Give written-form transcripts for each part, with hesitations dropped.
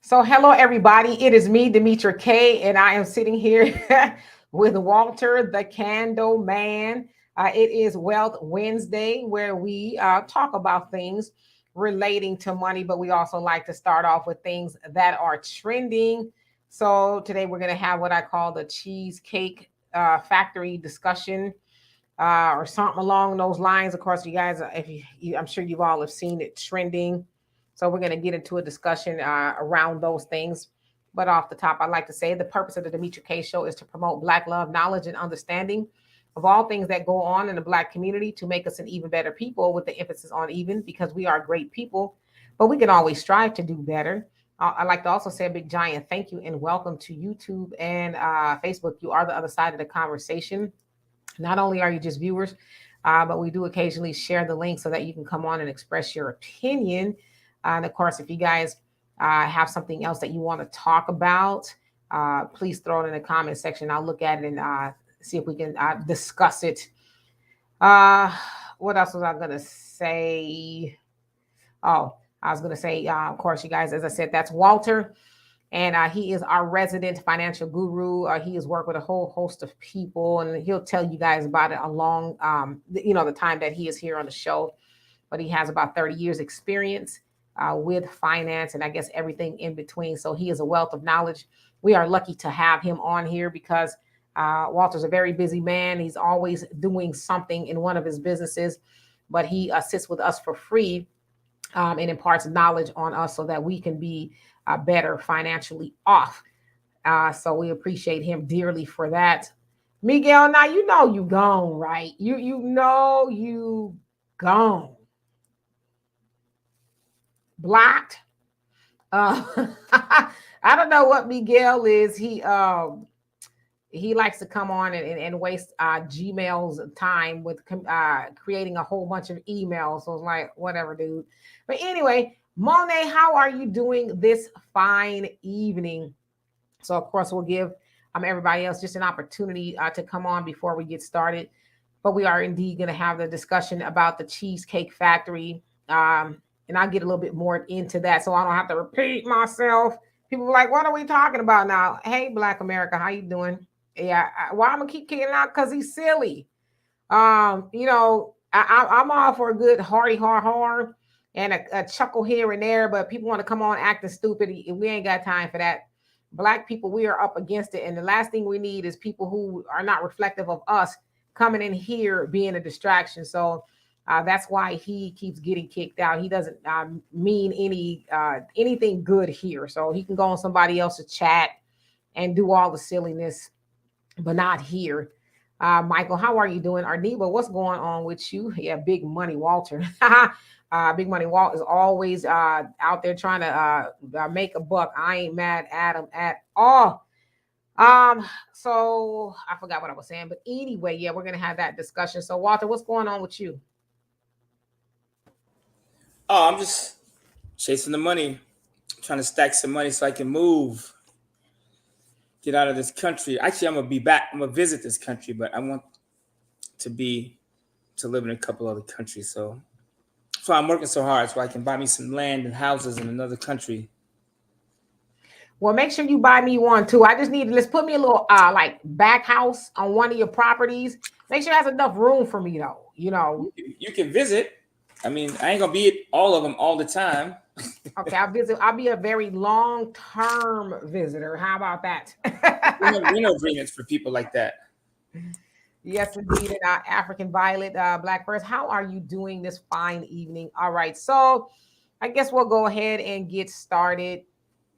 So, hello everybody. It is me, Demetra K, and I am sitting here with Walter, the Candle Man. It is Wealth Wednesday, where we talk about things relating to money, but we also like to start off with things that are trending. So, today we're going to have what I call the Cheesecake Factory discussion. Or something along those lines. Of course, you guys, if I'm sure you've all have seen it trending. So we're going to get into a discussion around those things. But off the top, I'd like to say the purpose of the Demetra K Show is to promote Black love, knowledge, and understanding of all things that go on in the Black community to make us an even better people, with the emphasis on even, because we are great people, but we can always strive to do better. I'd like to also say a big giant thank you and welcome to YouTube and Facebook. You are the other side of the conversation. Not only are you just viewers, but we do occasionally share the link so that you can come on and express your opinion. And of course, if you guys have something else that you want to talk about, please throw it in the comment section. I'll look at it and see if we can discuss it. Uh, what else was I going to say? Oh, I was going to say, of course, you guys, as I said, that's Walter. And he is our resident financial guru. He has worked with a whole host of people, and he'll tell you guys about it along, the time that he is here on the show. But he has about 30 years experience with finance and I guess everything in between. So he is a wealth of knowledge. We are lucky to have him on here because Walter's a very busy man. He's always doing something in one of his businesses, but he sits with us for free and imparts knowledge on us so that we can be better financially off. So we appreciate him dearly for that. Miguel, now you know you gone, right? You know you gone. Blocked. Uh, I don't know what Miguel is. He likes to come on and waste Gmail's time with creating a whole bunch of emails. So it's like, whatever, dude. But anyway, Monet, how are you doing this fine evening? So, of course, we'll give everybody else just an opportunity to come on before we get started. But we are indeed going to have the discussion about the Cheesecake Factory. And I'll get a little bit more into that so I don't have to repeat myself. People are like, what are we talking about now? Hey, Black America, how you doing? Yeah, why I'm gonna keep kicking it out? Because he's silly. I'm all for a good hearty har and a chuckle here and there, but people want to come on acting stupid. We ain't got time for that. Black people, we are up against it, and the last thing we need is people who are not reflective of us coming in here being a distraction. So that's why he keeps getting kicked out. He doesn't mean anything good here, so he can go on somebody else's chat and do all the silliness, but not here. Michael, how are you doing? Arniva, what's going on with you? Yeah, Big Money Walter. Big Money Walt is always out there trying to make a buck. I ain't mad at him at all. So I forgot what I was saying, but anyway, yeah, we're gonna have that discussion. So Walter, what's going on with you? Oh, I'm just chasing the money, trying to stack some money so I can move, get out of this country. Actually, I'm gonna be back. I'm gonna visit this country, but I want to be to live in a couple other countries. So I'm working so hard so I can buy me some land and houses in another country. Well, make sure you buy me one too. I just need let's put me a little like back house on one of your properties. Make sure it has enough room for me though. You can visit. I mean, I ain't gonna be at all of them all the time. Okay, I'll visit. I'll be a very long-term visitor. How about that? We have rental agreements for people like that. Yes, indeed. And African Violet, Black First, how are you doing this fine evening? All right, so I guess we'll go ahead and get started.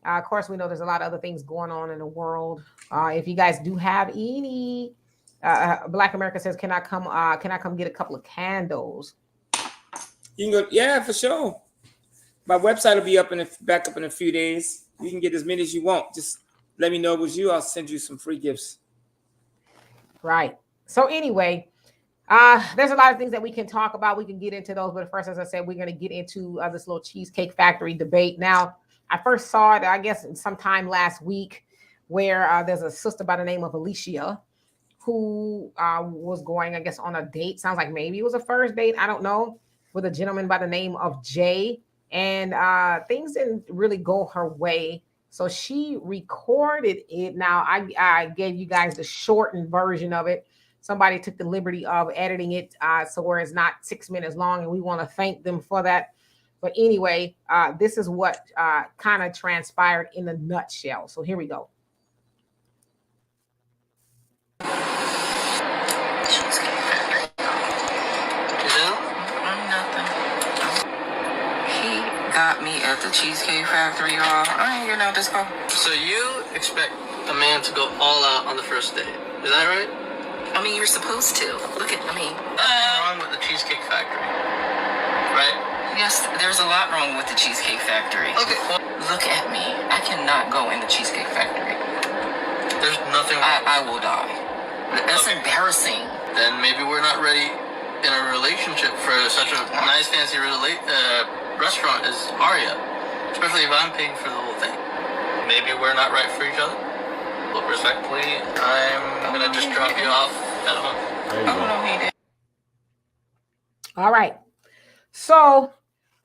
Of course, we know there's a lot of other things going on in the world. If you guys do have any, Black America says, can I come? Can I come get a couple of candles? You can go, yeah, for sure. My website will be back up in a few days. You can get as many as you want. Just let me know it was you. I'll send you some free gifts. Right. So anyway, there's a lot of things that we can talk about. We can get into those, but first, as I said, we're going to get into this little Cheesecake Factory debate. Now, I first saw it, I guess, sometime last week, where there's a sister by the name of Alicia who was going, I guess, on a date. Sounds like maybe it was a first date. I don't know, with a gentleman by the name of Jay. And things didn't really go her way. So she recorded it. Now I gave you guys the shortened version of it. Somebody took the liberty of editing it so where it's not 6 minutes long, and we want to thank them for that. But anyway, this is what kind of transpired in a nutshell. So here we go. Cheesecake Factory. You know? Nothing. He got me at the Cheesecake Factory, y'all. I ain't getting out this car. So you expect a man to go all out on the first date? Is that right? I mean, you're supposed to. Look at, I mean... Nothing wrong with the Cheesecake Factory, right? Yes, there's a lot wrong with the Cheesecake Factory. Okay, well, Look at me. I cannot go in the Cheesecake Factory. there's nothing wrong. I will die. That's Okay. embarrassing. Then maybe we're not ready in a relationship for such a nice, fancy restaurant as Aria. Especially if I'm paying for the whole thing. Maybe we're not right for each other. But respectfully, I'm gonna just drop you off at home. There you Oh, go. no, he did. All right. So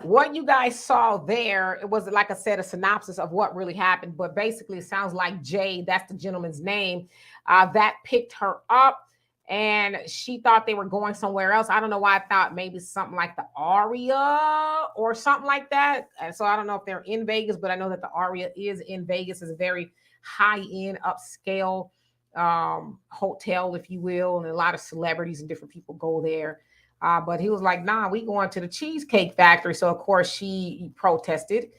what you guys saw there, it was, like I said, a synopsis of what really happened. But basically, it sounds like Jay, that's the gentleman's name, that picked her up. And she thought they were going somewhere else. I don't know why I thought maybe something like the Aria or something like that. And so I don't know if they're in Vegas, but I know that the Aria is in Vegas. It's a very high-end, upscale hotel, if you will. And a lot of celebrities and different people go there. But he was like, nah, we going to the Cheesecake Factory. So of course she protested.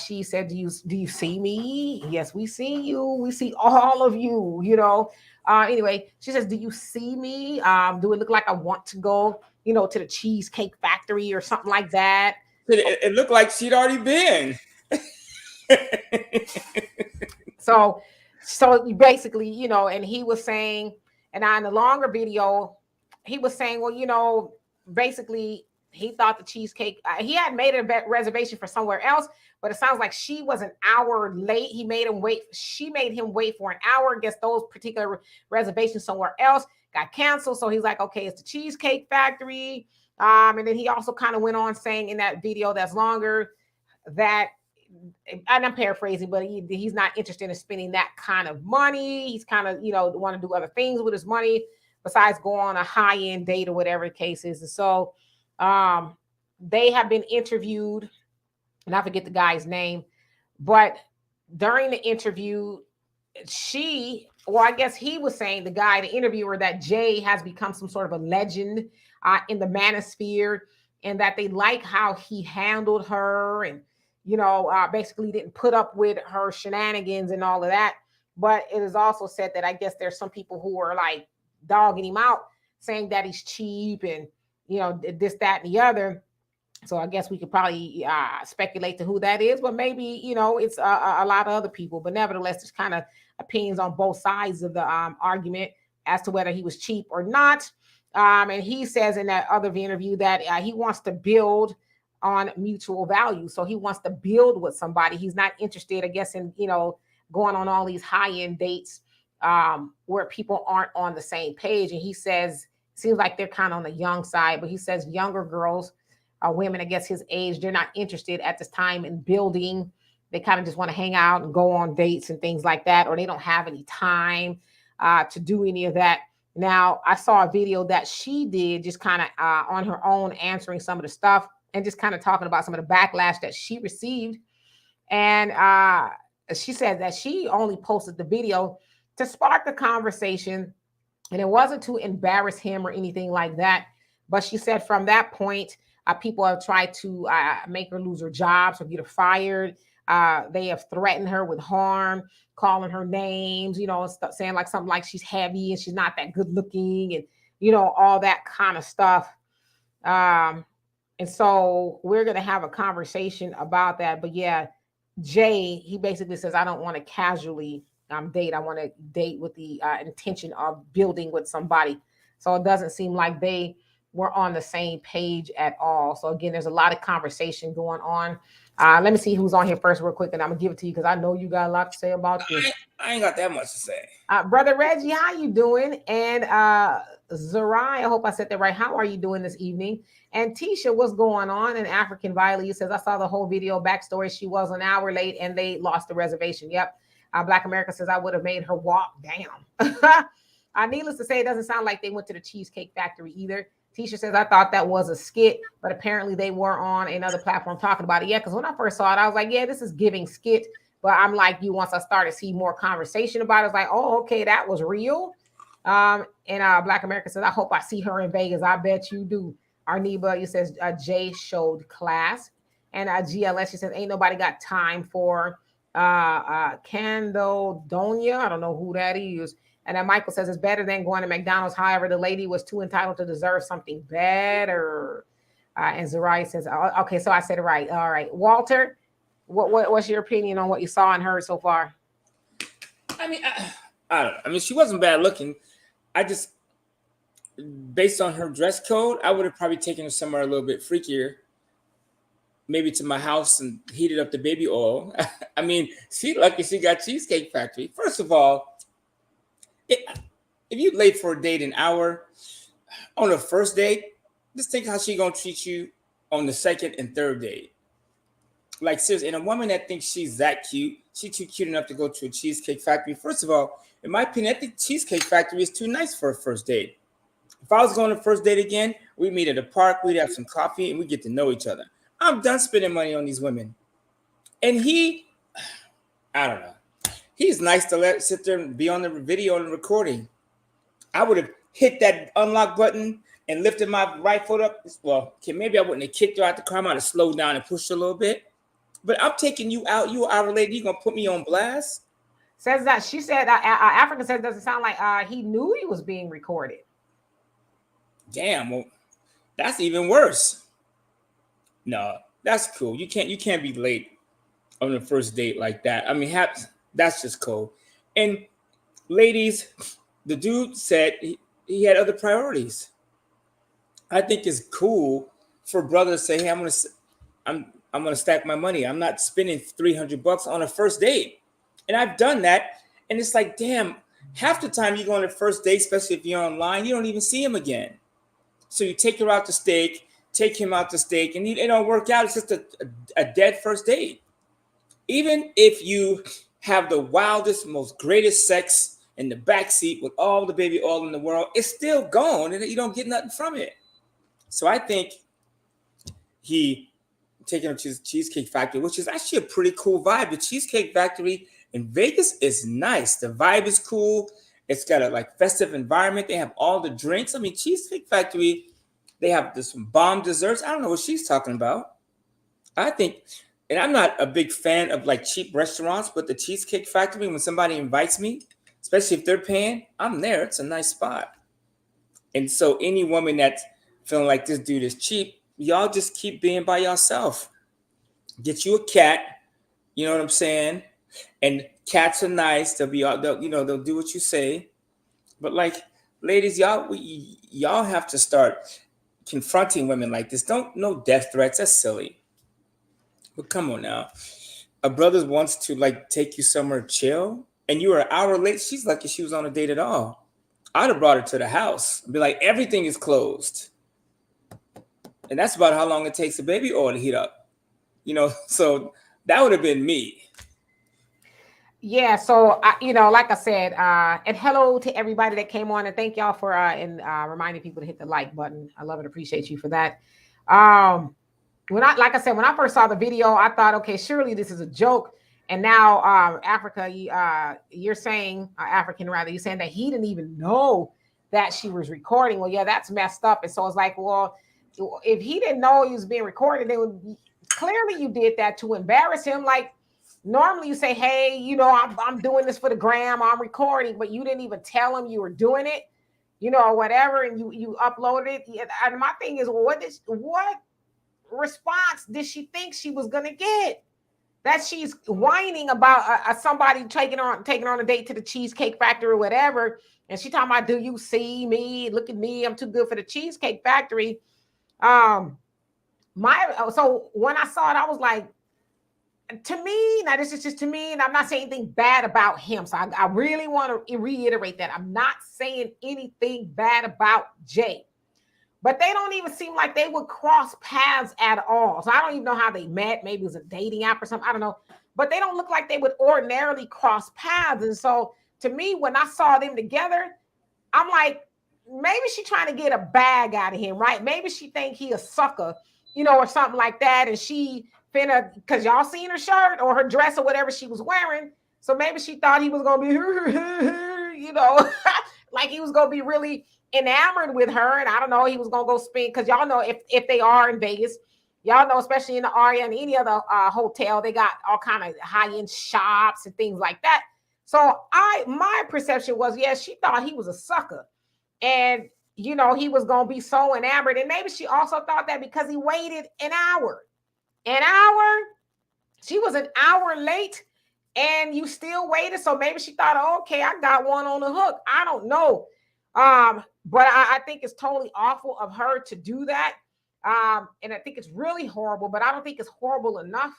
She said, do you see me? Yes, we see you. We see all of you, you know. Anyway, she says, do you see me? Do it look like I want to go, you know, to the Cheesecake Factory or something like that? It looked like she'd already been. So basically, you know, and he was saying, and on the longer video, he was saying, well, you know, basically he thought the cheesecake, he had made a reservation for somewhere else, but it sounds like she was an hour late. She made him wait for an hour. I guess those particular reservations somewhere else got canceled. So he's like, okay, it's the Cheesecake Factory. And then he also kind of went on saying in that video that's longer that, and I'm paraphrasing, but he's not interested in spending that kind of money. He's kind of, you know, want to do other things with his money besides go on a high-end date or whatever the case is. And so they have been interviewed, and I forget the guy's name, but during the interview, I guess he was saying, the guy, the interviewer, that Jay has become some sort of a legend in the manosphere, and that they like how he handled her and, you know, basically didn't put up with her shenanigans and all of that. But it is also said that I guess there's some people who are like dogging him out, saying that he's cheap and, you know, this, that, and the other. So I guess we could probably speculate to who that is, but maybe, you know, it's a lot of other people. But nevertheless, there's kind of opinions on both sides of the argument as to whether he was cheap or not. And he says in that other interview that he wants to build on mutual value. So he wants to build with somebody. He's not interested, I guess, in, you know, going on all these high-end dates where people aren't on the same page. And he says, seems like they're kind of on the young side, but he says younger girls, women, I guess his age, they're not interested at this time in building. They kind of just want to hang out and go on dates and things like that, or they don't have any time to do any of that. Now, I saw a video that she did just kind of on her own, answering some of the stuff and just kind of talking about some of the backlash that she received. And she said that she only posted the video to spark a conversation, and it wasn't to embarrass him or anything like that. But she said from that point, people have tried to make her lose her jobs or get her fired. They have threatened her with harm, calling her names, you know, saying like something like she's heavy and she's not that good looking, and, you know, all that kind of stuff. And so we're going to have a conversation about that. But yeah, Jay, he basically says, I don't want to casually date. I want to date with the intention of building with somebody. So it doesn't seem like they were on the same page at all. So again, there's a lot of conversation going on Let me see who's on here first, real quick, and I'm gonna give it to you because I know you got a lot to say about this. I ain't got that much to say. Brother Reggie, how you doing? And Zarai, I hope I said that right. How are you doing this evening? And Tisha, what's going on? And African Violet says, I saw the whole video backstory. She was an hour late and they lost the reservation. Yep. Black America says, I would have made her walk. Damn. Needless to say, it doesn't sound like they went to the Cheesecake Factory either. Tisha says, I thought that was a skit, but apparently they were on another platform talking about it. Yeah, because when I first saw it, I was like, yeah, this is giving skit. But I'm like you, once I started to see more conversation about it, it's like, oh, okay, that was real. And Black America says, I hope I see her in Vegas. I bet you do. Arniba, it says, Jay showed class. And GLS, she says, ain't nobody got time for Candodonia. I don't know who that is. And then Michael says, it's better than going to McDonald's. However, the lady was too entitled to deserve something better. And Zarai says, oh, okay, so I said it right. All right. Walter, what's your opinion on what you saw and heard so far? I mean, I don't know. I mean, she wasn't bad looking. I just, based on her dress code, I would have probably taken her somewhere a little bit freakier. Maybe to my house and heated up the baby oil. I mean, she lucky she got Cheesecake Factory. First of all, if you late for a date an hour on the first date, just think how she gonna treat you on the second and third date. Like seriously, and a woman that thinks she's that cute, she's too cute enough to go to a Cheesecake Factory. First of all, in my opinion, I think Cheesecake Factory is too nice for a first date. If I was going to first date again, we'd meet at a park, we'd have some coffee, and we get to know each other. I'm done spending money on these women. And I don't know. He's nice to let sit there and be on the video and recording. I would have hit that unlock button and lifted my right foot up. Well, okay, maybe I wouldn't have kicked her out the car. I might have slowed down and pushed her a little bit. But I'm taking you out. You are lady. You gonna put me on blast? Says that she said Africa said it doesn't sound like he knew he was being recorded. Damn, well, that's even worse. No, that's cool. You can't be late on the first date like that. I mean, that's just cool. And ladies, the dude said he had other priorities. I think it's cool for brothers to say, "Hey, I'm gonna stack my money. I'm not spending $300 on a first date." And I've done that, and it's like, damn. Half the time you go on a first date, especially if you're online, you don't even see him again. So you take her out to steak, take him out to steak, and it don't work out. It's just a dead first date. Even if you have the wildest, most greatest sex in the backseat with all the baby oil in the world, it's still gone, and you don't get nothing from it. So I think he taking her to the Cheesecake Factory, which is actually a pretty cool vibe. The Cheesecake Factory in Vegas is nice. The vibe is cool. It's got a like festive environment. They have all the drinks. I mean, Cheesecake Factory, they have some bomb desserts. I don't know what she's talking about. I think, and I'm not a big fan of like cheap restaurants, but the Cheesecake Factory, when somebody invites me, especially if they're paying, I'm there. It's a nice spot. And so any woman that's feeling like this dude is cheap, y'all just keep being by yourself. Get you a cat. You know what I'm saying? And cats are nice. They'll do what you say. But like, ladies, y'all have to start confronting women like this. No death threats. That's silly. But come on now. A brother wants to like take you somewhere chill, and you were an hour late. She's lucky she was on a date at all. I'd have brought her to the house and be like, everything is closed. And that's about how long it takes a baby oil to heat up. So that would have been me. Yeah, so like I said, and hello to everybody that came on, and thank y'all for reminding people to hit the like button. I love and appreciate you for that. When I first saw the video, I thought, okay, surely this is a joke. And now, Africa, you're saying African rather, you're saying that he didn't even know that she was recording. Well, yeah, that's messed up. And so it's like, well, if he didn't know he was being recorded, then clearly you did that to embarrass him. Like, normally you say, hey, I'm doing this for the gram, I'm recording, but you didn't even tell him you were doing it, or whatever, and you uploaded it. And my thing is, what response did she think she was gonna get? That she's whining about somebody taking on a date to the Cheesecake Factory or whatever, and she talking about, do you see me? Look at me, I'm too good for the Cheesecake Factory. So when I saw it, I was like, to me, now this is just to me, and I'm not saying anything bad about him. So I really want to reiterate that. I'm not saying anything bad about Jay, but they don't even seem like they would cross paths at all. So I don't even know how they met. Maybe it was a dating app or something. I don't know. But they don't look like they would ordinarily cross paths. And so to me, when I saw them together, I'm like, maybe she trying to get a bag out of him, right? Maybe she think he a sucker, or something like that. And she finna, because y'all seen her shirt or her dress or whatever she was wearing. So maybe she thought he was gonna be, like he was gonna be really enamored with her. And I don't know, he was gonna go spend, because y'all know if they are in Vegas, y'all know, especially in the Aria and any other hotel, they got all kind of high-end shops and things like that. So my perception was, yes, she thought he was a sucker. And he was gonna be so enamored. And maybe she also thought that because he waited an hour. An hour, she was an hour late and you still waited. So maybe she thought, oh, okay, I got one on the hook. I don't know. But I think it's totally awful of her to do that. And I think it's really horrible, but I don't think it's horrible enough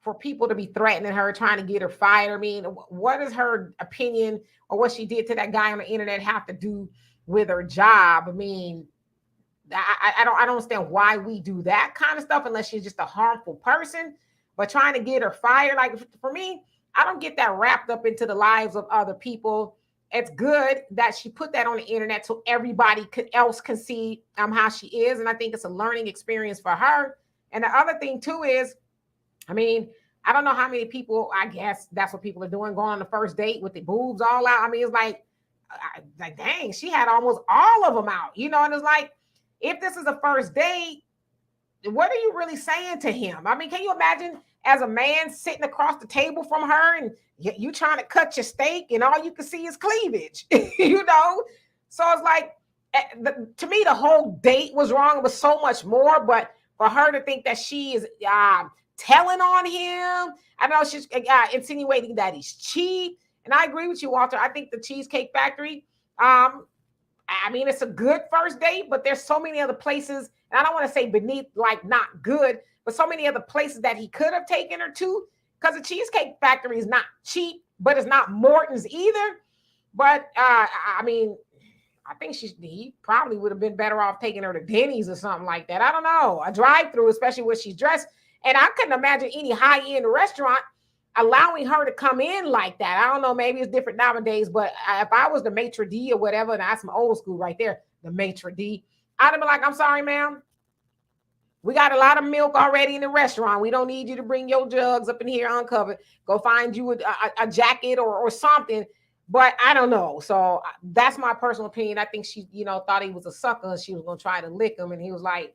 for people to be threatening her, trying to get her fired. I mean, what does her opinion or what she did to that guy on the internet have to do with her job? I mean, I don't understand why we do that kind of stuff unless she's just a harmful person. But trying to get her fired, like for me, I don't get that wrapped up into the lives of other people. It's good that she put that on the internet so everybody else can see how she is, and I think it's a learning experience for her. And the other thing too is, I mean, I don't know how many people. I guess that's what people are doing, going on the first date with the boobs all out. I mean, it's like dang, she had almost all of them out, and it's like, if this is a first date, what are you really saying to him? I mean, can you imagine as a man sitting across the table from her and you trying to cut your steak and all you can see is cleavage, So it's like, to me, the whole date was wrong. It was so much more, but for her to think that she is telling on him, I know she's insinuating that he's cheap. And I agree with you, Walter. I think the Cheesecake Factory, I mean, it's a good first date, but there's so many other places, and I don't want to say beneath, like not good, but so many other places that he could have taken her to, because the Cheesecake Factory is not cheap, but it's not Morton's either. But I mean, I think he probably would have been better off taking her to Denny's or something like that. I don't know, a drive-through, especially when she's dressed. And I couldn't imagine any high-end restaurant allowing her to come in like that. I don't know, maybe it's different nowadays, but if I was the maitre d' or whatever, and that's some old school right there, the maitre d', I'd have been like, I'm sorry, ma'am, we got a lot of milk already in the restaurant. We don't need you to bring your jugs up in here uncovered. Go find you a jacket or something. But I don't know. So that's my personal opinion. I think she, thought he was a sucker and she was going to try to lick him. And he was like,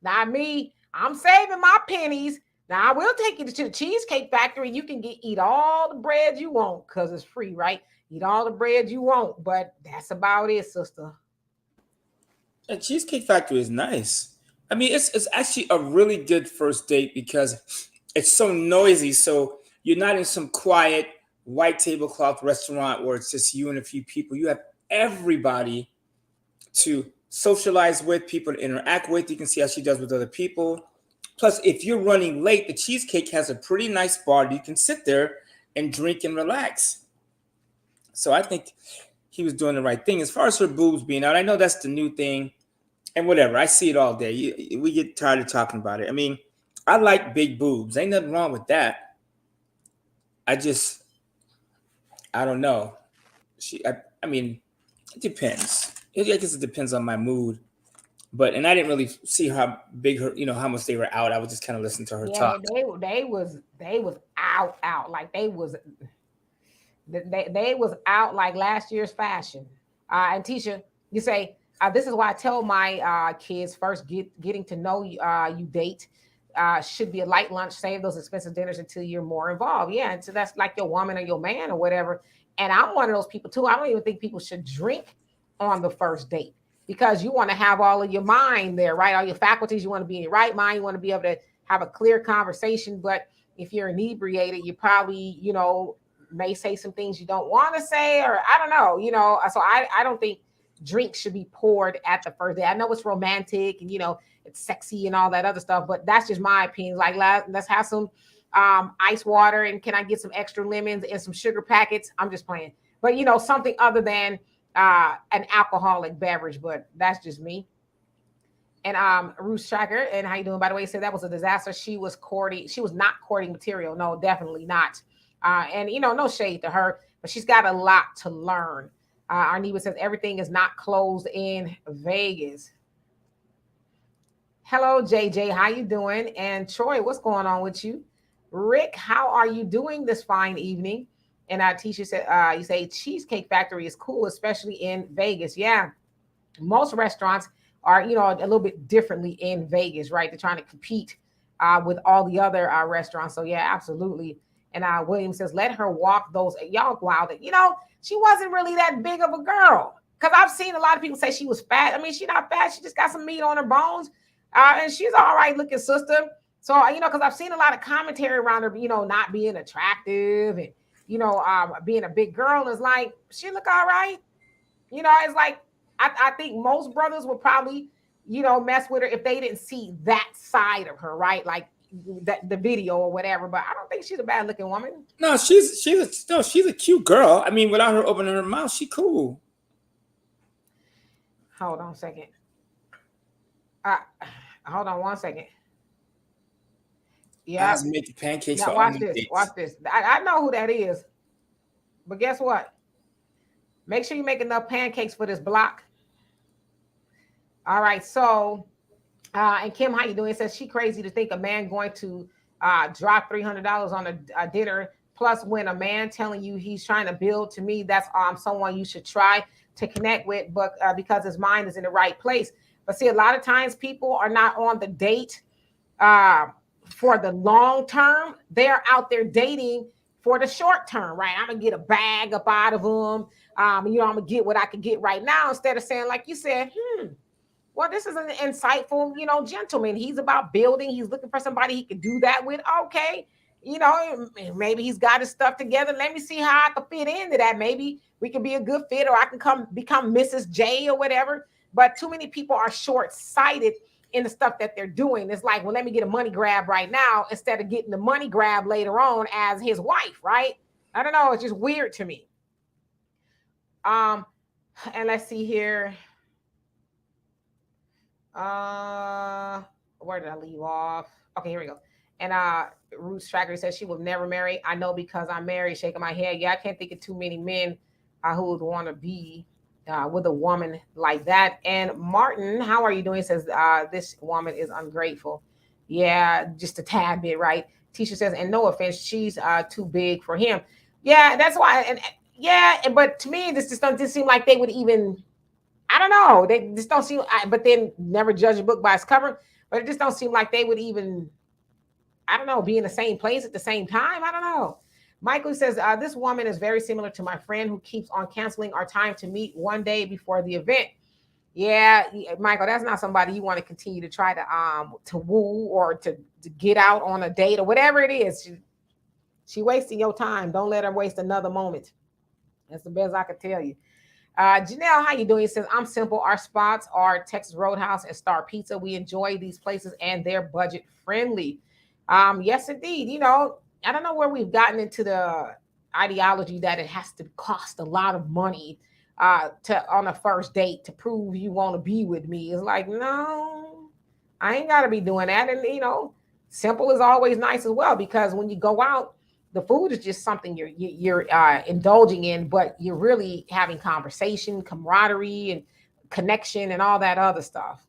not me. I'm saving my pennies. Now, I will take you to the Cheesecake Factory. You can eat all the bread you want because it's free, right? Eat all the bread you want. But that's about it, sister. The Cheesecake Factory is nice. I mean, it's actually a really good first date because it's so noisy. So you're not in some quiet white tablecloth restaurant where it's just you and a few people. You have everybody to socialize with, people to interact with. You can see how she does with other people. Plus, if you're running late, the Cheesecake has a pretty nice bar. You can sit there and drink and relax. So I think he was doing the right thing. As far as her boobs being out, I know that's the new thing. And whatever, I see it all day. We get tired of talking about it. I mean, I like big boobs. Ain't nothing wrong with that. I don't know. I mean, it depends. I guess it depends on my mood. And I didn't really see how big her, how much they were out. I was just kind of listening to her talk. They was out like they was out like last year's fashion. And Tisha, you say, this is why I tell my kids first, getting to know you date should be a light lunch. Save those expensive dinners until you're more involved. Yeah, and so that's like your woman or your man or whatever. And I'm one of those people too. I don't even think people should drink on the first date because you want to have all of your mind there, right? All your faculties. You want to be in your right mind. You want to be able to have a clear conversation. But if you're inebriated, you probably, may say some things you don't want to say, or I don't know, So I don't think drinks should be poured at the first day. I know it's romantic and it's sexy and all that other stuff, but that's just my opinion. Like let's have some ice water, and can I get some extra lemons and some sugar packets? I'm just playing, but something other than an alcoholic beverage. But that's just me. And Ruth Tracker, and how you doing? By the way, said that was a disaster. She was courting. She was not courting material. No, definitely not. And no shade to her, but she's got a lot to learn. Arneva says everything is not closed in Vegas. Hello, JJ. How you doing? And Troy, what's going on with you? Rick, how are you doing this fine evening? And Tisha said, you say Cheesecake Factory is cool, especially in Vegas. Yeah, most restaurants are, a little bit differently in Vegas, right? They're trying to compete with all the other restaurants. So yeah, absolutely. And William says, let her walk those. Y'all, wow, she wasn't really that big of a girl. Because I've seen a lot of people say she was fat. I mean, she's not fat. She just got some meat on her bones. And she's all right looking sister. So, because I've seen a lot of commentary around her, not being attractive and, being a big girl is like, she look all right. It's like, I think most brothers would probably, mess with her if they didn't see that side of her, right? Like the video or whatever. But I don't think she's a bad looking woman. No, she's a cute girl. I mean, without her opening her mouth, she cool. Hold on a second. Hold on 1 second. Yeah. I was making pancakes. Now watch this. Dates. Watch this. I know who that is. But guess what? Make sure you make enough pancakes for this block. All right. So, and Kim, how you doing? It says she crazy to think a man going to drop $300 on a dinner. Plus, when a man telling you he's trying to build, to me, that's someone you should try to connect with, but because his mind is in the right place. But see, a lot of times people are not on the date for the long term. They're out there dating for the short term, right? I'm gonna get a bag up out of them. I'm gonna get what I can get right now, instead of saying, like you said, well, this is an insightful, gentleman. He's about building. He's looking for somebody he could do that with. Okay. Maybe he's got his stuff together. Let me see how I can fit into that. Maybe we can be a good fit, or I can become Mrs. J or whatever. But too many people are short-sighted in the stuff that they're doing. It's like, well, let me get a money grab right now instead of getting the money grab later on as his wife, right? I don't know. It's just weird to me. And let's see here. Where did I leave off? Okay, here we go. And Ruth Tracker says she will never marry. I know because I'm married. Shaking my head. Yeah, I can't think of too many men who would want to be with a woman like that. And Martin, how are you doing? Says this woman is ungrateful. Yeah, just a tad bit, right? Tisha says, and no offense, she's too big for him. Yeah, that's why. And yeah, but to me, this just doesn't seem like they would even. I don't know. They just don't seem. But then never judge a book by its cover. But it just don't seem like they would even. I don't know, be in the same place at the same time. I don't know. Michael says, this woman is very similar to my friend who keeps on canceling our time to meet one day before the event. Yeah, Michael, that's not somebody you want to continue to try to woo or to get out on a date or whatever it is. She wasting your time. Don't let her waste another moment. That's the best I could tell you. Janelle, how you doing? He says, I'm simple. Our spots are Texas Roadhouse and Star Pizza. We enjoy these places and they're budget friendly. Yes, indeed. I don't know where we've gotten into the ideology that it has to cost a lot of money to on a first date to prove you want to be with me. It's like, no, I ain't got to be doing that. And, simple is always nice as well, because when you go out, the food is just something you're indulging in, but you're really having conversation, camaraderie, and connection and all that other stuff.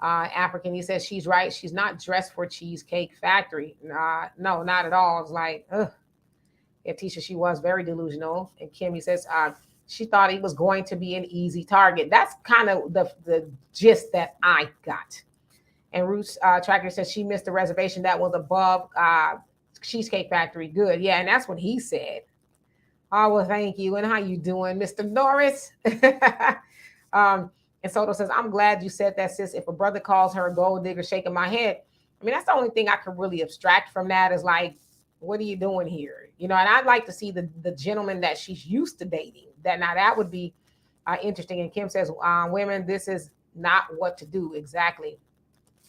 African, he says she's right. She's not dressed for Cheesecake Factory. No, not at all. It's like, ugh. Yeah, Tisha, she was very delusional. And Kimmy says she thought he was going to be an easy target. That's kind of the gist that I got. And Ruth Tracker says she missed the reservation that was above Cheesecake Factory. Good. Yeah, and that's what he said. Oh, well, thank you. And how you doing, Mr. Norris? And Soto says, I'm glad you said that, sis. If a brother calls her a gold digger, shaking my head. I mean, that's the only thing I could really abstract from that is like, what are you doing here? And I'd like to see the gentleman that she's used to dating. That would be Interesting. And Kim says, women, this is not what to do exactly.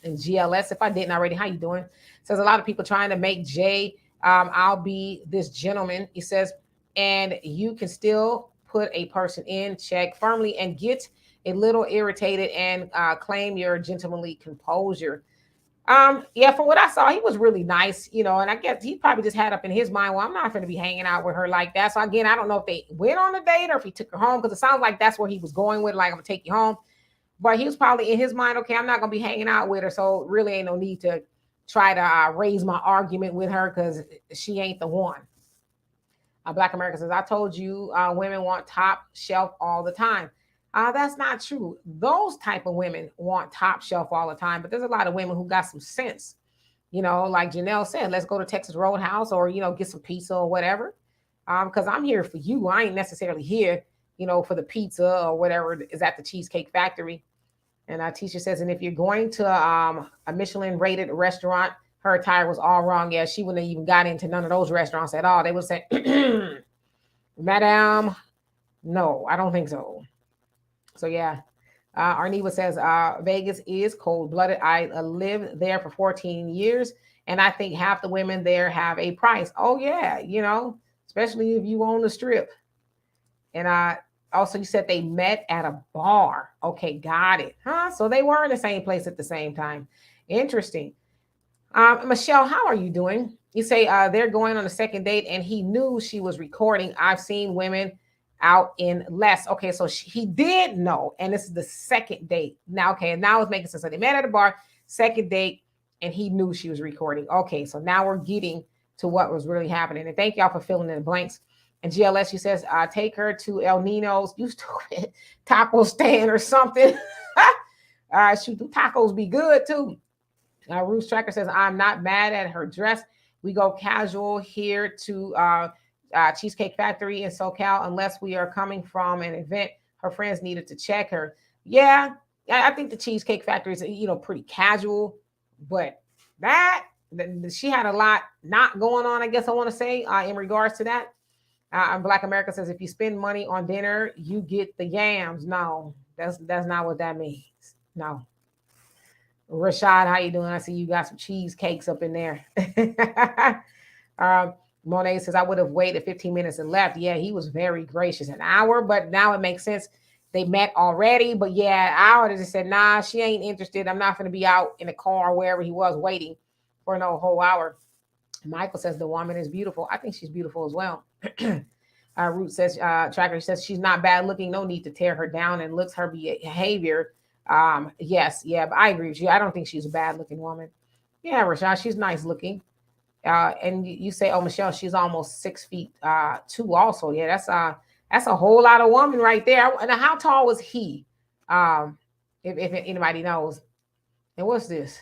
And GLS, if I didn't already, how you doing? Says a lot of people trying to make Jay, I'll be this gentleman. He says, and you can still put a person in check firmly and get a little irritated and claim your gentlemanly composure. Yeah, from what I saw, he was really nice, and I guess he probably just had up in his mind, well, I'm not going to be hanging out with her like that. So again, I don't know if they went on a date or if he took her home, because it sounds like that's where he was going with, like, I'm gonna take you home. But he was probably in his mind, okay, I'm not gonna be hanging out with her, so really ain't no need to try to raise my argument with her because she ain't the one. Black America says, I told you women want top shelf all the time. That's not true. Those type of women want top shelf all the time, but there's a lot of women who got some sense. Like Janelle said, let's go to Texas Roadhouse or, get some pizza or whatever. Because I'm here for you. I ain't necessarily here, for the pizza or whatever is at the Cheesecake Factory. And our teacher says, and if you're going to a Michelin rated restaurant, her attire was all wrong. Yeah, she wouldn't have even got into none of those restaurants at all. They would say, Madame, no, I don't think so. So yeah. Arneva says, Vegas is cold blooded. I lived there for 14 years, and I think half the women there have a price. Oh, yeah, especially if you own the strip. And also, you said they met at a bar. Okay, got it. Huh? So they were in the same place at the same time. Interesting. Michelle, how are you doing? You say they're going on a second date, and he knew she was recording. I've seen women out in less. Okay, so he did know, and this is the second date. Now, okay, now it's making sense. So they met at a bar, second date, and he knew she was recording. Okay, so now we're getting to what was really happening. And thank y'all for filling in the blanks. And GLS, she says, take her to El Nino's, you stupid taco stand or something. Shoot, the tacos be good too. Ruth Tracker says, I'm not mad at her dress. We go casual here to Cheesecake Factory in SoCal unless we are coming from an event. Her friends needed to check her. Yeah, I think the Cheesecake Factory is, pretty casual, but she had a lot not going on, I guess I want to say, in regards to that. Black America says, if you spend money on dinner, you get the yams. No, that's not what that means. No. Rashad, how you doing? I see you got some cheesecakes up in there. Monet says, I would have waited 15 minutes and left. Yeah, he was very gracious. An hour, but now it makes sense. They met already, but yeah, I would have just said, nah, she ain't interested. I'm not going to be out in the car or wherever he was waiting for no whole hour. Michael says, the woman is beautiful. I think she's beautiful as well. Root says, Tracker says, she's not bad looking. No need to tear her down, and looks her behavior. Yes, yeah, but I agree with you. I don't think she's a bad looking woman. Yeah, Rashad, she's nice looking. And you say, oh, Michelle, she's almost 6'2" also. Yeah, that's a whole lot of woman right there. And how tall was he? If anybody knows. And what's this?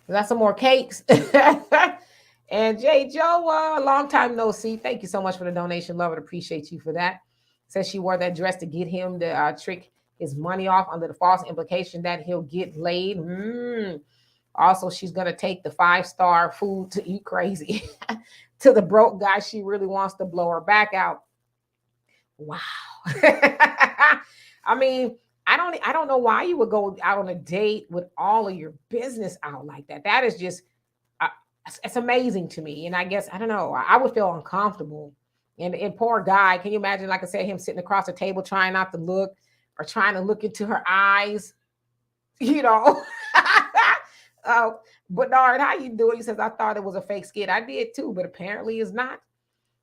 That's some more cakes. And Jay Joe, long time no see. Thank you so much for the donation. Love it. Appreciate you for that. Says she wore that dress to get him to trick his money off under the false implication that he'll get laid. Also, she's going to take the 5-star food to eat crazy to the broke guy. She really wants to blow her back out. Wow. I mean, I don't know why you would go out on a date with all of your business out like that. That is just, it's amazing to me. And I guess, I don't know, I would feel uncomfortable. And poor guy, can you imagine, like I said, him sitting across the table trying not to look or trying to look into her eyes, Bernard, how you doing? He says, I thought it was a fake skit. I did too, but apparently it's not.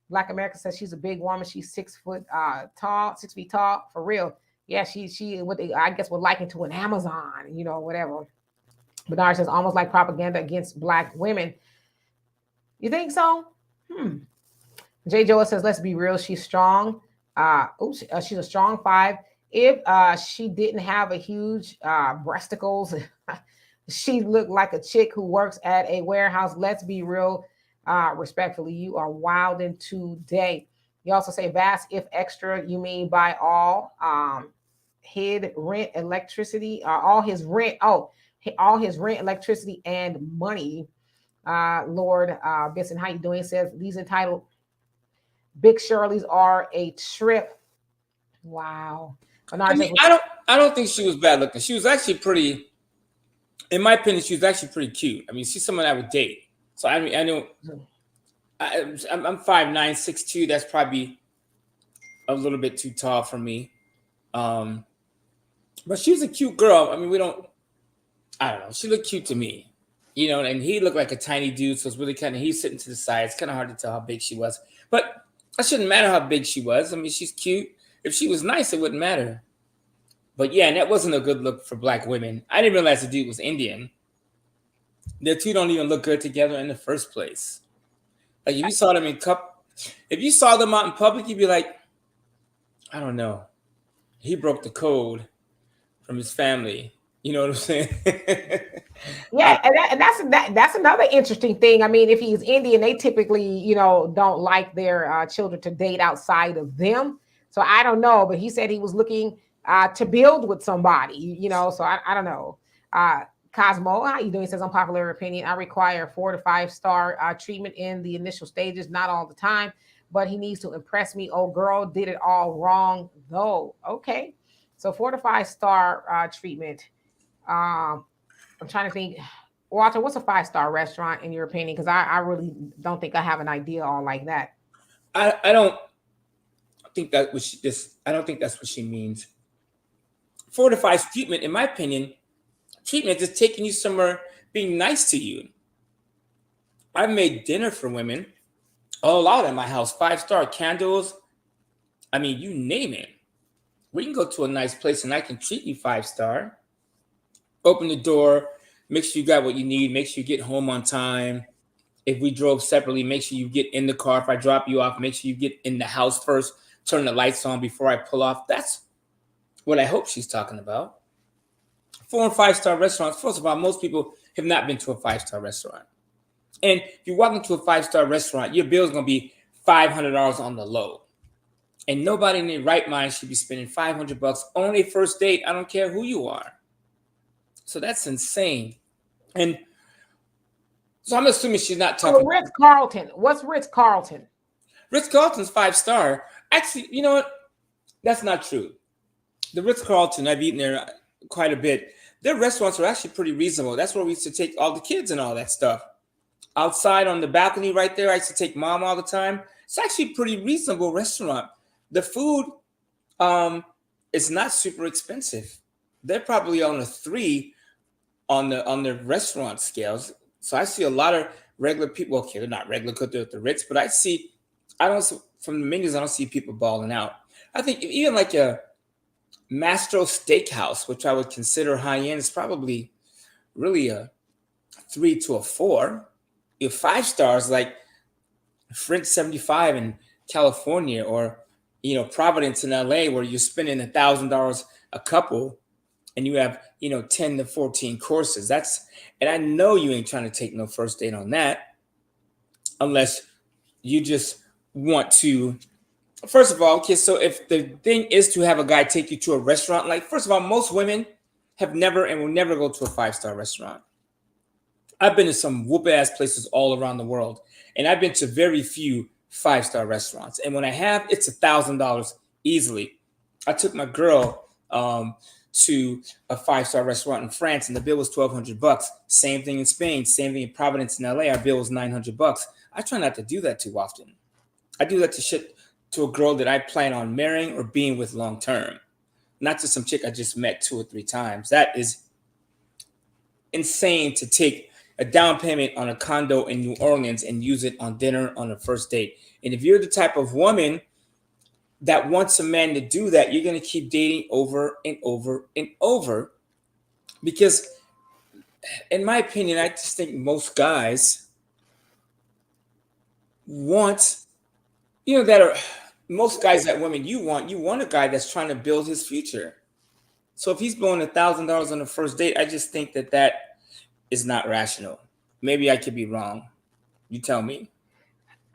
Black America says she's a big woman. She's 6 feet tall, for real. Yeah, she what they, I guess, would liken to an Amazon, whatever. Bernard says, almost like propaganda against Black women. You think so? J. Joa says, let's be real. She's strong. She's a strong 5. If she didn't have a huge breasticles, she looked like a chick who works at a warehouse. Let's be real. Respectfully, you are wilding today. You also say vast if extra, you mean by all his rent, electricity, all his rent, electricity, and money. Lord Benson, how you doing? Says these entitled Big Shirleys are a trip. Wow. I Bernard mean, says, I don't think she was bad looking. She was actually pretty, in my opinion, she was actually pretty cute. I mean, she's someone I would date. So I mean, I know I'm 5'9", 6'2". That's probably a little bit too tall for me. Um, but she was a cute girl. I mean, I don't know. She looked cute to me, and he looked like a tiny dude. So it's really he's sitting to the side. It's kind of hard to tell how big she was. But it shouldn't matter how big she was. I mean, she's cute. If she was nice, it wouldn't matter. But yeah, and that wasn't a good look for black women. I didn't realize the dude was Indian. The two don't even look good together in the first place. Like if you saw them out in public, you'd be like, I don't know. He broke the code from his family. You know what I'm saying? yeah, and that's another interesting thing. I mean, if he's Indian, they typically, don't like their children to date outside of them. So I don't know, but he said he was looking to build with somebody, So I don't know. Cosmo, how you doing? He says, unpopular opinion. I require 4 to 5 star treatment in the initial stages, not all the time, but he needs to impress me. Oh, girl, did it all wrong though. Okay, so 4 to 5 star treatment. I'm trying to think. Walter, what's a 5 star restaurant in your opinion? Because I really don't think I have an idea all like that. I don't think that was this. I don't think that's what she means. 4 to 5 treatment, in my opinion, treatment is taking you somewhere, being nice to you. I've made dinner for women, all out at my house, 5 star candles. I mean, you name it. We can go to a nice place and I can treat you 5 star. Open the door, make sure you got what you need, make sure you get home on time. If we drove separately, make sure you get in the car. If I drop you off, make sure you get in the house first, turn the lights on before I pull off. That's what I hope she's talking about. 4 and 5 star restaurants, first of all, most people have not been to a 5 star restaurant. And if you walk into a 5 star restaurant, your bill's going to be $500 on the low. And nobody in their right mind should be spending $500 on a first date. I don't care who you are. So that's insane. And so I'm assuming she's not talking. So Ritz Carlton. What's Ritz Carlton? Ritz Carlton's 5 star. Actually, you know what? That's not true. The Ritz Carlton, I've eaten there quite a bit. Their restaurants are actually pretty reasonable. That's where we used to take all the kids and all that stuff. Outside on the balcony right there, I used to take mom all the time. It's actually a pretty reasonable restaurant. The food is not super expensive. They're probably on a 3 on the restaurant scales. So I see a lot of regular people. Okay, they're not regular because they're at the Ritz, but from the menus, I don't see people balling out. I think even like a Mastro Steakhouse, which I would consider high end, is probably really a 3 to a 4. Your 5 stars like French 75 in California, or Providence in LA, where you're spending $1,000 a couple, and you have 10 to 14 courses. And I know you ain't trying to take no first date on that, unless you just want to. First of all, okay, so if the thing is to have a guy take you to a restaurant, like, first of all, most women have never and will never go to a 5 star restaurant. I've been to some whoop-ass places all around the world, and I've been to very few 5 star restaurants. And when I have, it's $1,000 easily. I took my girl to a 5 star restaurant in France, and the bill was $1,200. Same thing in Spain, same thing in Providence in LA. Our bill was $900. I try not to do that too often. I do that to a girl that I plan on marrying or being with long term, not to some chick I just met 2 or 3 times. That is insane to take a down payment on a condo in New Orleans and use it on dinner on a first date. And if you're the type of woman that wants a man to do that, you're going to keep dating over and over and over, because in my opinion, I just think most guys want, most guys that women you want a guy that's trying to build his future. So if he's blowing $1,000 on the first date, I just think that is not rational. Maybe I could be wrong. You tell me.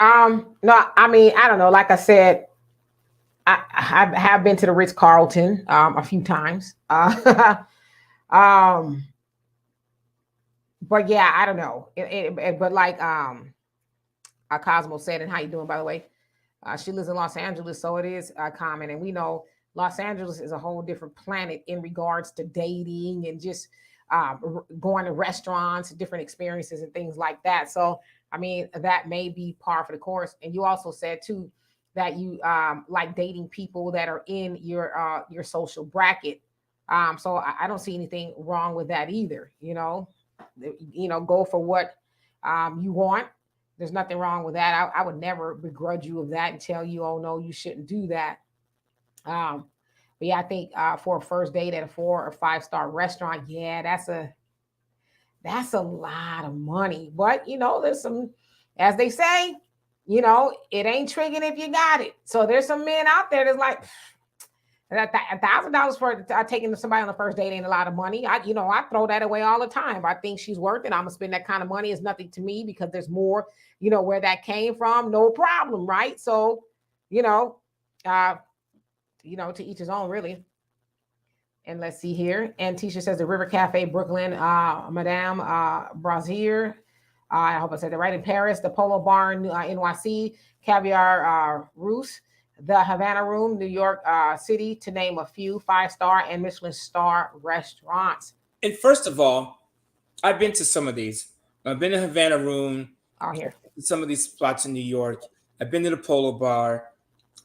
No, I mean, I don't know. Like I said, I have been to the Ritz Carlton a few times. But yeah, I don't know. But like Cosmo said, and how you doing, by the way? She lives in Los Angeles, so it is common. And we know Los Angeles is a whole different planet in regards to dating and just going to restaurants, different experiences, and things like that. So, I mean, that may be par for the course. And you also said too that you like dating people that are in your social bracket. So I don't see anything wrong with that either. Go for what you want. There's nothing wrong with that. I would never begrudge you of that and tell you, oh no, you shouldn't do that. Um, but yeah, I think for a first date at a 4 or 5 star restaurant, yeah, that's a lot of money. But there's some, as they say, it ain't tricking if you got it. So there's some men out there that's like, $1,000 for taking somebody on the first date ain't a lot of money. I throw that away all the time. If I think she's worth it, I'm gonna spend that kind of money. It's nothing to me because there's more. Where that came from, no problem, right? So, you know, uh, to each his own, really. And let's see here. And Tisha says the River Cafe, Brooklyn, Madame Brazier. I hope I said that right. In Paris, the Polo Barn, NYC, Caviar Russe, the Havana Room, New York City, to name a few 5-star and Michelin star restaurants. And first of all, I've been to some of these. I've been to Havana Room. Oh, here. Some of these spots in New York. I've been to the Polo Bar.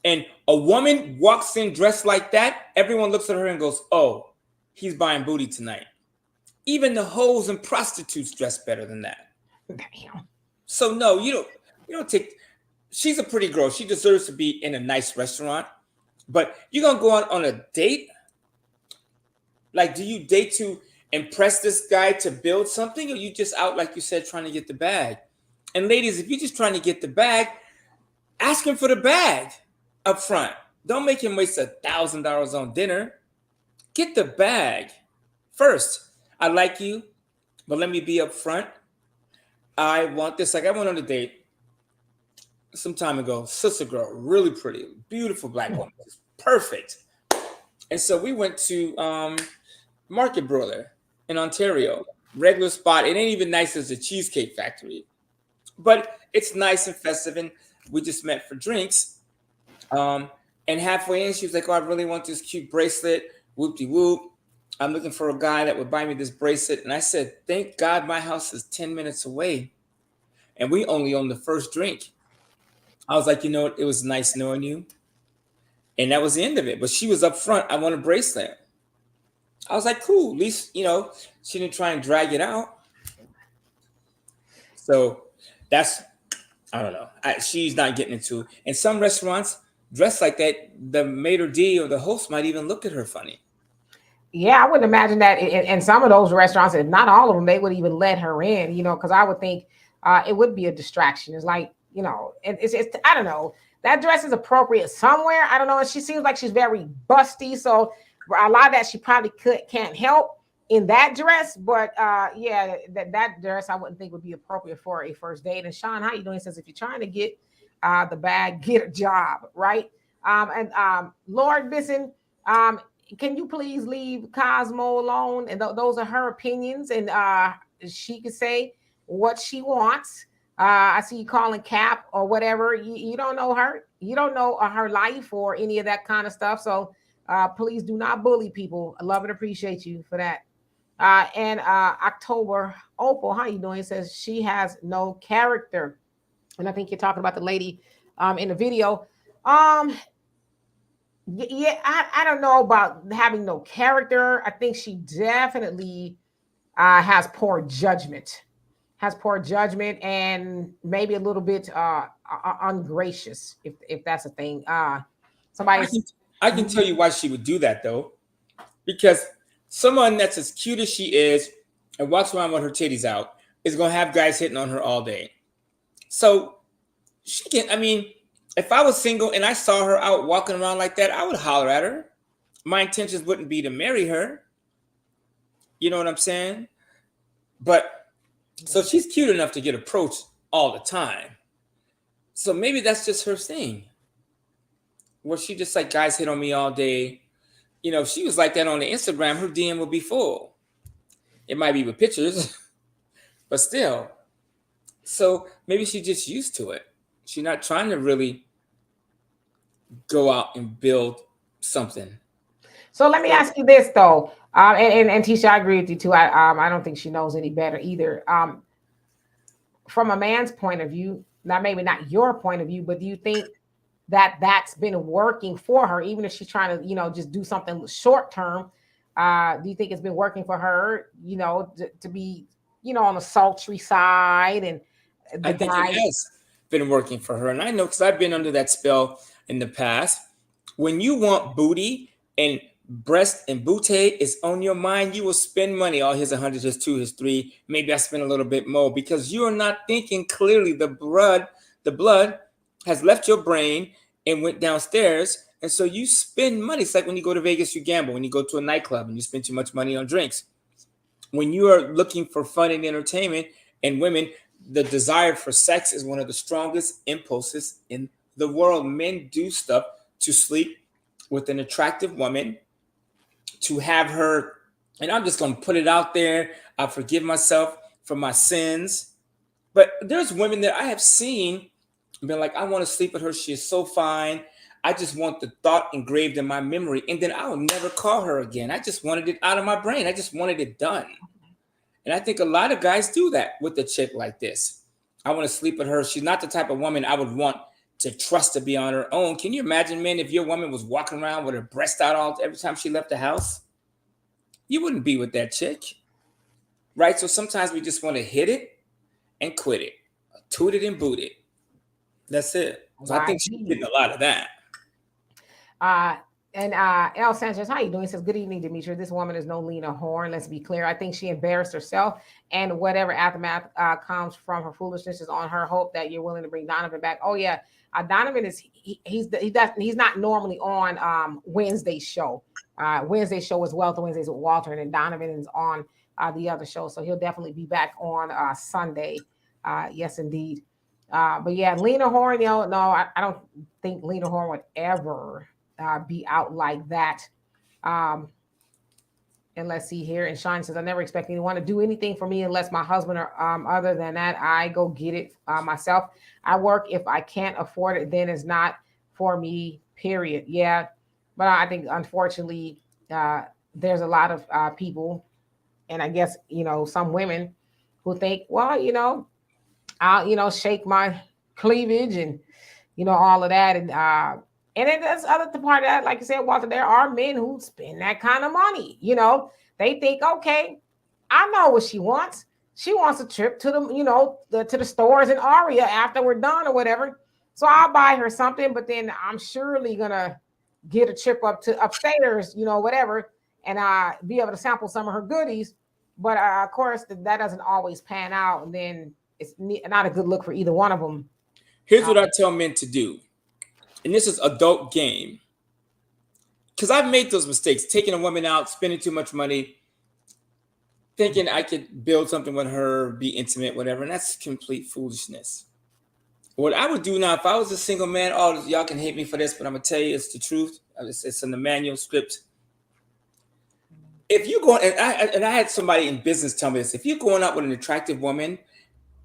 And a woman walks in dressed like that, everyone looks at her and goes, oh, he's buying booty tonight. Even the hoes and prostitutes dress better than that. Damn. So no, you don't take, she's a pretty girl. She deserves to be in a nice restaurant. But you're going to go on a date? Like, do you date to impress this guy to build something? Or you just out, like you said, trying to get the bag? And ladies, if you're just trying to get the bag, ask him for the bag up front. Don't make him waste $1,000 on dinner. Get the bag. First, I like you, but let me be up front. I want this. Like, I went on a date some time ago. Sister girl, really pretty, beautiful black woman, perfect. And so we went to Market Broiler in Ontario. Regular spot. It ain't even nice as the Cheesecake Factory, but it's nice and festive. And we just met for drinks. And halfway in, she was like, oh, I really want this cute bracelet. Whoop-de-whoop. I'm looking for a guy that would buy me this bracelet. And I said, thank God my house is 10 minutes away. And we only own the first drink. I was like, it was nice knowing you. And that was the end of it. But she was up front. I want a bracelet. I was like, cool. At least, she didn't try and drag it out. So that's, I don't know. She's not getting into it. And some restaurants dressed like that, the maitre d' or the host might even look at her funny. Yeah, I wouldn't imagine that in some of those restaurants, and not all of them, they would even let her in, because I would think it would be a distraction. It's like, it's I don't know. That dress is appropriate somewhere. I don't know. And she seems like she's very busty. So a lot of that she probably can't help in that dress. But yeah, that dress I wouldn't think would be appropriate for a first date. And Sean, how you doing? He says, if you're trying to get the bag, get a job, right? And Lord Bisson, can you please leave Cosmo alone? And those are her opinions, and she can say what she wants. I see you calling Cap or whatever. You don't know her. You don't know her life or any of that kind of stuff. So please do not bully people. I love and appreciate you for that. And October Opal, how you doing? It says she has no character. And I think you're talking about the lady in the video. Yeah, I don't know about having no character. I think she definitely has poor judgment. And maybe a little bit ungracious, if that's a thing. I can tell you why she would do that, though. Because someone that's as cute as she is and walks around with her titties out is going to have guys hitting on her all day. So she can, if I was single and I saw her out walking around like that, I would holler at her. My intentions wouldn't be to marry her. You know what I'm saying? But so she's cute enough to get approached all the time. So maybe that's just her thing. Where she just like, guys hit on me all day. If she was like that on the Instagram, her DM would be full. It might be with pictures, but still. So maybe she's just used to it. She's not trying to really go out and build something. So let me ask you this though, and Tisha, I agree with you too. I don't think she knows any better either. From a man's point of view, now maybe not your point of view, but do you think that that's been working for her, even if she's trying to, just do something short term? Do you think it's been working for her, to be, on the sultry side and I the think it guys? has been working for her. And I know because I've been under that spell in the past. When you want booty and breast and booty is on your mind, you will spend money. Oh, here's 100, here's two, here's three. Maybe I spend a little bit more because you are not thinking clearly. The blood has left your brain and went downstairs. And so you spend money. It's like when you go to Vegas, you gamble. When you go to a nightclub and you spend too much money on drinks. When you are looking for fun and entertainment, and women, the desire for sex is one of the strongest impulses in the world. Men do stuff to sleep with an attractive woman, to have her, and I'm just going to put it out there. I forgive myself for my sins. But there's women that I have seen been like, I want to sleep with her. She is so fine. I just want the thought engraved in my memory. And then I'll never call her again. I just wanted it out of my brain. I just wanted it done. And I think a lot of guys do that with a chick like this. I want to sleep with her. She's not the type of woman I would want to trust to be on her own. Can you imagine, man, if your woman was walking around with her breast out all every time she left the house? You wouldn't be with that chick, right? So sometimes we just want to hit it and quit it, toot it and boot it. That's it. So I think she's getting a lot of that. And El Sanchez, how you doing? He says, good evening, Demetria. This woman is no Lena Horne. Let's be clear. I think she embarrassed herself, and whatever aftermath comes from her foolishness is on her. Hope that you're willing to bring Donovan back. Oh yeah, Donovan is he's not normally on Wednesday's show. Wednesday's show is Wealth Wednesdays with Walter, and then Donovan is on the other show, so he'll definitely be back on Sunday. Yes, indeed. But yeah, Lena Horne. No, I don't think Lena Horne would ever be out like that. And let's see here. And Sean says, I never expect anyone to do anything for me unless my husband or other than that, I go get it myself. I work. If I can't afford it, then it's not for me, period. Yeah. But I think, unfortunately, there's a lot of people, and I guess, some women who think, well, I'll, shake my cleavage and, all of that. And then there's other part of that, like you said, Walter, there are men who spend that kind of money. They think, okay, I know what she wants. She wants a trip to to the stores in Aria after we're done or whatever. So I'll buy her something, but then I'm surely gonna get a trip up to upstairs, whatever, and be able to sample some of her goodies. But of course, that doesn't always pan out, and then it's not a good look for either one of them. Here's what I tell men to do. And this is adult game. Because I've made those mistakes, taking a woman out, spending too much money, thinking I could build something with her, be intimate, whatever. And that's complete foolishness. What I would do now, if I was a single man, y'all can hate me for this, but I'm going to tell you it's the truth. It's in the manual script. If you go, and I had somebody in business tell me this, if you're going out with an attractive woman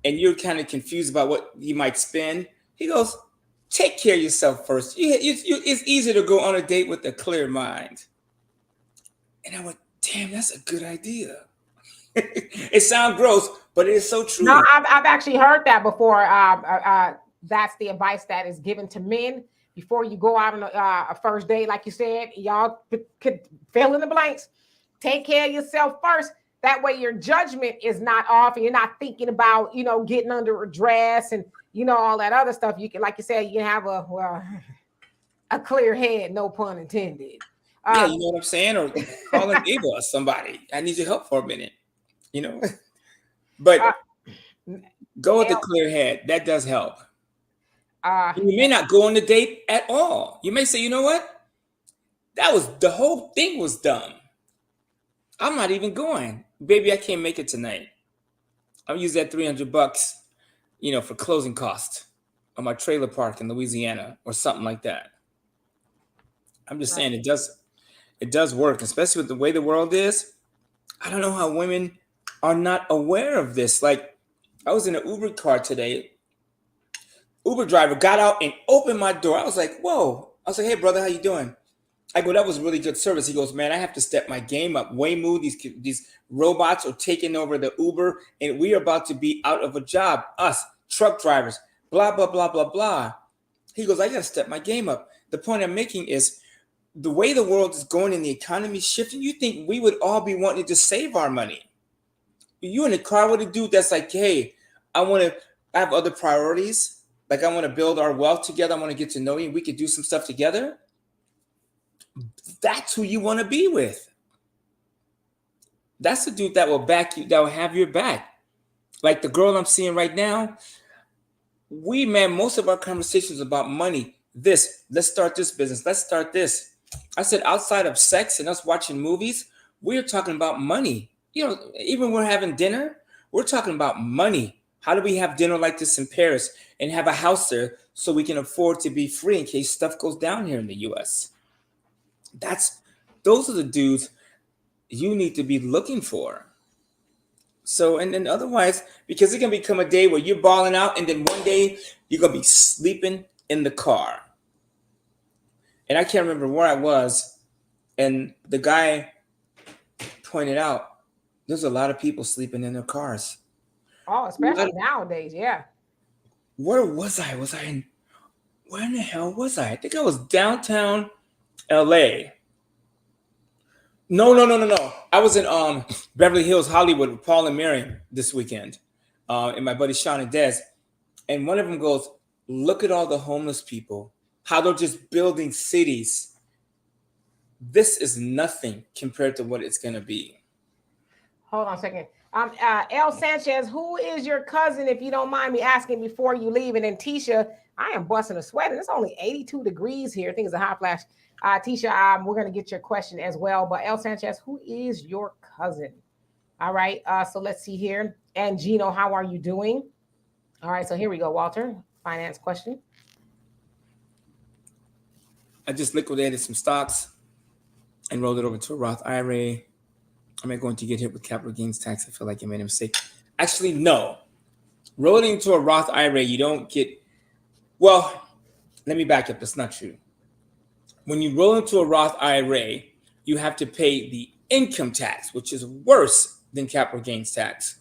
and you're kind of confused about what you might spend, he goes, take care of yourself first. It's easy to go on a date with a clear mind. And I went, damn, that's a good idea. It sounds gross, but it is so true. No, I've actually heard that before. That's the advice that is given to men before you go out on a first date. Like you said, y'all could fill in the blanks. Take care of yourself first. That way your judgment is not off and you're not thinking about, getting under a dress and, all that other stuff. You can, like you said, you can have a clear head, no pun intended. Yeah, you know what I'm saying? Or call a neighbor or somebody. I need your help for a minute, But go with the clear head. That does help. You may not go on the date at all. You may say, you know what? The whole thing was dumb. I'm not even going. Baby, I can't make it tonight. I'll use that $300, for closing costs on my trailer park in Louisiana or something like that. I'm just saying it does work, especially with the way the world is. I don't know how women are not aware of this. Like, I was in an Uber car today. Uber driver got out and opened my door. I was like, whoa. I was like, hey, brother, how you doing? I go, that was really good service. He goes, man, I have to step my game up. Waymo, these robots are taking over the Uber, and we are about to be out of a job. Us, truck drivers, blah, blah, blah, blah, blah. He goes, I got to step my game up. The point I'm making is the way the world is going and the economy is shifting, you think we would all be wanting to save our money. You in the car with a dude that's like, hey, I have other priorities. Like I want to build our wealth together. I want to get to know you. We could do some stuff together. That's who you want to be with. That's the dude that will back you, that will have your back. Like the girl I'm seeing right now, most of our conversations about money. Let's start this business. Let's start this. I said, outside of sex and us watching movies, we're talking about money. Even when we're having dinner, we're talking about money. How do we have dinner like this in Paris and have a house there so we can afford to be free in case stuff goes down here in the US? Those are the dudes you need to be looking for. So, and then otherwise, because it's going to become a day where you're balling out and then one day you're going to be sleeping in the car. And I can't remember where I was. And the guy pointed out, there's a lot of people sleeping in their cars. Oh, especially nowadays. Yeah. Where was I? Where in the hell was I? I think I was downtown LA. No. I was in Beverly Hills, Hollywood with Paul and Mary this weekend. And my buddy Sean and Des. And one of them goes, look at all the homeless people, how they're just building cities. This is nothing compared to what it's going to be. Hold on a second. El Sanchez, who is your cousin, if you don't mind me asking before you leave? And then Tisha, I am busting a sweat, and it's only 82 degrees here. I think it's a hot flash. Tisha, we're going to get your question as well. But El Sanchez, who is your cousin? All right. So let's see here. And Gino, how are you doing? All right. So here we go, Walter. Finance question. I just liquidated some stocks and rolled it over to a Roth IRA. Am I going to get hit with capital gains tax? I feel like I made a mistake. Actually, no. Rolling into a Roth IRA, you don't get... Well, let me back up. That's not true. When you roll into a Roth IRA, you have to pay the income tax, which is worse than capital gains tax.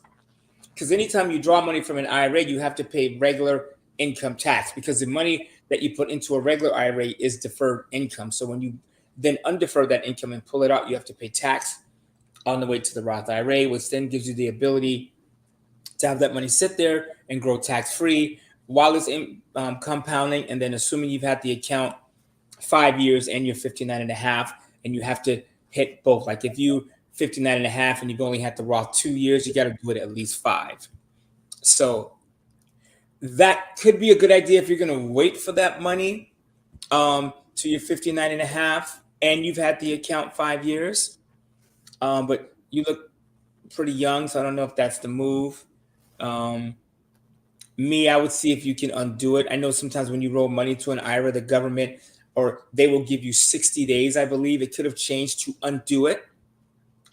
Because anytime you draw money from an IRA, you have to pay regular income tax because the money that you put into a regular IRA is deferred income. So when you then undefer that income and pull it out, you have to pay tax on the way to the Roth IRA, which then gives you the ability to have that money sit there and grow tax-free while it's compounding. And then assuming you've had the account 5 years and you're 59 and a half, and you have to hit both. Like if you 59 and a half and you've only had the Roth 2 years, you got to do it at least 5. So that could be a good idea if you're going to wait for that money to your 59 and a half and you've had the account 5 years. But you look pretty young, so I don't know if that's the move. I would see if you can undo it. I know sometimes when you roll money to an IRA, the government, or they will give you 60 days, I believe. It could have changed to undo it.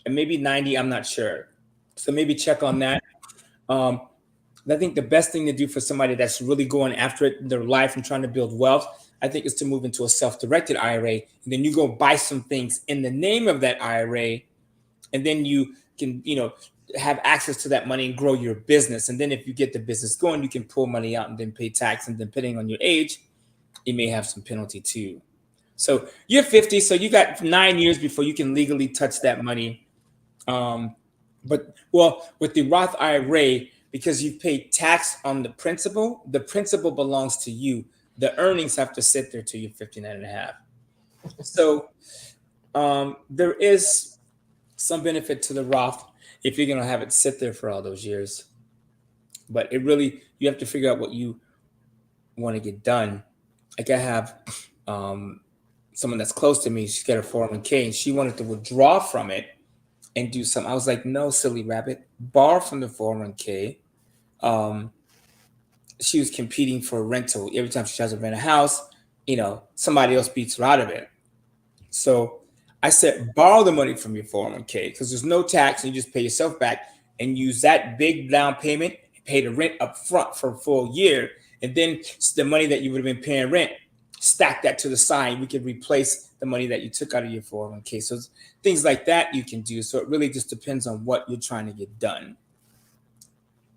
And maybe 90, I'm not sure. So maybe check on that. I think the best thing to do for somebody that's really going after it in their life and trying to build wealth, I think, is to move into a self-directed IRA. And then you go buy some things in the name of that IRA. And then you can, have access to that money and grow your business. And then if you get the business going, you can pull money out and then pay tax. And depending on your age, you may have some penalty too. So you're 50, so you got 9 years before you can legally touch that money. But with the Roth IRA, because you pay tax on the principal belongs to you. The earnings have to sit there till you're 59 and a half. So there is some benefit to the Roth if you're going to have it sit there for all those years. But you have to figure out what you want to get done. Like I have someone that's close to me, she's got a 401k and she wanted to withdraw from it and do something. I was like, no, silly rabbit, borrow from the 401k. She was competing for a rental. Every time she tries to rent a house, somebody else beats her out of it. So I said, borrow the money from your 401k because there's no tax and you just pay yourself back and use that big down payment and pay the rent up front for a full year. And then the money that you would have been paying rent, stack that to the side. We can replace the money that you took out of your 401k. So things like that you can do. So it really just depends on what you're trying to get done.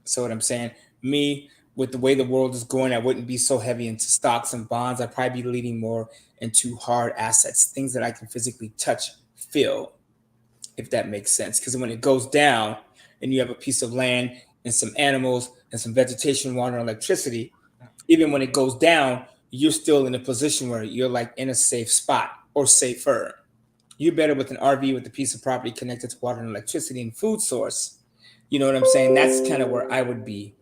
So what I'm saying, me, with the way the world is going, I wouldn't be so heavy into stocks and bonds. I'd probably be leaning more into hard assets, things that I can physically touch, feel, if that makes sense. Because when it goes down and you have a piece of land and some animals and some vegetation, water, and electricity, even when it goes down, you're still in a position where you're like in a safe spot or safer. You're better with an RV with a piece of property connected to water and electricity and food source. You know what I'm saying? That's kind of where I would be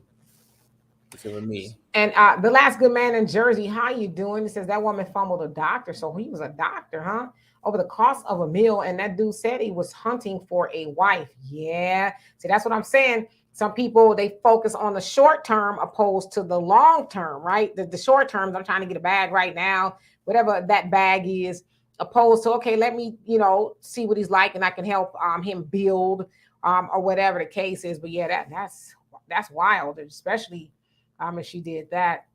if it were me. And the last good man in Jersey, how you doing? He says that woman fumbled a doctor, so he was a doctor, huh? Over the cost of a meal, and that dude said he was hunting for a wife. Yeah, see, that's what I'm saying. Some people they focus on the short term opposed to the long term, right? The short terms, I'm trying to get a bag right now, whatever that bag is, opposed to okay, let me see what he's like, and I can help him build or whatever the case is. But yeah, that's wild, especially if she did that.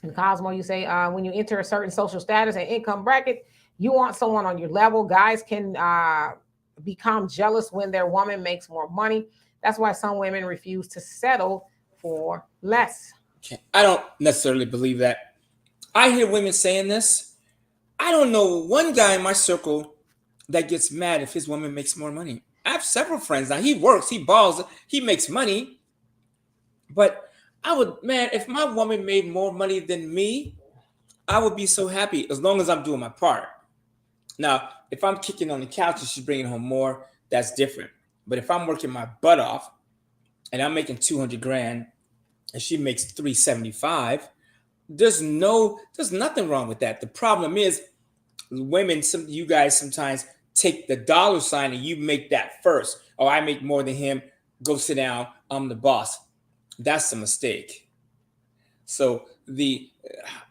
And Cosmo, you say when you enter a certain social status and income bracket, you want someone on your level. Guys can become jealous when their woman makes more money. That's why some women refuse to settle for less. Okay. I don't necessarily believe that. I hear women saying this. I don't know one guy in my circle that gets mad if his woman makes more money. I have several friends now. He works, he balls, he makes money. But I would, man, if my woman made more money than me, I would be so happy as long as I'm doing my part. Now, if I'm kicking on the couch and she's bringing home more, that's different. But if I'm working my butt off and I'm making 200 grand and she makes 375, there's nothing wrong with that. The problem is women, you guys sometimes take the dollar sign and you make that first. Oh, I make more than him. Go sit down. I'm the boss. That's a mistake. So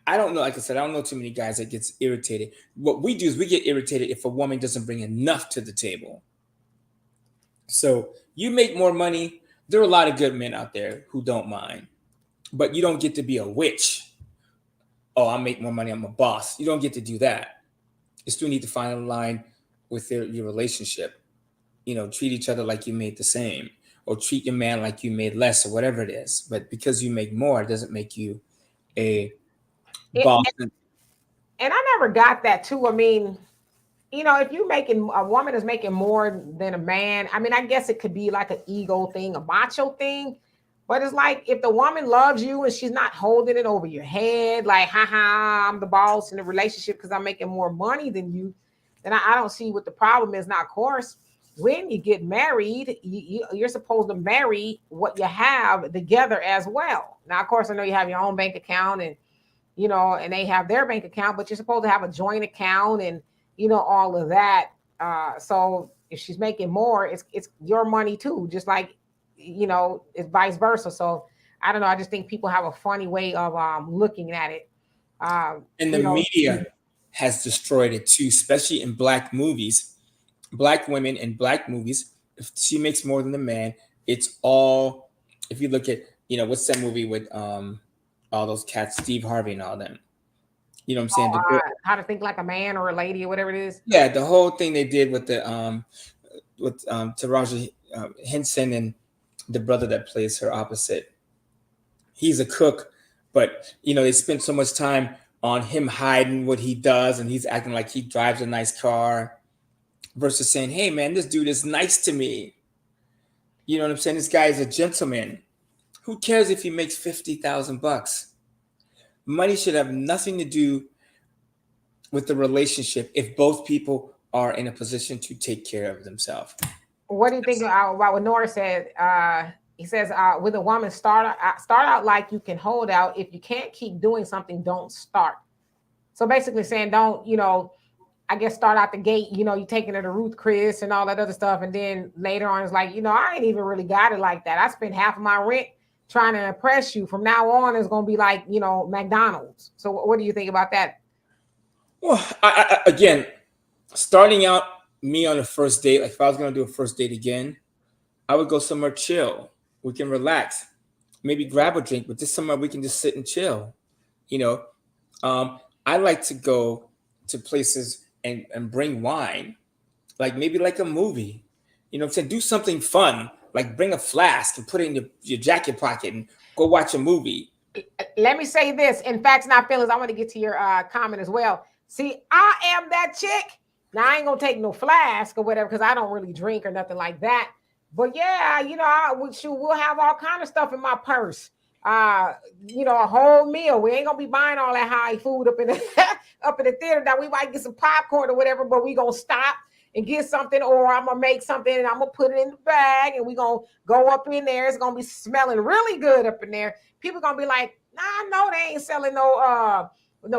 I don't know. Like I said, I don't know too many guys that gets irritated. What we do is we get irritated if a woman doesn't bring enough to the table. So you make more money. There are a lot of good men out there who don't mind, but you don't get to be a witch. Oh, I make more money. I'm a boss. You don't get to do that. You still need to find a line with your relationship. Treat each other like you made the same, or treat your man like you made less, or whatever it is. But because you make more, it doesn't make you a boss. And I never got that too. I mean, if a woman is making more than a man, I mean, I guess it could be like an ego thing, a macho thing. But it's like if the woman loves you and she's not holding it over your head, like, I'm the boss in the relationship because I'm making more money than you, then I don't see what the problem is. Now, of course, when you get married, you're supposed to marry what you have together as well. Now, of course, I know you have your own bank account and they have their bank account, but you're supposed to have a joint account and all of that. So if she's making more, it's your money too, just like it's vice versa. So I don't know. I just think people have a funny way of looking at it. And the media has destroyed it too, especially in Black movies. Black women in Black movies, if she makes more than the man, it's all. If you look at what's that movie with all those cats, Steve Harvey and all them. You know what I'm saying? How to Think Like a Man or a Lady or whatever it is. Yeah, the whole thing they did with Taraji Henson and the brother that plays her opposite. He's a cook, but they spent so much time on him hiding what he does, and he's acting like he drives a nice car, versus saying, "Hey, man, this dude is nice to me." You know what I'm saying? This guy is a gentleman. Who cares if he makes $50,000? Money should have nothing to do with the relationship if both people are in a position to take care of themselves. What do you think about what Nora said? He says, with a woman, start out like you can hold out. If you can't keep doing something, don't start. So basically saying, don't, I guess start out the gate, you taking her to Ruth Chris and all that other stuff. And then later on, it's like, I ain't even really got it like that. I spent half of my rent trying to impress you. From now on, it's going to be like, McDonald's. So what do you think about that? Well, again, starting out me on a first date, like if I was going to do a first date again, I would go somewhere chill. We can relax, maybe grab a drink, but just somewhere we can just sit and chill. I like to go to places and bring wine, like maybe like a movie. You know what I'm saying? Do something fun, like bring a flask and put it in your jacket pocket and go watch a movie. Let me say this. In facts, not feelings. I want to get to your comment as well. See, I am that chick. Now I ain't gonna take no flask or whatever because I don't really drink or nothing like that. But yeah, we'll have all kind of stuff in my purse. Uh, a whole meal. We ain't gonna be buying all that high food up in the up in the theater. Now we might get some popcorn or whatever, but we gonna stop and get something, or I'm gonna make something and I'm gonna put it in the bag and we gonna go up in there. It's gonna be smelling really good up in there. People gonna be like, nah, no, they ain't selling no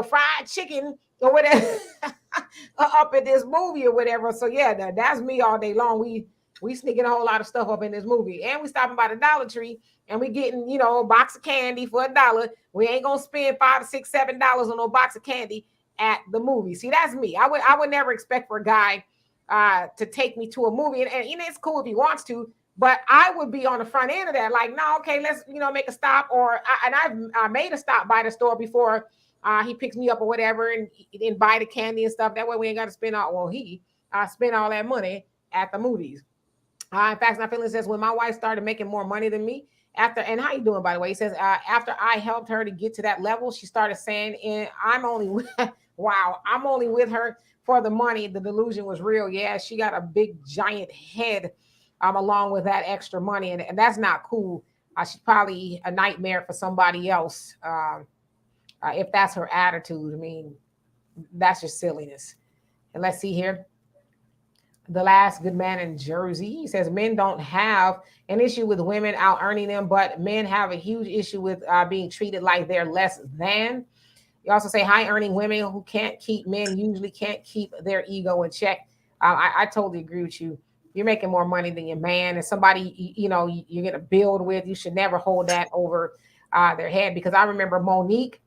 fried chicken or whatever up in this movie or whatever. So yeah, that's me all day long. We sneaking a whole lot of stuff up in this movie, and we stopping by the Dollar Tree and we getting a box of candy for $1. We ain't gonna spend $5, $6, $7 on a box of candy at the movie. See, that's me. I would never expect for a guy to take me to a movie, and it's cool if he wants to. But I would be on the front end of that, like, no, okay, let's make a stop, I've made a stop by the store before. He picks me up or whatever, and buy the candy and stuff. That way, we ain't got to spend he spend all that money at the movies. In fact, my feeling says when my wife started making more money than me after, and how you doing, by the way? He says after I helped her to get to that level, she started saying, "And I'm only wow, I'm only with her for the money." The delusion was real. Yeah, she got a big giant head along with that extra money, and that's not cool. She's probably a nightmare for somebody else if that's her attitude. I mean, that's just silliness. And let's see here. The last good man in Jersey. He says men don't have an issue with women out earning them, but men have a huge issue with being treated like they're less than. You also say high earning women who can't keep men usually can't keep their ego in check. I totally agree with you. You're making more money than your man, and somebody you're gonna build with. You should never hold that over their head, because I remember Monique.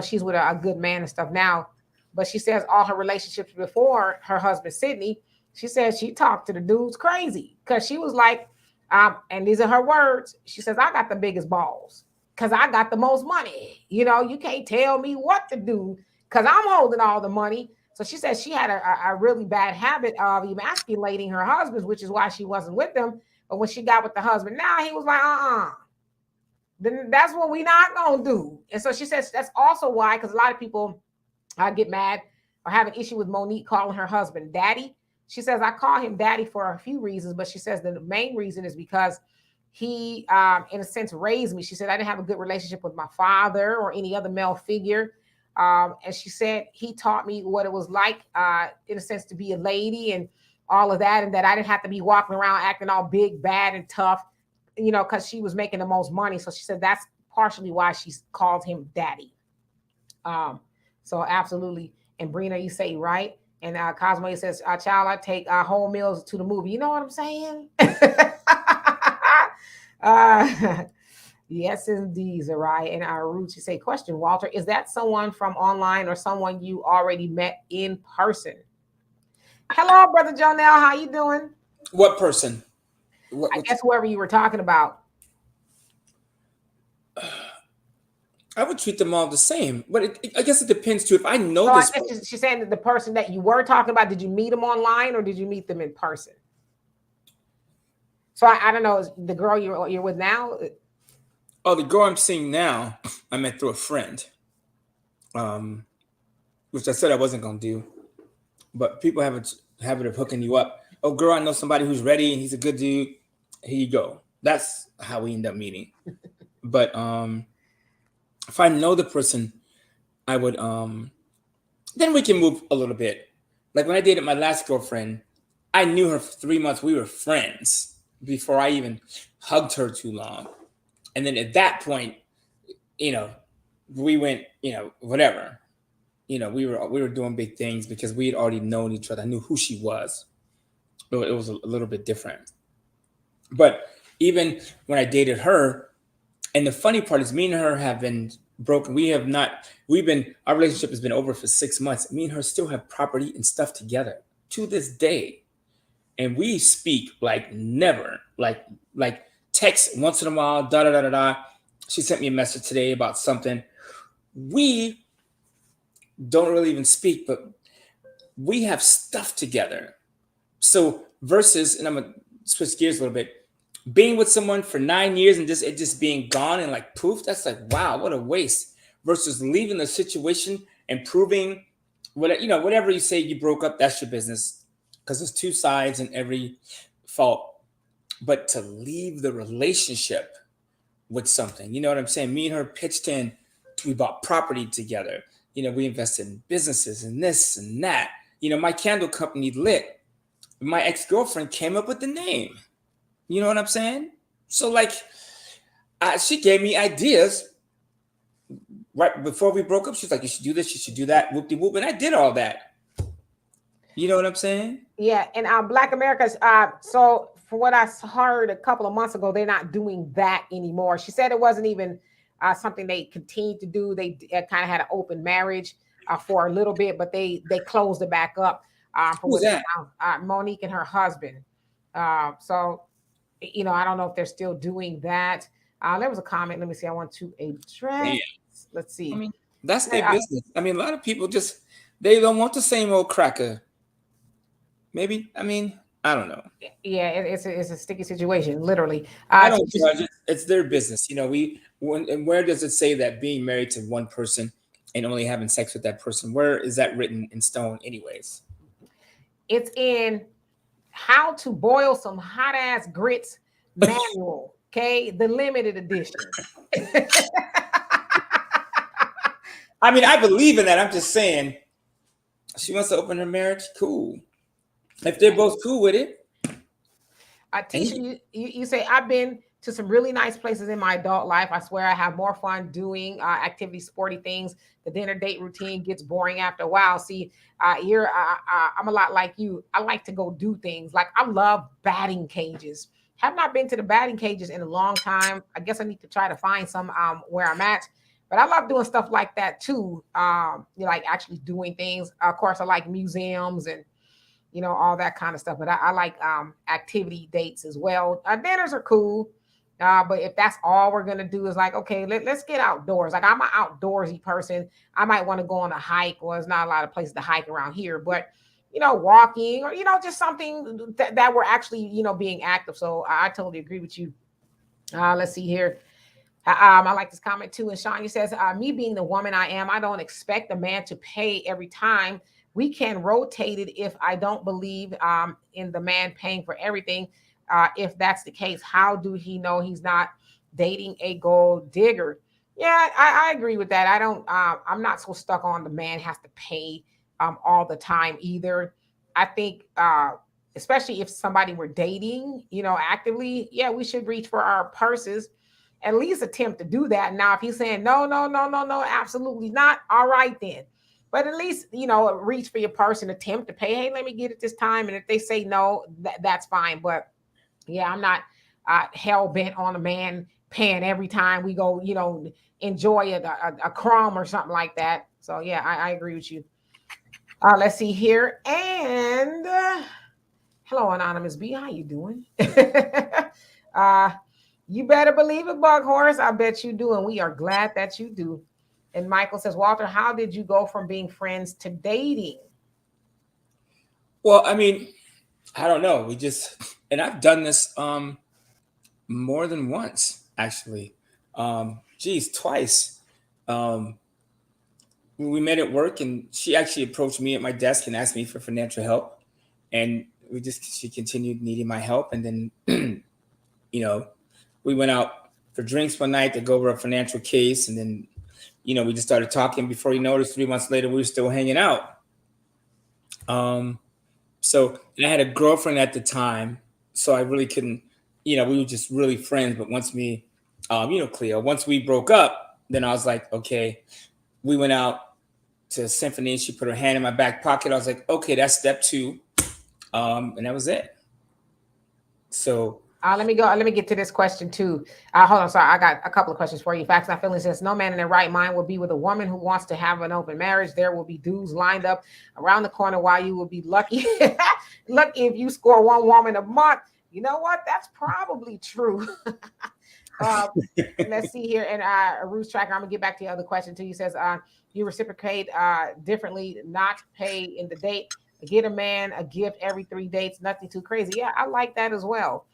She's with a good man and stuff now, but she says all her relationships before her husband Sydney, she says she talked to the dudes crazy because she was like, and these are her words. She says, I got the biggest balls because I got the most money. You can't tell me what to do because I'm holding all the money. So she says she had a really bad habit of emasculating her husbands, which is why she wasn't with them. But when she got with the husband, now he was like, then that's what we not going to do. And so she says that's also why, because a lot of people get mad or have an issue with Monique calling her husband daddy. She says, I call him daddy for a few reasons, but she says the main reason is because he, in a sense, raised me. She said, I didn't have a good relationship with my father or any other male figure. And she said, he taught me what it was like, in a sense, to be a lady and all of that, and that I didn't have to be walking around acting all big, bad, and tough, because she was making the most money. So she said that's partially why she called him daddy. So absolutely. And Brina, you say right. And Cosmo says, child, I take whole meals to the movie. You know what I'm saying? Yes, indeed, Zarai. And Ruth, you say, question, Walter, is that someone from online or someone you already met in person? Hello, Brother Jonell. How you doing? What person? I guess whoever you were talking about. I would treat them all the same, but I guess it depends too. If I know this, I guess she's saying that the person that you were talking about, did you meet them online or did you meet them in person? So I don't know. Is the girl you're with now? Oh, the girl I'm seeing now, I met through a friend, which I said I wasn't gonna do, but people have a habit of hooking you up. Oh, girl, I know somebody who's ready and he's a good dude. Here you go. That's how we end up meeting. But if I know the person, I would then we can move a little bit. Like when I dated my last girlfriend, I knew her for 3 months. We were friends before I even hugged her too long. And then at that point, we went, whatever. We were doing big things because we had already known each other. I knew who she was. But it was a little bit different. But even when I dated her, and the funny part is me and her have been broken. Our relationship has been over for 6 months. Me and her still have property and stuff together to this day. And we speak like never, like text once in a while, da da da da da. She sent me a message today about something. We don't really even speak, but we have stuff together. So versus, and I'm gonna switch gears a little bit, being with someone for 9 years and just it just being gone and like poof, that's like wow, what a waste. Versus leaving the situation and proving whatever you say you broke up, that's your business. Because there's two sides in every fault. But to leave the relationship with something, you know what I'm saying? Me and her pitched in, we bought property together. We invested in businesses and this and that. My candle company lit. My ex-girlfriend came up with the name. You know what I'm saying? So like, she gave me ideas right before we broke up. She's like, you should do this, you should do that, whoop de whoop, and I did all that. You know what I'm saying? Yeah, and Black America's. So for what I heard a couple of months ago, they're not doing that anymore. She said it wasn't even something they continued to do. They kind of had an open marriage for a little bit, but they closed it back up for Who's what that? Monique and her husband. So I don't know if they're still doing that. There was a comment. Let me see. I want to address. Damn. Let's see. I mean, that's their business. I mean, a lot of people just they don't want the same old cracker. Maybe. I mean, I don't know. Yeah, it's a sticky situation, literally. I don't judge it. It's their business. And where does it say that being married to one person and only having sex with that person? Where is that written in stone, anyways? It's in How to Boil Some Hot Ass Grits manual. Okay, the limited edition. I mean, I believe in that. I'm just saying, she wants to open her marriage. Cool. If they're both cool with it. Tisha, you say, I've been to some really nice places in my adult life. I swear I have more fun doing activity, sporty things. The dinner date routine gets boring after a while. See, I'm a lot like you. I like to go do things. Like I love batting cages. Have not been to the batting cages in a long time. I guess I need to try to find some where I'm at. But I love doing stuff like that too. Like actually doing things. Of course, I like museums and all that kind of stuff. But I like activity dates as well. Dinners are cool. But if that's all we're going to do is like, okay, let's get outdoors. Like I'm an outdoorsy person. I might want to go on a hike. Well, there's not a lot of places to hike around here, but walking or, just something that we're actually, being active. So I totally agree with you. Let's see here. I like this comment too. And Shania says, me being the woman I am, I don't expect a man to pay every time. We can rotate it if I don't believe in the man paying for everything. If that's the case, how do he know he's not dating a gold digger? Yeah, I agree with that. I'm not so stuck on the man has to pay all the time either. I think, especially if somebody we're dating, actively, yeah, we should reach for our purses, at least attempt to do that. Now, if he's saying no, no, no, no, no, absolutely not, all right then. But at least, reach for your purse and attempt to pay. Hey, let me get it this time. And if they say no, that's fine. But yeah, I'm not hell bent on a man paying every time we go, enjoy a crumb or something like that. So yeah, I agree with you. Let's see here. And hello, Anonymous B. How you doing? You better believe it, Bug Horse. I bet you do. And we are glad that you do. And Michael says, Walter, how did you go from being friends to dating? Well, I mean, I don't know. And I've done this more than once, actually. Twice. We met at work and she actually approached me at my desk and asked me for financial help. And she continued needing my help. And then, we went out for drinks one night to go over a financial case. And then, we just started talking. Before you noticed, 3 months later, we were still hanging out. So and I had a girlfriend at the time, so I really couldn't, we were just really friends. But once Cleo, once we broke up, then I was like, okay, we went out to Symphony and she put her hand in my back pocket. I was like, okay, that's step 2. And that was it. So let me go. Let me get to this question too. Hold on. Sorry, I got a couple of questions for you. Facts Not Feelings says, no man in their right mind will be with a woman who wants to have an open marriage. There will be dudes lined up around the corner while you will be lucky. Lucky if you score one woman a month. You know what? That's probably true. Uh, let's see here. And Ruth Tracker, I'm gonna get back to the other question too. He says, you reciprocate differently, not pay in the date. Get a man a gift every 3 dates, nothing too crazy. Yeah, I like that as well.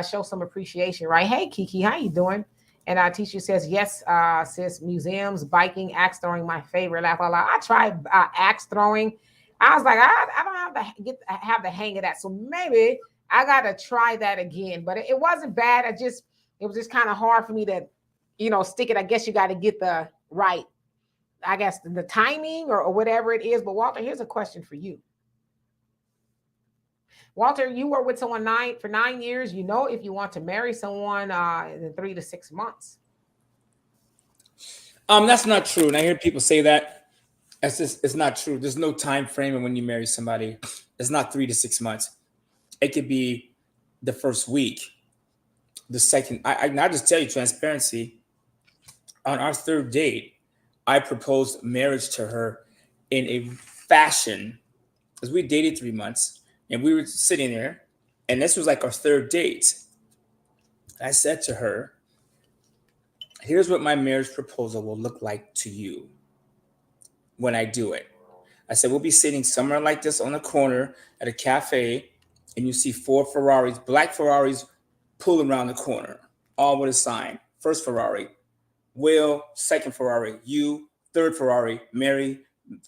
Show some appreciation, right? Hey, Kiki, how you doing? And our teacher says, yes, sis, museums, biking, axe throwing, my favorite. Laugh out loud. I tried axe throwing. I was like, I don't have the hang of that. So maybe I gotta try that again. But it wasn't bad. It was just kind of hard for me to, stick it. I guess you got to get the right, I guess, the timing or whatever it is. But Walter, here's a question for you. Walter, you were with someone for 9 years. You know, if you want to marry someone in 3 to 6 months. That's not true. And I hear people say that. It's not true. There's no time frame, and when you marry somebody, it's not 3 to 6 months. It could be the first week, the second. I just tell you transparency. On our third date, I proposed marriage to her in a fashion, because we dated 3 months, and we were sitting there, and this was like our third date. I said to her, here's what my marriage proposal will look like to you when I do it. I said, we'll be sitting somewhere like this on a corner at a cafe, and you see 4 Ferraris, black Ferraris, pull around the corner, all with a sign. First Ferrari, Will. Second Ferrari, you. Third Ferrari, Mary.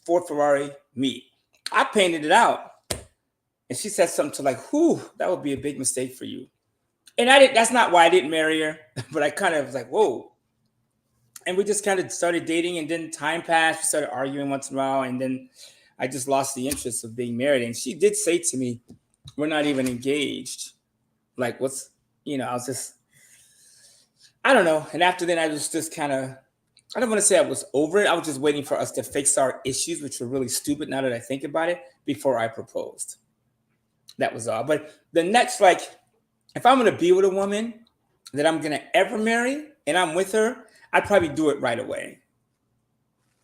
Fourth Ferrari, me. I painted it out. And she said something to like, whew, that would be a big mistake for you. And that's not why I didn't marry her, but I kind of was like, whoa. And we just kind of started dating, and then time passed. We started arguing once in a while, and then I just lost the interest of being married. And she did say to me, we're not even engaged. Like, I was just, I don't know. And after then, I was just kind of, I don't want to say I was over it. I was just waiting for us to fix our issues, which were really stupid now that I think about it, before I proposed. That was all. But the next, if I'm going to be with a woman that I'm going to ever marry and I'm with her, I'd probably do it right away.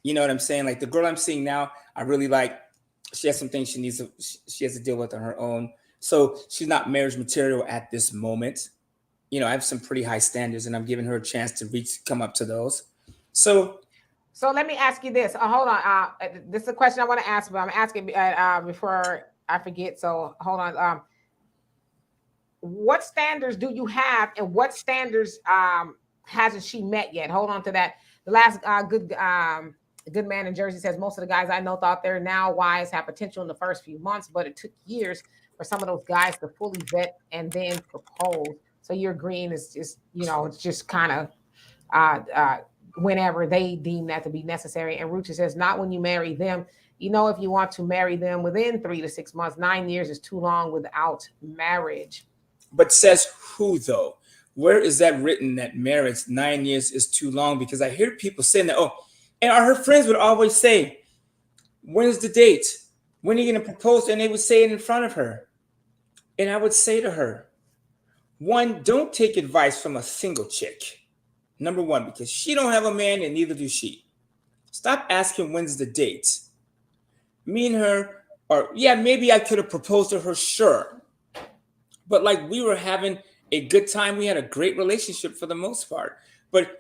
You know what I'm saying? Like the girl I'm seeing now, I really like. She has some things she has to deal with on her own. So she's not marriage material at this moment. I have some pretty high standards, and I'm giving her a chance to come up to those. So let me ask you this. Hold on. This is a question I want to ask, but I'm asking before I forget. So hold on. What standards do you have, and what standards hasn't she met yet? Hold on to that. The last good man in Jersey says, most of the guys I know thought they're now wise, have potential in the first few months, but it took years for some of those guys to fully vet and then propose. So you're agreeing it's just, it's just kind of whenever they deem that to be necessary. And Ruchi says, not when you marry them. If you want to marry them within 3 to 6 months, 9 years is too long without marriage. But says who, though? Where is that written that marriage 9 years is too long? Because I hear people saying that, and her friends would always say, when's the date? When are you going to propose? And they would say it in front of her. And I would say to her, one, don't take advice from a single chick. Number one, because she don't have a man and neither do she. Stop asking when's the date. Me and her, maybe I could have proposed to her, sure. But we were having a good time. We had a great relationship for the most part.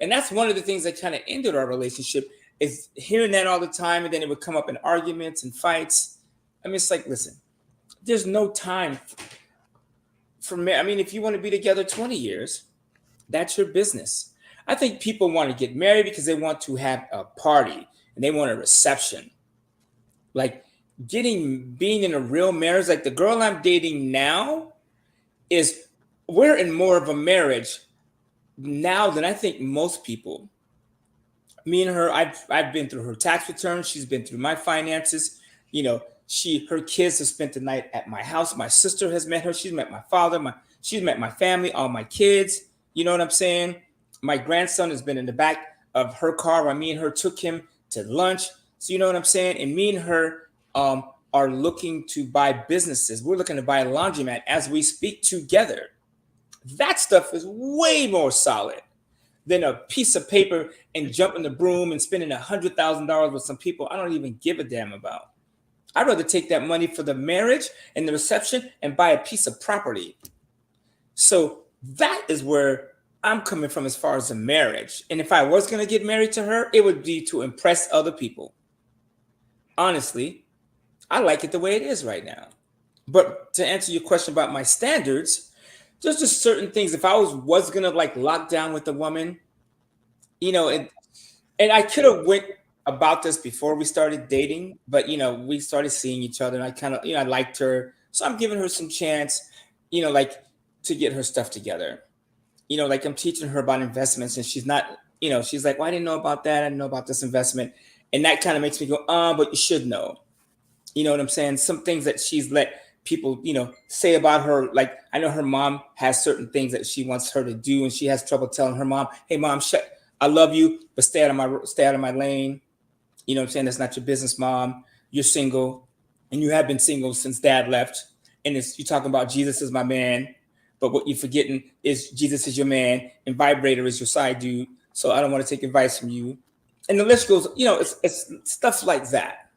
And that's one of the things that kind of ended our relationship, is hearing that all the time. And then it would come up in arguments and fights. I mean, it's like, listen, there's no time for me. I mean, if you want to be together 20 years, that's your business. I think people want to get married because they want to have a party and they want a reception. Being in a real marriage, like the girl I'm dating now, we're in more of a marriage now than I think most people. Me and her, I've been through her tax return. She's been through my finances. Her kids have spent the night at my house. My sister has met her. She's met my father. She's met my family, all my kids. You know what I'm saying? My grandson has been in the back of her car while me and her took him to lunch. So you know what I'm saying? And me and her are looking to buy businesses. We're looking to buy a laundromat as we speak together. That stuff is way more solid than a piece of paper and jumping the broom and spending $100,000 with some people I don't even give a damn about. I'd rather take that money for the marriage and the reception and buy a piece of property. So that is where I'm coming from as far as a marriage. And if I was going to get married to her, it would be to impress other people. Honestly, I like it the way it is right now. But to answer your question about my standards, there's just certain things. If I was gonna like lock down with a woman, you know, and I could have went about this before we started dating, but we started seeing each other, and I kind of, I liked her, so I'm giving her some chance, like to get her stuff together. Like I'm teaching her about investments, and she's not, she's like, well, I didn't know about that. I didn't know about this investment, and that kind of makes me go, but you should know. You know what I'm saying? Some things that she's let people, say about her. Like I know her mom has certain things that she wants her to do, and she has trouble telling her mom, "Hey, mom, I love you, but stay out of my lane." You know what I'm saying? That's not your business, mom. You're single, and you have been single since dad left. And you're talking about Jesus is my man, but what you're forgetting is Jesus is your man, and Vibrator is your side dude. So I don't want to take advice from you. And the list goes. It's stuff like that.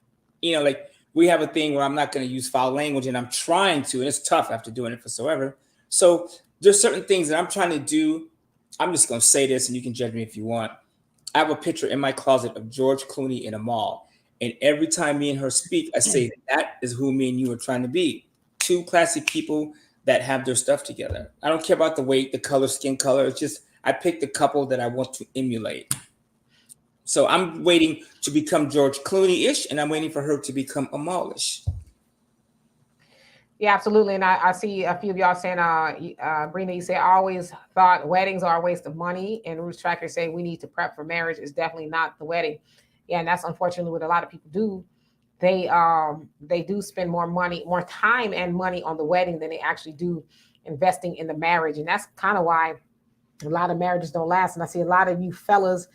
Like we have a thing where I'm not going to use foul language, and I'm trying to, and it's tough after doing it for so ever. So there's certain things that I'm trying to do. I'm just going to say this, and you can judge me if you want. I have a picture in my closet of George Clooney in a mall. And every time me and her speak, I say that is who me and you are trying to be. Two classy people that have their stuff together. I don't care about the weight, the color, skin color. It's just I picked a couple that I want to emulate. So I'm waiting to become George Clooney-ish, and I'm waiting for her to become Amal-ish. Yeah, absolutely. And I see a few of y'all saying, Brina, you say, I always thought weddings are a waste of money. And Roots Tracker say we need to prep for marriage. It's definitely not the wedding. Yeah, and that's unfortunately what a lot of people do. They do spend more money, more time and money on the wedding than they actually do investing in the marriage. And that's kind of why a lot of marriages don't last. And I see a lot of you fellas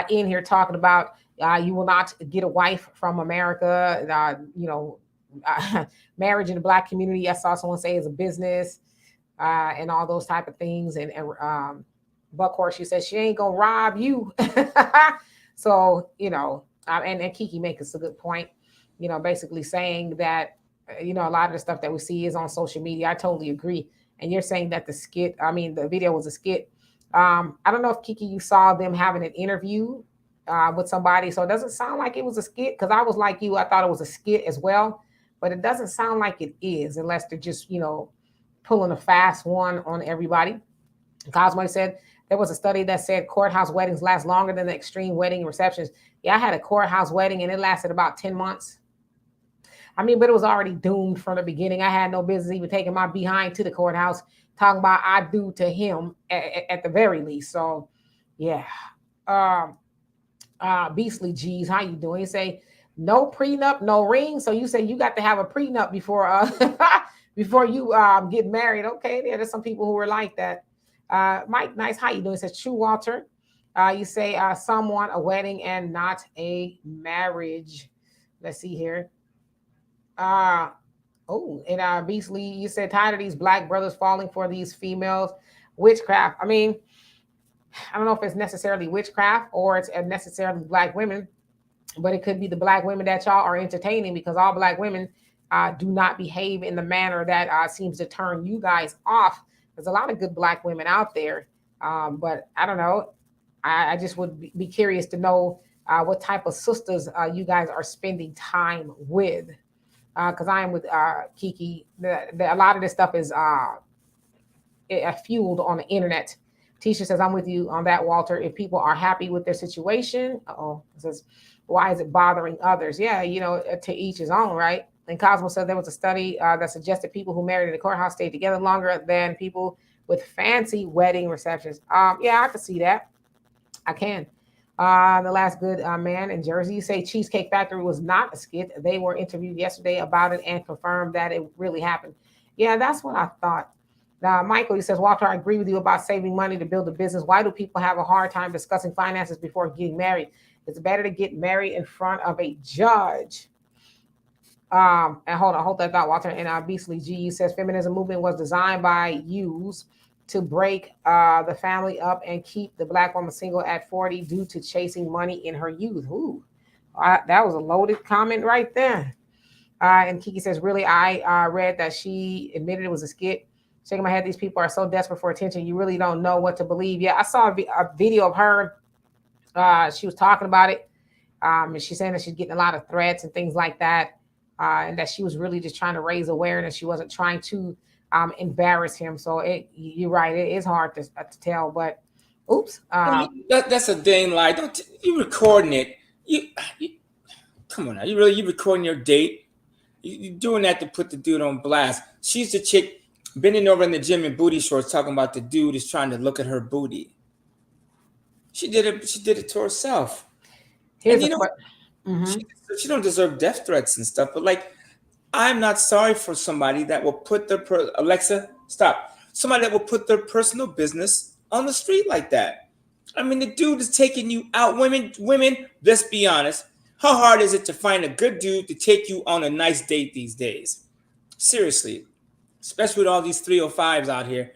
in here talking about you will not get a wife from America. Marriage in the Black community, I saw someone say, is a business and all those type of things. And Buckhorse, she says she ain't gonna rob you. So and Kiki makes a good point. Basically saying that a lot of the stuff that we see is on social media. I totally agree. And you're saying that the video was a skit. I don't know if Kiki, you saw them having an interview with somebody, so it doesn't sound like it was a skit. Because I was like you, I thought it was a skit as well, but it doesn't sound like it is, unless they're just pulling a fast one on everybody. Cosmo said there was a study that said courthouse weddings last longer than the extreme wedding receptions. Yeah, I had a courthouse wedding and it lasted about 10 months. But it was already doomed from the beginning. I had no business even taking my behind to the courthouse, talking about I do to him at the very least. So, yeah. Beastly G's, how you doing? You say no prenup, no ring. So you say you got to have a prenup before before you get married. Okay, there's some people who are like that. Mike, nice. How you doing? It says True Walter. You say someone a wedding and not a marriage. Let's see here. And Beastly, you said tired of these black brothers falling for these females. Witchcraft. I don't know if it's necessarily witchcraft or it's necessarily black women, but it could be the black women that y'all are entertaining, because all black women do not behave in the manner that seems to turn you guys off. There's a lot of good black women out there, but I don't know. I just would be curious to know what type of sisters you guys are spending time with. Because I am with Kiki. A lot of this stuff is fueled on the internet. Tisha says, I'm with you on that, Walter. If people are happy with their situation, it says, why is it bothering others? Yeah, to each his own, right? And Cosmo said there was a study that suggested people who married in the courthouse stayed together longer than people with fancy wedding receptions. Yeah, I can see that. I can. The last good man in Jersey, you say Cheesecake Factory was not a skit. They were interviewed yesterday about it and confirmed that it really happened. Yeah, that's what I thought. Now, Michael, he says, Walter, I agree with you about saving money to build a business. Why do people have a hard time discussing finances before getting married? It's better to get married in front of a judge. And hold that thought, Walter. And Beastly G says feminism movement was designed by yous to break the family up and keep the black woman single at 40 due to chasing money in her youth. Ooh, that was a loaded comment right there. And Kiki says, really, I read that she admitted it was a skit. Shaking my head. These people are so desperate for attention. You really don't know what to believe. Yeah, I saw a video of her. She was talking about it. And she's saying that she's getting a lot of threats and things like that. And that she was really just trying to raise awareness. She wasn't trying to embarrass him. So you're right. It is hard to tell. But oops. That's a dang lie. Don't you recording it? You come on now. You recording your date? You're doing that to put the dude on blast. She's the chick bending over in the gym in booty shorts, talking about the dude is trying to look at her booty. She did it. She did it to herself. Here's And you know, she don't deserve death threats and stuff. But like, I'm not sorry for somebody that will put their Alexa, stop. Somebody that will put their personal business on the street like that. I mean, the dude is taking you out. Women, let's be honest. How hard is it to find a good dude to take you on a nice date these days? Seriously, especially with all these 305s out here.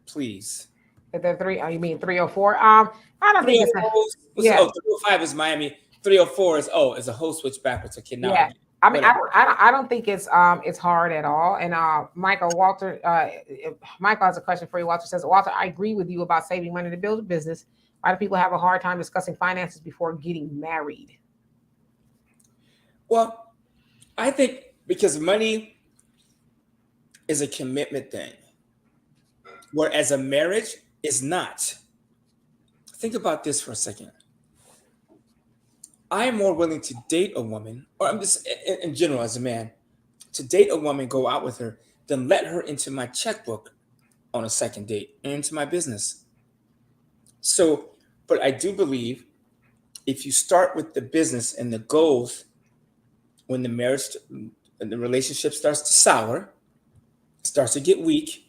Please. The three. Oh, you mean 304? I don't think it's yeah. 305 is Miami. 304 is a whole switch backwards. Okay, now. Yeah. I mean, I don't think it's hard at all. And Walter Michael has a question for you. Walter says, Walter, I agree with you about saving money to build a business. Why do people have a hard time discussing finances before getting married? Well, I think because money is a commitment thing, whereas a marriage is not. Think about this for a second. I am more willing to date a woman, or I'm just in general as a man, to date a woman, go out with her, than let her into my checkbook on a second date and into my business. So, but I do believe if you start with the business and the goals, when the marriage and the relationship starts to sour, starts to get weak,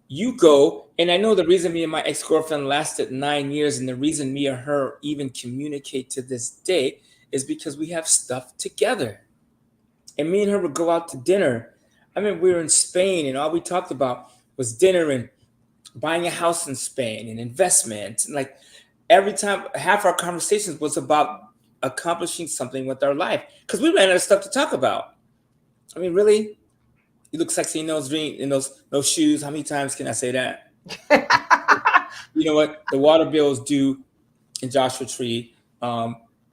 you go, and I know the reason me and my ex-girlfriend lasted 9 years, and the reason me and her even communicate to this day is because we have stuff together. And me and her would go out to dinner. I mean, we were in Spain, and all we talked about was dinner and buying a house in Spain and investment. And like every time, half our conversations was about accomplishing something with our life because we ran out of stuff to talk about. I mean, really? You look sexy in those shoes. How many times can I say that? You know what? The water bill is due in Joshua Tree.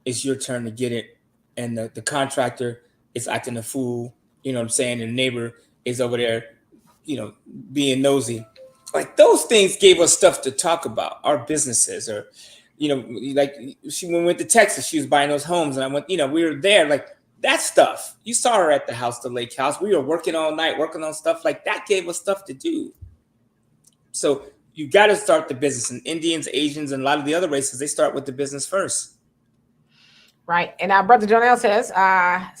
It's your turn to get it. And the contractor is acting a fool. You know what I'm saying? And the neighbor is over there, being nosy. Like those things gave us stuff to talk about, our businesses. Or, like when we went to Texas, she was buying those homes. And I went, we were there. Like, that stuff. You saw her at the house, the lake house. We were working all night, working on stuff like that. Gave us stuff to do. So you got to start the business. And Indians, Asians, and a lot of the other races, they start with the business first. Right. And our brother Jonelle says,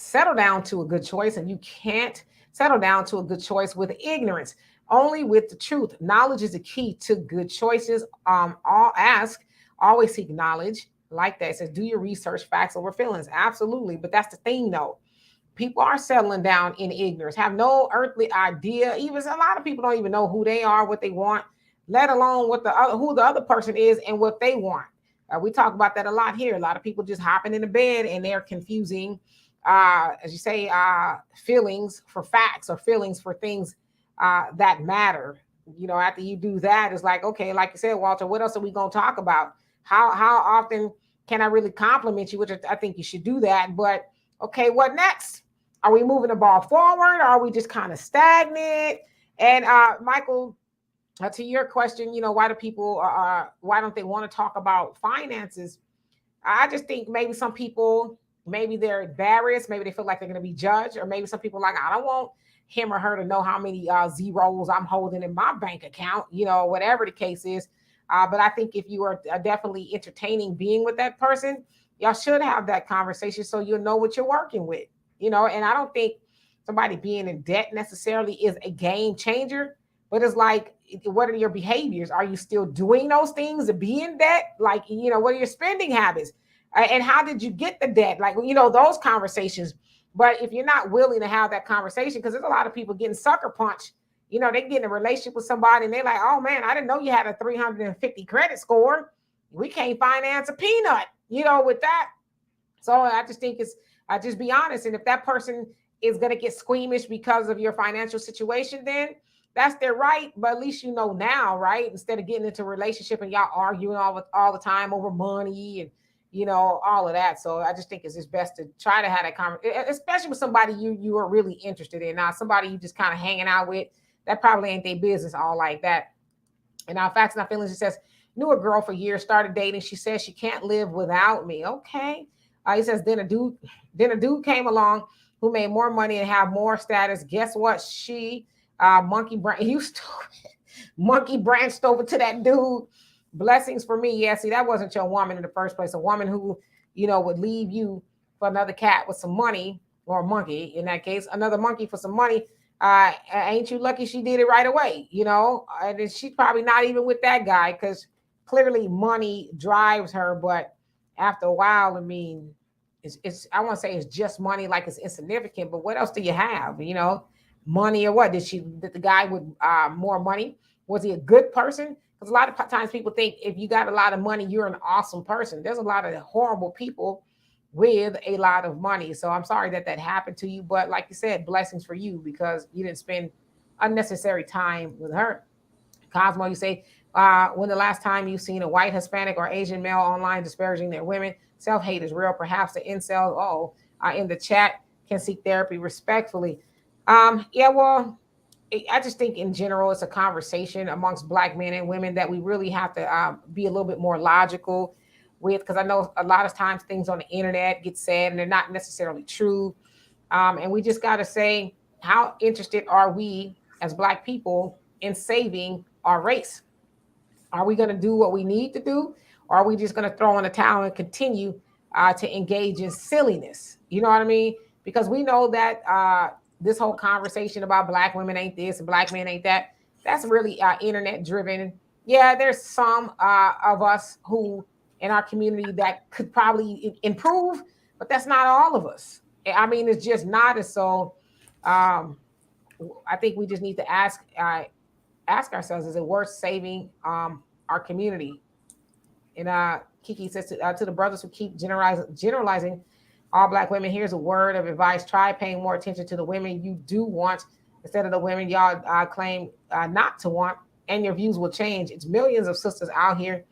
settle down to a good choice. And you can't settle down to a good choice with ignorance, only with the truth. Knowledge is the key to good choices. Always seek knowledge. Like that. It says, do your research, facts over feelings. Absolutely. But that's the thing, though. People are settling down in ignorance, have no earthly idea. Even a lot of people don't even know who they are, what they want, let alone who the other person is and what they want. We talk about that a lot here. A lot of people just hopping in the bed and they're confusing, as you say, feelings for facts or feelings for things that matter. After you do that, it's like, okay, like you said, Walter, what else are we going to talk about? How often can I really compliment you? Which I think you should do that. But okay, what next? Are we moving the ball forward? Or are we just kind of stagnant? And Michael, to your question, why do people? Why don't they want to talk about finances? I just think maybe some people, maybe they're embarrassed, maybe they feel like they're going to be judged, or maybe some people are like, I don't want him or her to know how many zeros I'm holding in my bank account. Whatever the case is. But I think if you are definitely entertaining being with that person, y'all should have that conversation so you'll know what you're working with, and I don't think somebody being in debt necessarily is a game changer, but it's like, what are your behaviors? Are you still doing those things to be in debt? Like, what are your spending habits? And how did you get the debt? Like, those conversations. But if you're not willing to have that conversation, because there's a lot of people getting sucker punched. They get in a relationship with somebody and they're like, oh man, I didn't know you had a 350 credit score. We can't finance a peanut, with that. So I just think just be honest. And if that person is going to get squeamish because of your financial situation, then that's their right, but at least you know now, right? Instead of getting into a relationship and y'all arguing all the time over money and all of that. So I just think it's just best to try to have that conversation, especially with somebody you are really interested in. Now, somebody you just kind of hanging out with, that probably ain't their business all like that. And our facts and our feelings, it says, knew a girl for years, started dating. She says she can't live without me. Okay. He says, then a dude came along who made more money and have more status. Guess what? She monkey brain you monkey branched over to that dude. Blessings for me. Yeah, see, that wasn't your woman in the first place. A woman who, would leave you for another cat with some money, or a monkey in that case, another monkey for some money. Ain't you lucky she did it right away? And she's probably not even with that guy, because clearly money drives her. But after a while, I mean, it's I want to say it's just money, like it's insignificant. But what else do you have? Money or what? Did the guy with more money, was he a good person? Because a lot of times people think if you got a lot of money, you're an awesome person. There's a lot of horrible people with a lot of money. So I'm sorry that happened to you. But like you said, blessings for you, because you didn't spend unnecessary time with her. Cosmo, you say, when the last time you've seen a white, Hispanic, or Asian male online disparaging their women? Self-hate is real. Perhaps the incels, in the chat, can seek therapy respectfully. Yeah, well, I just think in general, it's a conversation amongst Black men and women that we really have to be a little bit more logical with, because I know a lot of times things on the internet get said and they're not necessarily true. And we just got to say, how interested are we as Black people in saving our race? Are we going to do what we need to do? Or are we just going to throw in the towel and continue to engage in silliness? You know what I mean? Because we know that this whole conversation about Black women ain't this and Black men ain't that, that's really internet driven. Yeah, there's some of us who in our community that could probably improve, but that's not all of us. I mean, it's just not. And so um, I think we just need to ask ourselves, is it worth saving our community? And Kiki says to the brothers who keep generalizing all Black women, here's a word of advice: try paying more attention to the women you do want instead of the women y'all claim not to want, and your views will change. It's millions of sisters out here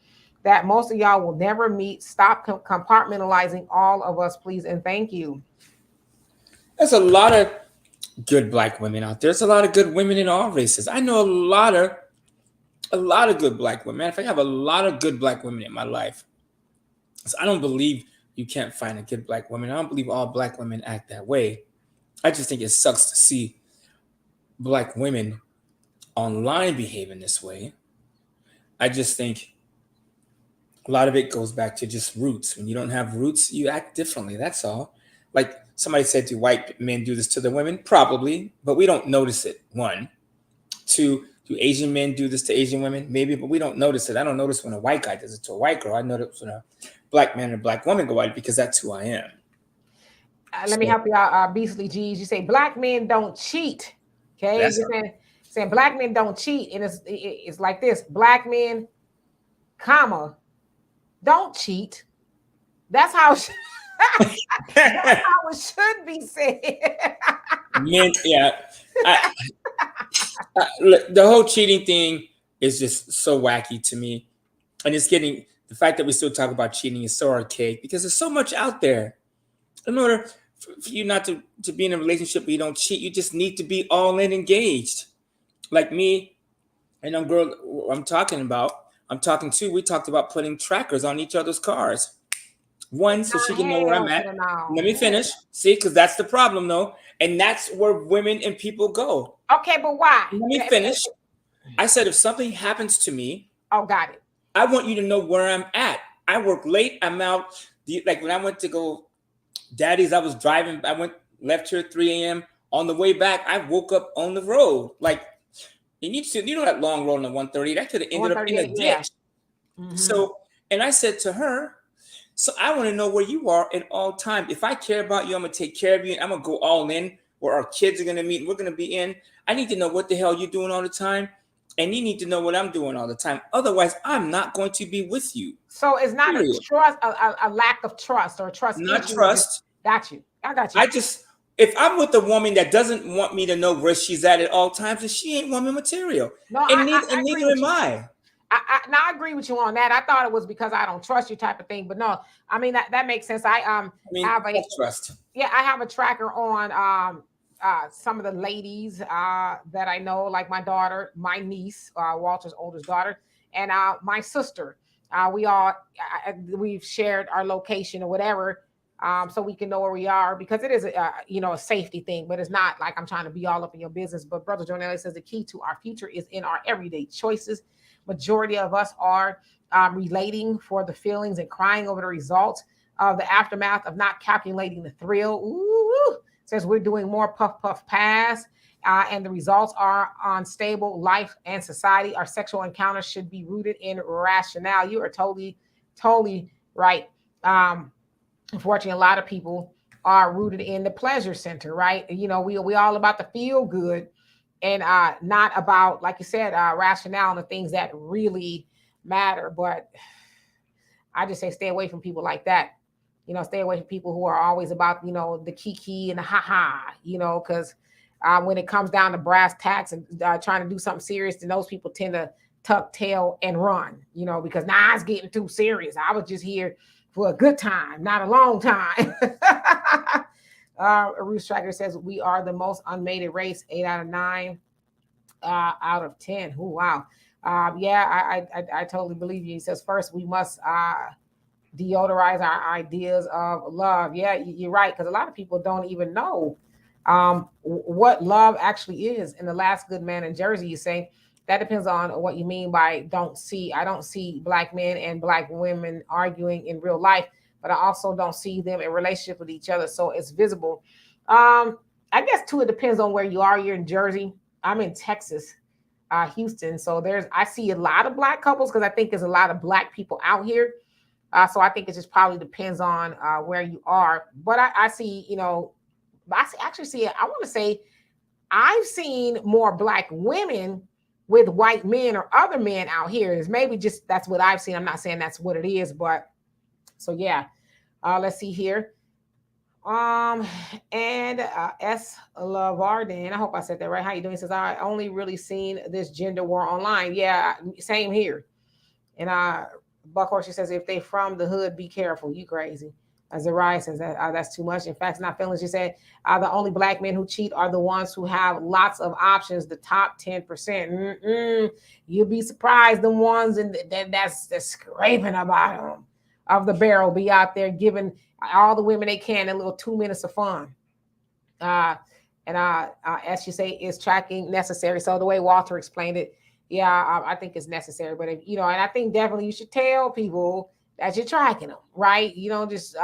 that most of y'all will never meet. Stop compartmentalizing all of us, please, and thank you. There's a lot of good Black women out there. There's a lot of good women in all races. I know a lot of good Black women. In fact, I have a lot of good Black women in my life. So I don't believe you can't find a good Black woman. I don't believe all Black women act that way. I just think it sucks to see Black women online behaving this way. I just think a lot of it goes back to just roots. When you don't have roots, you act differently. That's all. Like somebody said, do white men do this to the women? Probably, but we don't notice it. One. Two, do Asian men do this to Asian women? Maybe, but we don't notice it. I don't notice when a white guy does it to a white girl. I notice when a Black man and a Black woman go at it, because that's who I am. Let me help you out, Beastly G's. You say Black men don't cheat. Okay, you're saying Black men don't cheat, and it's like this: Black men, comma, don't cheat. That's how that's how it should be said. Men, yeah. Look, the whole cheating thing is just so wacky to me, and it's getting, the fact that we still talk about cheating is so archaic, because there's so much out there. In order for you not to be in a relationship where you don't cheat, you just need to be all in engaged. Like me and a girl I'm talking to, we talked about putting trackers on each other's cars. One, so she can know where I'm at. Let me finish. See, because that's the problem, though. And that's where women and people go. Okay, but why? Let me finish. I said, if something happens to me, got it. I want you to know where I'm at. I work late. I'm out. Like when I went to go Daddy's, I was driving. I left here at 3 a.m. On the way back, I woke up on the road. Like, and you know that long road on the 130, that could have ended up in a ditch. Yeah. Mm-hmm. So, and I said to her, so I want to know where you are at all times. If I care about you, I'm going to take care of you. And I'm going to go all in where our kids are going to meet. And we're going to be in. I need to know what the hell you're doing all the time. And you need to know what I'm doing all the time. Otherwise, I'm not going to be with you. So it's not a trust, a lack of trust or trust. Not trust. Got you. I got you. If I'm with a woman that doesn't want me to know where she's at all times, then she ain't woman material. No, And I agree neither with am you. I. I agree with you on that. I thought it was because I don't trust you type of thing, but no, I mean that makes sense. I I mean, have a trust. yeah, I have a tracker on some of the ladies that I know, like my daughter, my niece, Walter's oldest daughter, and my sister. We all we've shared our location or whatever, so we can know where we are because it is a safety thing, but it's not like I'm trying to be all up in your business. But Brother Jonelli says the key to our future is in our everyday choices. Majority of us are relating for the feelings and crying over the results of the aftermath of not calculating the thrill. Ooh, says we're doing more puff puff pass, and the results are unstable life and society. Our sexual encounters should be rooted in rationale. You are totally right. Unfortunately, a lot of people are rooted in the pleasure center, right? We all about the feel good, and not about, like you said, rationale and the things that really matter. But I just say stay away from people like that. Stay away from people who are always about, the kiki and the ha-ha, because when it comes down to brass tacks and trying to do something serious, then those people tend to tuck tail and run, because now it's getting too serious. I was just here for a good time, not a long time. Ruth Tracker says we are the most unmated race, 8 out of 9 out of 10. Oh, wow. Yeah, I totally believe you. He says first we must deodorize our ideas of love. Yeah, you're right, because a lot of people don't even know what love actually is. In The Last Good Man in Jersey, you say that depends on what you mean by don't see. I don't see black men and black women arguing in real life, but I also don't see them in relationship with each other, so it's visible. I guess too, it depends on where you are. You're in Jersey. I'm in Texas, Houston. So I see a lot of black couples because I think there's a lot of black people out here. So I think it just probably depends on where you are. But I see, actually see, I want to say I've seen more black women with white men or other men out here. Is maybe just that's what I've seen. I'm not saying that's what it is, but so yeah. Let's see here. And S. Lavarden, I hope I said that right. How you doing? He says, I only really seen this gender war online. Yeah, same here. And Buckhorse, she says, if they from the hood, be careful. You crazy. Zariah says that's too much. In fact, not feeling. She said, the only black men who cheat are the ones who have lots of options, the top 10%. You'll be surprised the ones that's scraping about them of the barrel be out there giving all the women they can a little 2 minutes of fun. As you say, is tracking necessary? So the way Walter explained it, yeah, I think it's necessary. But if and I think definitely you should tell people that you're tracking them, right? You don't just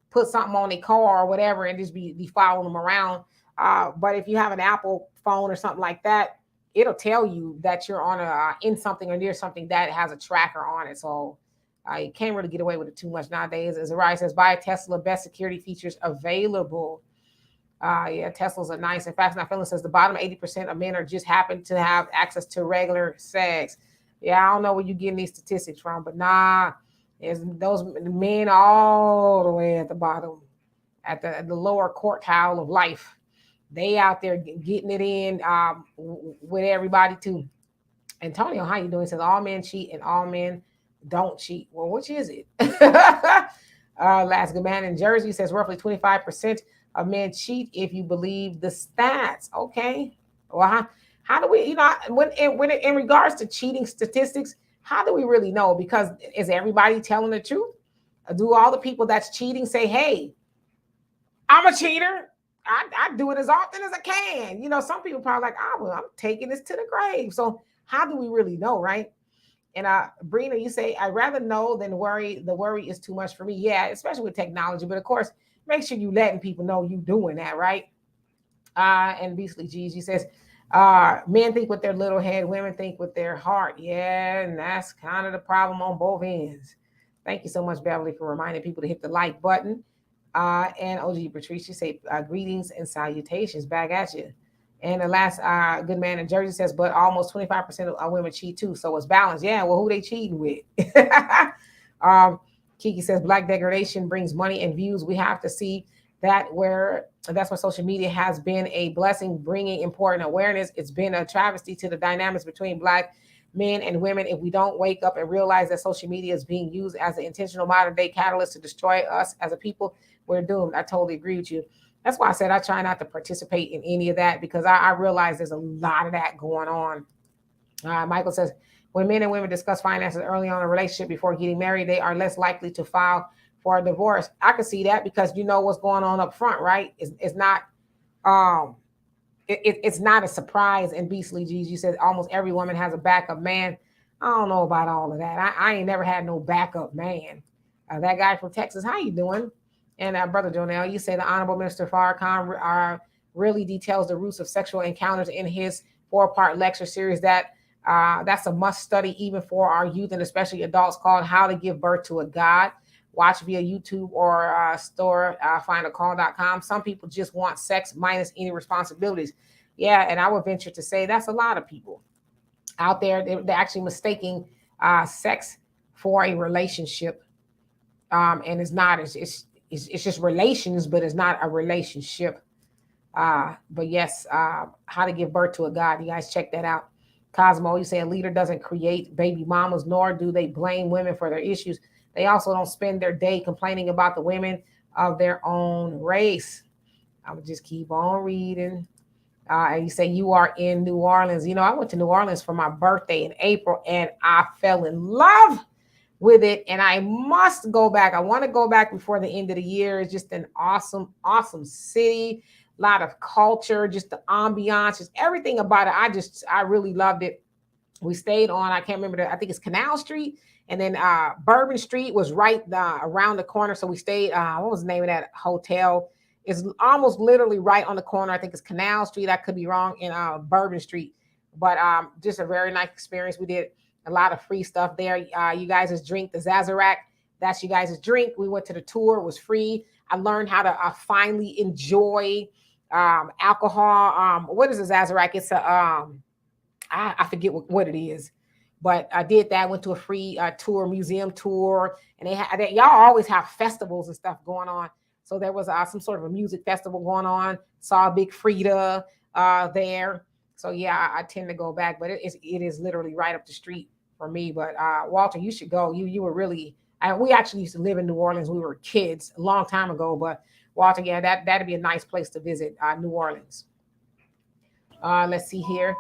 put something on their car or whatever and just be following them around. But if you have an Apple phone or something like that, it'll tell you that you're on in something or near something that has a tracker on it. So you can't really get away with it too much nowadays. As Ariah says, buy a Tesla, best security features available. Yeah, Teslas are nice. In fact, not feeling says the bottom 80% of men are just happen to have access to regular sex. Yeah, I don't know where you're getting these statistics from, but nah, it's those men all the way at the bottom, at the lower quartile of life. They out there getting it in with everybody too. Antonio, how you doing? He says all men cheat and all men don't cheat. Well, which is it? Last good man in Jersey says roughly 25% of men cheat if you believe the stats. Okay. Well, how do we, when in regards to cheating statistics, how do we really know? Because is everybody telling the truth? Do all the people that's cheating say, hey, I'm a cheater? I do it as often as I can. Some people probably like, well, I'm taking this to the grave. So how do we really know, right? And Brina, you say, I'd rather know than worry. The worry is too much for me. Yeah, especially with technology. But of course, make sure you letting people know you doing that, right? And Beastly Gigi says, men think with their little head, women think with their heart. Yeah, and that's kind of the problem on both ends. Thank you so much, Beverly, for reminding people to hit the like button. And OG Patricia say, greetings and salutations back at you. And the last good man in Jersey says, but almost 25% of women cheat too. So it's balanced. Yeah, well, who they cheating with? Kiki says, black degradation brings money and views. We have to see That's where social media has been a blessing, bringing important awareness. It's been a travesty to the dynamics between Black men and women if we don't wake up and realize that social media is being used as an intentional modern day catalyst to destroy us as a people. We're doomed. I totally agree with you. That's why I said I try not to participate in any of that, because I realize there's a lot of that going on. Michael says, when men and women discuss finances early on in a relationship before getting married, they are less likely to file for a divorce. I can see that because you know what's going on up front, right? It's not um it's not a surprise. And Beastly G's, you said almost every woman has a backup man. I don't know about all of that. I ain't never had no backup man. That guy from Texas, how you doing? And Brother Jonell, you say the Honorable Minister Farrakhan really details the roots of sexual encounters in his 4-part lecture series that's a must study even for our youth and especially adults, called How to Give Birth to a God. Watch via YouTube or store finalcall.com. Some people just want sex minus any responsibilities. Yeah, and I would venture to say that's a lot of people out there. They're actually mistaking sex for a relationship, and it's not. It's just relations, but it's not a relationship. But yes, How to Give Birth to a God. You guys check that out. Cosmo, you say a leader doesn't create baby mamas, nor do they blame women for their issues. They also don't spend their day complaining about the women of their own race. I would just keep on reading. And you say you are in New Orleans. You know, I went to New Orleans for my birthday in April, and I fell in love with it. And I must go back. I want to go back before the end of the year. It's just an awesome, awesome city. A lot of culture, just the ambiance, just everything about it. I really loved it. We stayed on, I can't remember, I think it's Canal Street. And then Bourbon Street was right around the corner. So we stayed, what was the name of that hotel? It's almost literally right on the corner. I think it's Canal Street. I could be wrong, in Bourbon Street. But just a very nice experience. We did a lot of free stuff there. You guys' drink, the Zazarak, that's you guys' drink. We went to the tour. It was free. I learned how to finally enjoy alcohol. What is a Zazarak? It's I forget what it is, but I did that. Went to a free tour, museum tour, and y'all always have festivals and stuff going on. So there was some sort of a music festival going on. Saw Big Frida there. So yeah, I tend to go back, but it is literally right up the street for me. But Walter, you should go. You were really. We actually used to live in New Orleans. We were kids a long time ago, but Walter, yeah, that'd be a nice place to visit, New Orleans. Let's see here.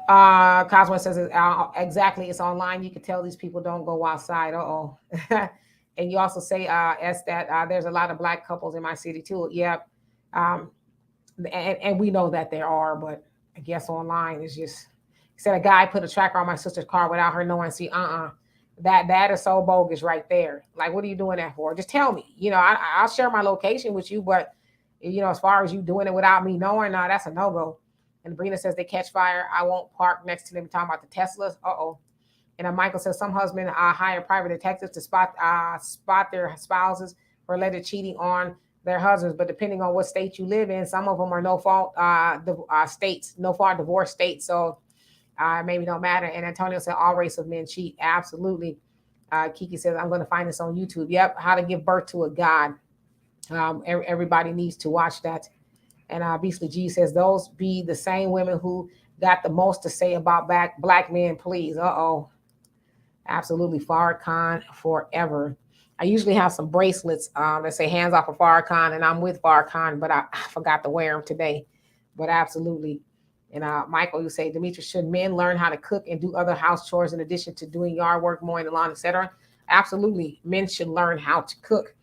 Cosmo says exactly. It's online. You can tell these people don't go outside. Uh-oh. And you also say, that there's a lot of Black couples in my city too. Yep. And we know that there are, but I guess online is just. He said a guy put a tracker on my sister's car without her knowing. See, that is so bogus right there. Like, what are you doing that for? Just tell me. You know, I'll share my location with you, but you know, as far as you doing it without me knowing, that's a no-go. And Brina says they catch fire. I won't park next to them. Talking about the Teslas. Uh-oh. And Michael says some husbands hire private detectives to spot their spouses for alleged cheating on their husbands. But depending on what state you live in, some of them are no fault states, no fault divorce states. So maybe don't matter. And Antonio said all race of men cheat. Absolutely. Kiki says I'm going to find this on YouTube. Yep. How to Give Birth to a God. Everybody needs to watch that. And Beastly G says those be the same women who got the most to say about Black men, please. Uh-oh. Absolutely. Farrakhan forever. I usually have some bracelets that say hands off of Farrakhan, and I'm with Farrakhan, but I forgot to wear them today. But absolutely. And Michael, you say, Demetrius, should men learn how to cook and do other house chores in addition to doing yard work, mowing the lawn, etc.? Absolutely. Men should learn how to cook.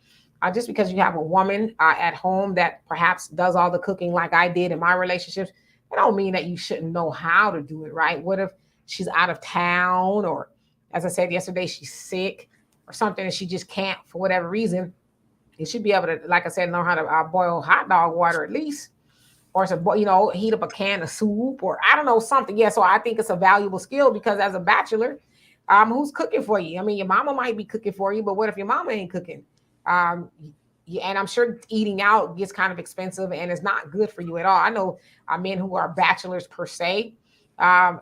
Just because you have a woman at home that perhaps does all the cooking like I did in my relationships, it don't mean that you shouldn't know how to do it, right? What if she's out of town, or as I said yesterday, she's sick or something and she just can't for whatever reason? You should be able to, like I said, learn how to boil hot dog water at least, or heat up a can of soup, or I don't know, something. Yeah, so I think it's a valuable skill, because as a bachelor, who's cooking for you? I mean, your mama might be cooking for you, but what if your mama ain't cooking? Yeah, and I'm sure eating out gets kind of expensive and it's not good for you at all. I know men who are bachelors per se,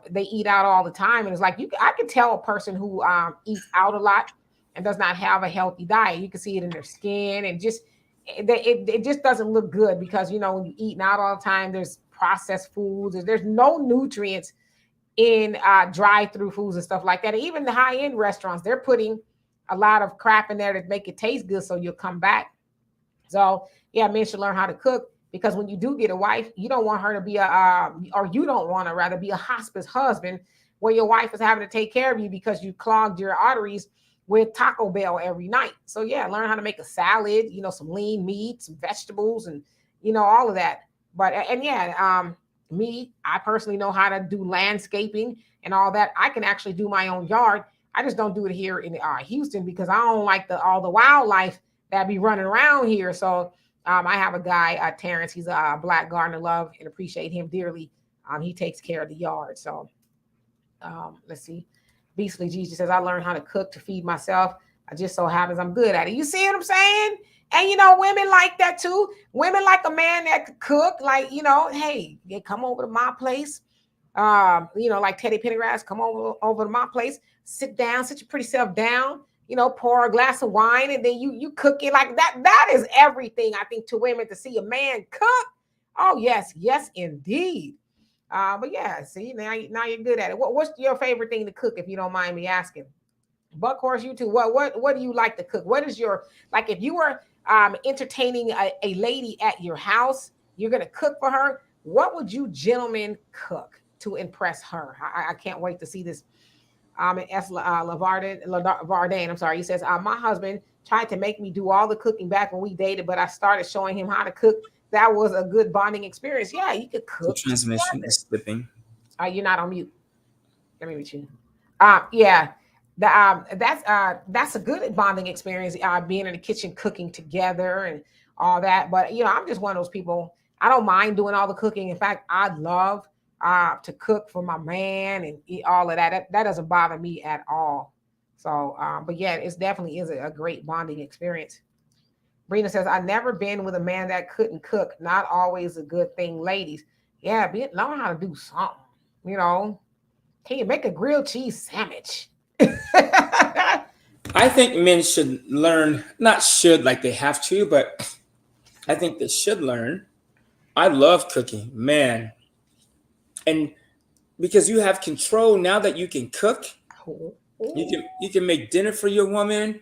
they eat out all the time, and it's like I can tell a person who eats out a lot and does not have a healthy diet. You can see it in their skin, and just it just doesn't look good because when you eating out all the time, there's processed foods, there's no nutrients in drive-through foods and stuff like that. And even the high-end restaurants, they're putting a lot of crap in there to make it taste good, so you'll come back. So yeah, men should learn how to cook because when you do get a wife, you don't want her to be or you don't want to rather be a hospice husband where your wife is having to take care of you because you clogged your arteries with Taco Bell every night. So yeah, learn how to make a salad, some lean meat, some vegetables, and all of that. But and yeah, me, I personally know how to do landscaping and all that. I can actually do my own yard. I just don't do it here in Houston because I don't like all the wildlife that be running around here. So I have a guy, Terrence. He's a black gardener. Love and appreciate him dearly. He takes care of the yard. So let's see. Beastly Jesus says, I learned how to cook to feed myself. I just so happens I'm good at it. You see what I'm saying? And women like that too. Women like a man that could cook. Like, hey, they come over to my place. Like Teddy Pendergrass, come over to my place, sit down, sit your pretty self down, pour a glass of wine, and then you cook it like that. That is everything, I think, to women to see a man cook. Oh, yes, indeed. But yeah, see, now you're good at it. What's your favorite thing to cook, if you don't mind me asking? Buckhorse, you too. What do you like to cook? What is your, like, if you were entertaining a lady at your house, you're gonna cook for her. What would you gentlemen cook to impress her? I can't wait to see this. And S. Vardan, I'm sorry. He says, my husband tried to make me do all the cooking back when we dated, but I started showing him how to cook. That was a good bonding experience. Yeah, you could The cook transmission together. is slipping. You're not on mute. Let me reach you. Yeah, that's a good bonding experience. Being in the kitchen, cooking together, and all that. But I'm just one of those people. I don't mind doing all the cooking. In fact, I love to cook for my man and eat all of that. That doesn't bother me at all. So, but yeah, it's definitely is a great bonding experience. Brina says, "I never been with a man that couldn't cook. Not always a good thing, ladies. Yeah, learn how to do something. You know, can you make a grilled cheese sandwich?" I think men should learn, not should like they have to, but I think they should learn. I love cooking, man. And because you have control now that you can cook, you can make dinner for your woman.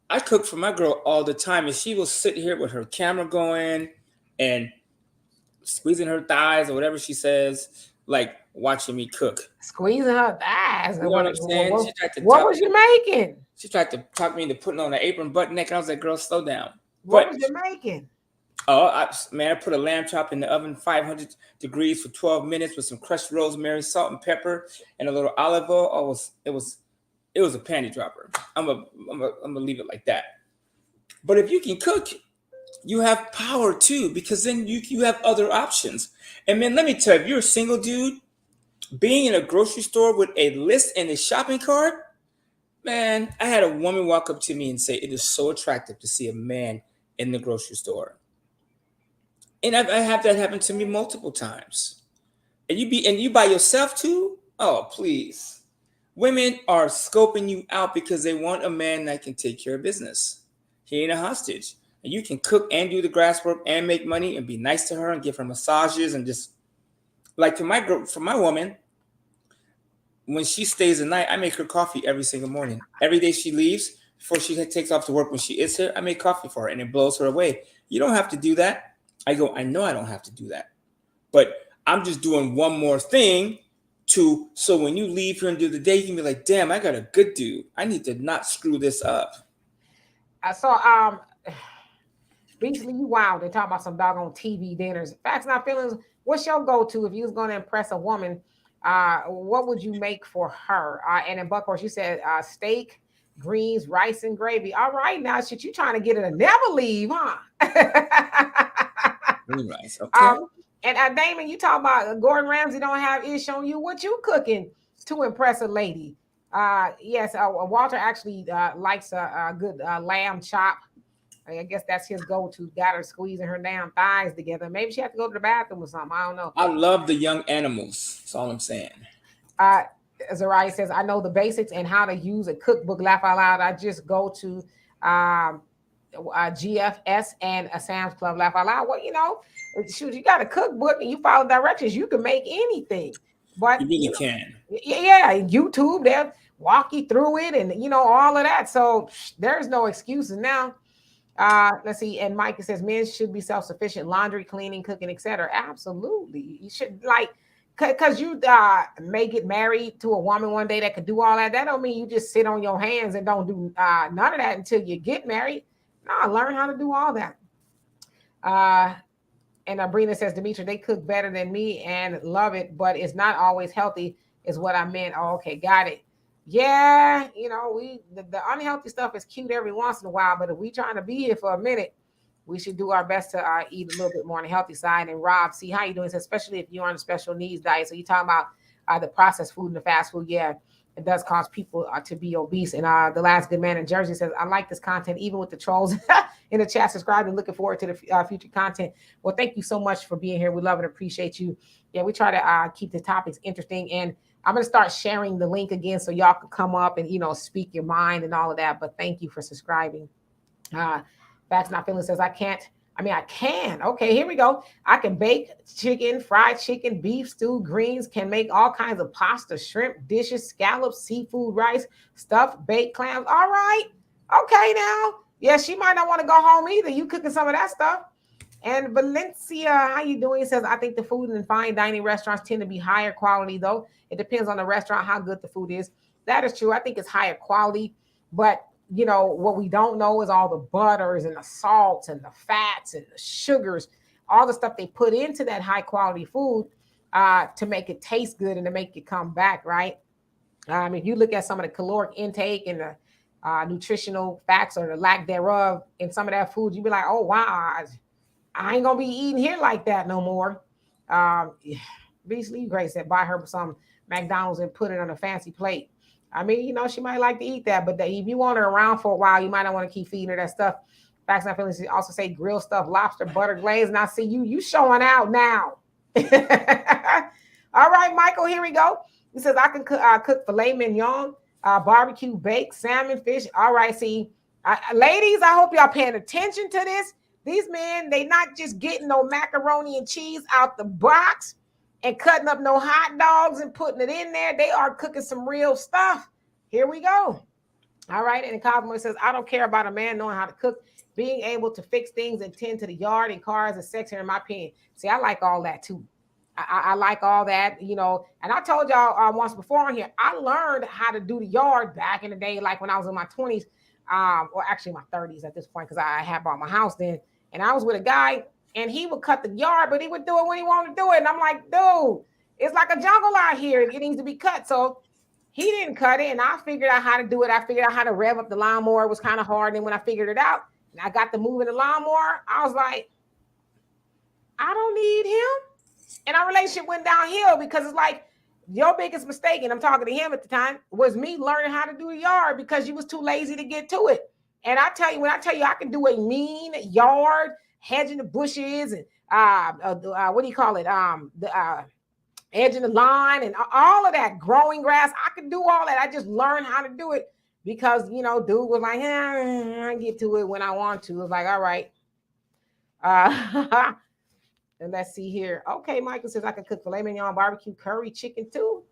I cook for my girl all the time, and she will sit here with her camera going and squeezing her thighs or whatever she says, like watching me cook. Squeezing her thighs. You know what I'm saying? What was you making? She tried to talk me into putting on an apron butt neck, and I was like, "Girl, slow down." What But was you making? oh, I put a lamb chop in the oven, 500 degrees for 12 minutes with some crushed rosemary, salt and pepper, and a little olive oil. Oh, it was a panty dropper. I'm gonna leave it like that. But if you can cook, you have power too, because then you have other options. And man, let me tell you, if you're a single dude, being in a grocery store with a list and a shopping cart, man, I had a woman walk up to me and say, "It is so attractive to see a man in the grocery store." And I have that happen to me multiple times. And you by yourself too? Oh, please. Women are scoping you out because they want a man that can take care of business. He ain't a hostage. And you can cook and do the grass work and make money and be nice to her and give her massages and just like for my woman, when she stays the night, I make her coffee every single morning. Every day she leaves, before she takes off to work, when she is here, I make coffee for her and it blows her away. You don't have to do that. I go, I know I don't have to do that. But I'm just doing one more thing so when you leave here and do the day, you can be like, damn, I got a good dude. I need to not screw this up. I saw recently you wild. They talk about some doggone TV dinners. Facts not feelings. What's your go-to if you was gonna impress a woman? What would you make for her? And in Buckhorse, you said steak, greens, rice, and gravy. All right, now shit, you trying to get her to never leave, huh? Really nice. Okay. And Damon, you talk about Gordon Ramsay don't have ish on you. What you cooking to impress a lady? Yes, Walter actually likes a good lamb chop. I guess that's his go-to. Got her squeezing her damn thighs together. Maybe she had to go to the bathroom or something. I don't know. I love the young animals. That's all I'm saying. Zariah says, I know the basics and how to use a cookbook. Laugh out loud. I just go to GFS and a Sam's Club Laugh Out Loud. Well, shoot, you got a cookbook and you follow directions, you can make anything. But You really can. yeah, YouTube, they'll walk you through it and all of that. So there's no excuses now. Let's see. And Mike says men should be self-sufficient, laundry, cleaning, cooking, etc. Absolutely. You should because you may get married to a woman one day that could do all that. That don't mean you just sit on your hands and don't do none of that until you get married. No, learn how to do all that. Uh, and Brina says, Demetra, they cook better than me and love it, but it's not always healthy, is what I meant. Oh, okay, got it. Yeah, the unhealthy stuff is cute every once in a while, but if we trying to be here for a minute, we should do our best to eat a little bit more on the healthy side. And Rob, see how you doing, especially if you're on a special needs diet. So you talking about the processed food and the fast food. Yeah, it does cause people to be obese. And the last good man in Jersey says, I like this content, even with the trolls in the chat. Subscribe and looking forward to the future content. Well, thank you so much for being here. We love and appreciate you. Yeah, we try to keep the topics interesting. And I'm going to start sharing the link again so y'all can come up and, speak your mind and all of that. But thank you for subscribing. Facts Not Feeling says, I can. Okay, here we go. I can bake chicken, fried chicken, beef stew, greens, can make all kinds of pasta, shrimp dishes, scallops, seafood, rice, stuffed, baked clams. All right. Okay, now. Yeah, she might not want to go home either. You cooking some of that stuff. And Valencia, how you doing? Says, I think the food in fine dining restaurants tend to be higher quality, though. It depends on the restaurant, how good the food is. That is true. I think it's higher quality. But, what we don't know is all the butters and the salts and the fats and the sugars, all the stuff they put into that high quality food to make it taste good and to make it come back, right? If you look at some of the caloric intake and the nutritional facts or the lack thereof in some of that food, you'd be like, oh, wow, I ain't gonna be eating here like that no more. Beasley Grace said, buy her some McDonald's and put it on a fancy plate. She might like to eat that, but if you want her around for a while, you might not want to keep feeding her that stuff. Facts Not Feelings also say grilled stuff, lobster, butter glaze. And I see you showing out now. All right, Michael, here we go. He says, I can cook filet mignon, barbecue, baked salmon, fish. All right, see, ladies, I hope y'all paying attention to this. These men, they not just getting no macaroni and cheese out the box and cutting up no hot dogs and putting it in there. They are cooking some real stuff. Here we go. All right. And Cosmo says, I don't care about a man knowing how to cook. Being able to fix things and tend to the yard and cars and sex here, in my opinion. See, I like all that too. I like all that, and I told y'all once before on here, I learned how to do the yard back in the day, like when I was in my 20s, or actually my 30s at this point, because I had bought my house then. And I was with a guy and he would cut the yard, but he would do it when he wanted to do it. And I'm like, dude, it's like a jungle out here. It needs to be cut. So he didn't cut it. And I figured out how to do it. I figured out how to rev up the lawnmower. It was kind of hard. And when I figured it out and I got to moving the lawnmower, I was like, I don't need him. And our relationship went downhill because it's like your biggest mistake, and I'm talking to him at the time, was me learning how to do the yard because you was too lazy to get to it. And I tell you, when I tell you I can do a mean yard, hedging the bushes and what do you call it? Edging the line and all of that, growing grass. I can do all that. I just learned how to do it because, dude was like, I get to it when I want to. It was like, all right. And let's see here. Okay, Michael says I can cook filet mignon, barbecue, curry, chicken too.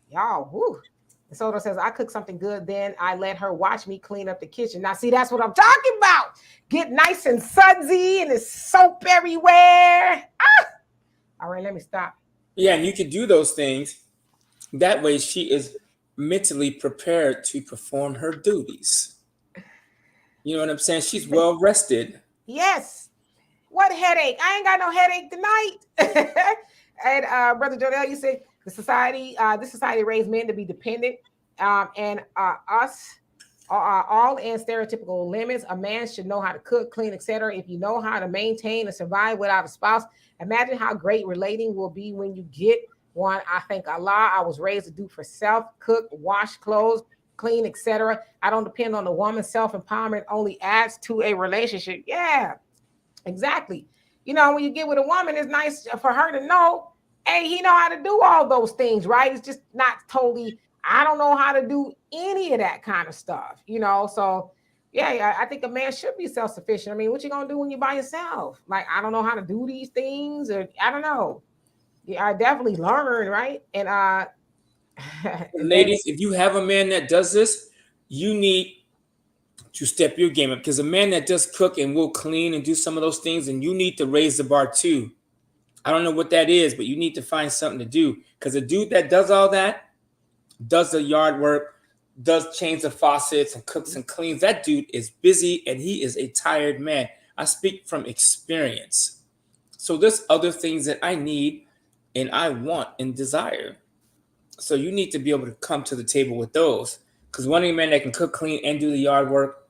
Y'all, whoo. And Soto says, I cook something good, then I let her watch me clean up the kitchen. Now, see, that's what I'm talking about. Get nice and sudsy and there's soap everywhere. All right, let me stop. Yeah, and you can do those things. That way she is mentally prepared to perform her duties. You know what I'm saying? She's well rested. Yes. What headache? I ain't got no headache tonight. And Brother Jonell, you said, this society raised men to be dependent, and us all in stereotypical limits. A man should know how to cook, clean, etc. If you know how to maintain and survive without a spouse, imagine how great relating will be when you get one. I thank Allah I was raised to do for self, cook, wash clothes, clean, etc. I don't depend on the woman. Self-empowerment only adds to a relationship. Yeah, exactly. When you get with a woman, it's nice for her to know, hey, he know how to do all those things, right? It's just not totally, I don't know how to do any of that kind of stuff, So Yeah, I think a man should be self-sufficient. I mean, what you gonna do when you're by yourself? Like, I don't know how to do these things, or I don't know. Yeah, I definitely learned, right? And and Damon. Ladies, if you have a man that does this, you need to step your game up, because a man that does cook and will clean and do some of those things, and you need to raise the bar too. I don't know what that is, but you need to find something to do, because a dude that does all that, does the yard work, does change the faucets and cooks and cleans, that dude is busy and he is a tired man. I speak from experience. So there's other things that I need and I want and desire. So you need to be able to come to the table with those. Because one man that can cook, clean, and do the yard work,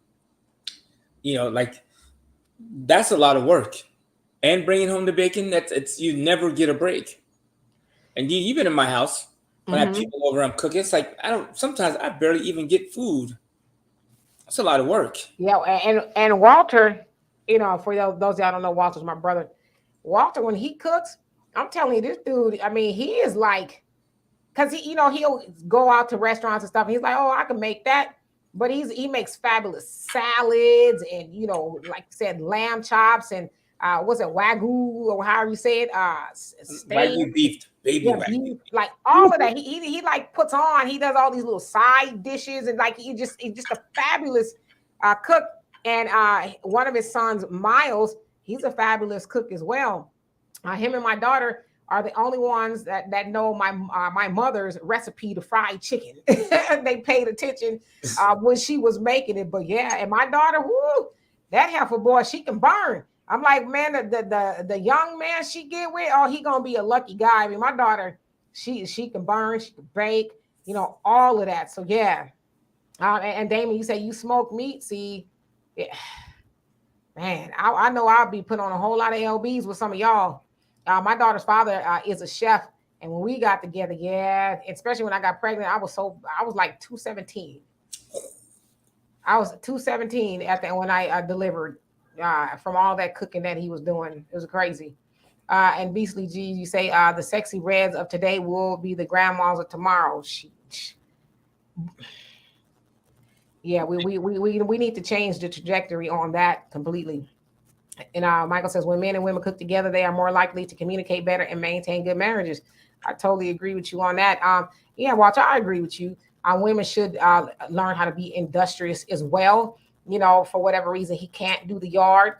like, that's a lot of work. And bringing home the bacon, it's you never get a break. And you've been in my house when I have Mhm. people over, I'm cooking. It's like sometimes I barely even get food. It's a lot of work. Yeah, and Walter, for those y'all don't know, Walter's my brother. Walter, when he cooks, I'm telling you, this dude, I mean, he is like, because he'll go out to restaurants and stuff. And he's like, oh, I can make that. But he makes fabulous salads and like I said, lamb chops and what's it, wagyu or however you say it, steak. Wagyu beef, baby Yeah, wagyu. beef, like all of that. He like puts on. He does all these little side dishes, and like he's just a fabulous cook. And one of his sons, Miles, he's a fabulous cook as well. Him and my daughter are the only ones that know my mother's recipe to fried chicken. They paid attention when she was making it. But yeah, and my daughter, whoo, that heifer boy, she can burn. I'm like, man, the young man she get with, oh, he gonna be a lucky guy. I mean, my daughter, she can burn, she can bake, all of that. So yeah. And Damon, you say you smoke meat. See, yeah, man, I know I'll be put on a whole lot of LBs with some of y'all. My daughter's father is a chef, and when we got together, yeah, especially when I got pregnant, I was like 217. I was 217 when I delivered from all that cooking that he was doing. It was crazy. And Beastly G, you say the sexy reds of today will be the grandmas of tomorrow. Yeah, we need to change the trajectory on that completely. And Michael says, when men and women cook together, they are more likely to communicate better and maintain good marriages. I totally agree with you on that. Yeah, Walter, I agree with you. Women should learn how to be industrious as well. For whatever reason, he can't do the yard.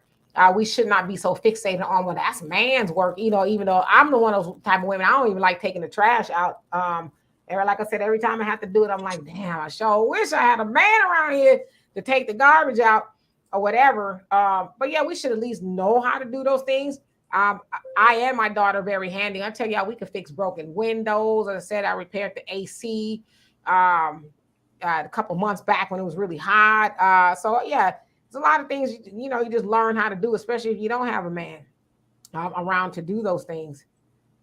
We should not be so fixated on, well, that's man's work. Even though I'm the one of those type of women, I don't even like taking the trash out. Like I said, every time I have to do it, I'm like, damn, I sure wish I had a man around here to take the garbage out or whatever. But yeah, we should at least know how to do those things. I and my daughter very handy. I tell y'all, we could fix broken windows. As I said, I repaired the AC a couple months back when it was really hot. So yeah, there's a lot of things you just learn how to do, especially if you don't have a man around to do those things.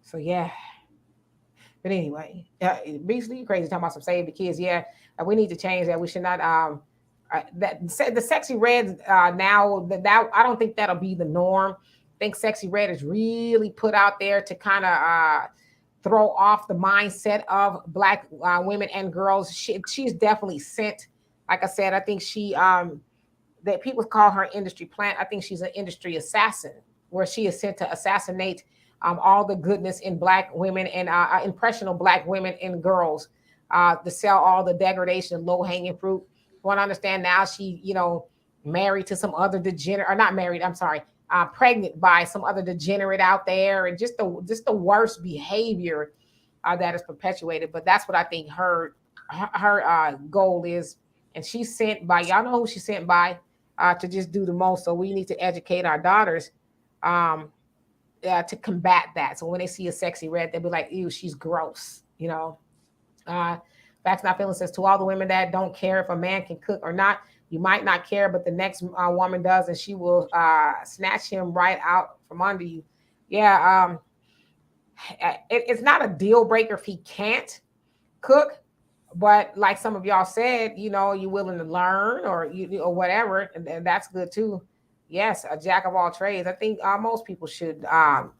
So yeah. But anyway, Beasley, you crazy talking about some save the kids. Yeah, we need to change that. We should not that the sexy red now that I don't think that'll be the norm. I think sexy red is really put out there to kind of throw off the mindset of black women and girls. She's definitely sent. Like I said, I think she that people call her industry plant. I think she's an industry assassin, where she is sent to assassinate all the goodness in black women and impressionable black women and girls to sell all the degradation, low hanging fruit. Want to understand now she, married to some other degenerate, or not married, I'm sorry, pregnant by some other degenerate out there, and just the worst behavior that is perpetuated. But that's what I think her goal is, and she's sent by, y'all know who she's sent by, to just do the most. So we need to educate our daughters to combat that. So when they see a sexy red, they'll be like, "Ew, she's gross," Facts Not Feeling says, to all the women that don't care if a man can cook or not, you might not care, but the next woman does, and she will snatch him right out from under you. Yeah, it's not a deal breaker if he can't cook, but like some of y'all said, you're willing to learn or whatever, and that's good too. Yes, a jack of all trades. I think most people should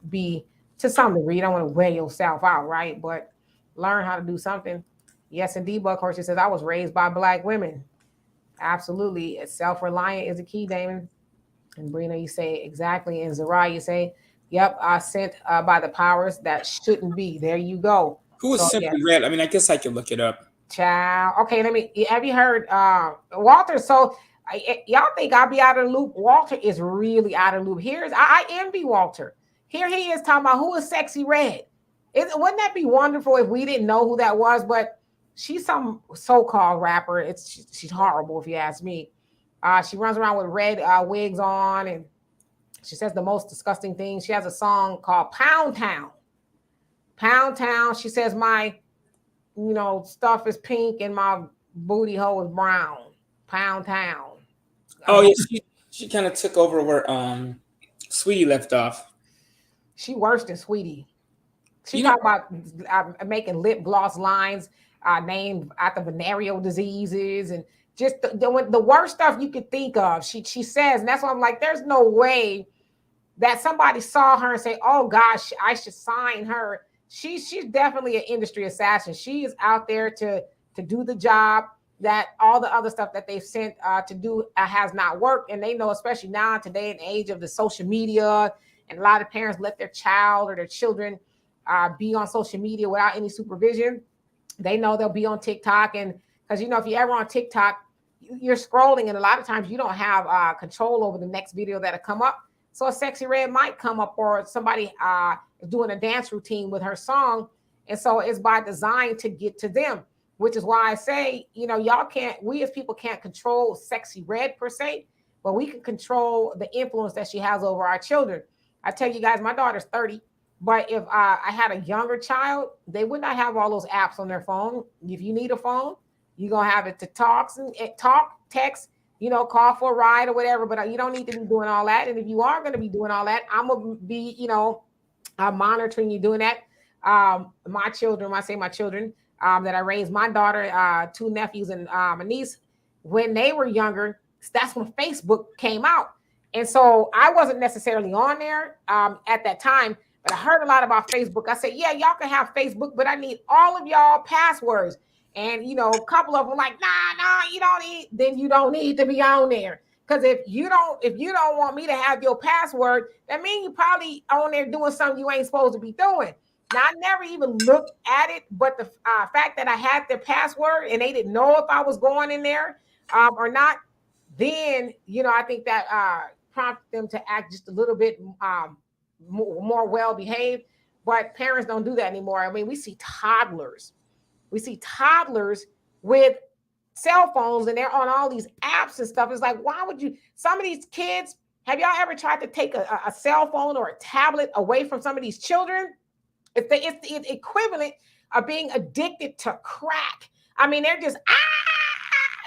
be, to some degree. You don't want to wear yourself out, right? But learn how to do something. Yes, indeed, Buckhorse says, I was raised by black women. Absolutely. Self-reliant is a key, Damon. And Brina, you say exactly. And Zariah, you say, yep, sent by the powers that shouldn't be. There you go. Who is So yeah, Simply Red? I mean, I guess I can look it up. child. Okay, have you heard Walter? So y'all think I'll be out of the loop? Walter is really out of the loop. I envy Walter. Here he is talking about who is Sexy Red. Wouldn't that be wonderful if we didn't know who that was? But she's some so-called rapper. She's horrible if you ask me. She runs around with red wigs on, and she says the most disgusting things. She has a song called Pound Town. Pound Town. She says my stuff is pink and my booty hole is brown. Pound Town. Oh yeah, she kind of took over where Sweetie left off. She worse than Sweetie. She talk about making lip gloss lines named after venereal diseases and just the worst stuff you could think of. She says, and that's why I'm like, there's no way that somebody saw her and say, "Oh gosh, I should sign her." She's definitely an industry assassin. She is out there to do the job that all the other stuff that they've sent to do has not worked, and they know, especially now today in the age of the social media, and a lot of parents let their child or their children be on social media without any supervision. They know they'll be on TikTok, and because if you're ever on TikTok, you're scrolling, and a lot of times you don't have control over the next video that'll come up. So a Sexy Red might come up, or somebody is doing a dance routine with her song, and so it's by design to get to them. Which is why I say, we as people can't control Sexy Red per se, but we can control the influence that she has over our children. I tell you guys, my daughter's 30. But if I had a younger child, they would not have all those apps on their phone. If you need a phone, you're going to have it to talk, text, call for a ride or whatever. But you don't need to be doing all that. And if you are going to be doing all that, I'm going to be, monitoring you doing that. My children, when I say my children, that I raised, my daughter, 2 nephews and a niece, when they were younger, that's when Facebook came out. And so I wasn't necessarily on there at that time. But I heard a lot about Facebook. I said, yeah, y'all can have Facebook, but I need all of y'all passwords. And, a couple of them like, nah, you don't need, then you don't need to be on there. Because if you don't want me to have your password, that means you probably on there doing something you ain't supposed to be doing. Now, I never even looked at it, but the fact that I had their password and they didn't know if I was going in there or not, then, I think that prompted them to act just a little bit more well behaved. But parents don't do that anymore. I mean, we see toddlers with cell phones, and they're on all these apps and stuff. It's like, why would you? Some of these kids, have y'all ever tried to take a cell phone or a tablet away from some of these children? It's the equivalent of being addicted to crack. I mean, they're just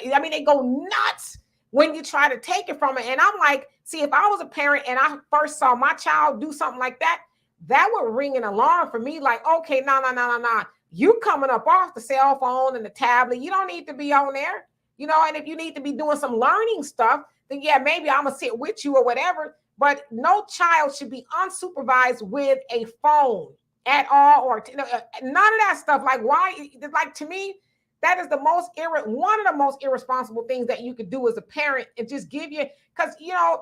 they go nuts when you try to take it from it. And I'm like, see, if I was a parent and I first saw my child do something like that, that would ring an alarm for me. Like, okay, no. You coming up off the cell phone and the tablet. You don't need to be on there. And if you need to be doing some learning stuff, then yeah, maybe I'm going to sit with you or whatever. But no child should be unsupervised with a phone at all, or none of that stuff. Like, why? Like, to me, that is one of the most irresponsible things that you could do as a parent, and just give you, because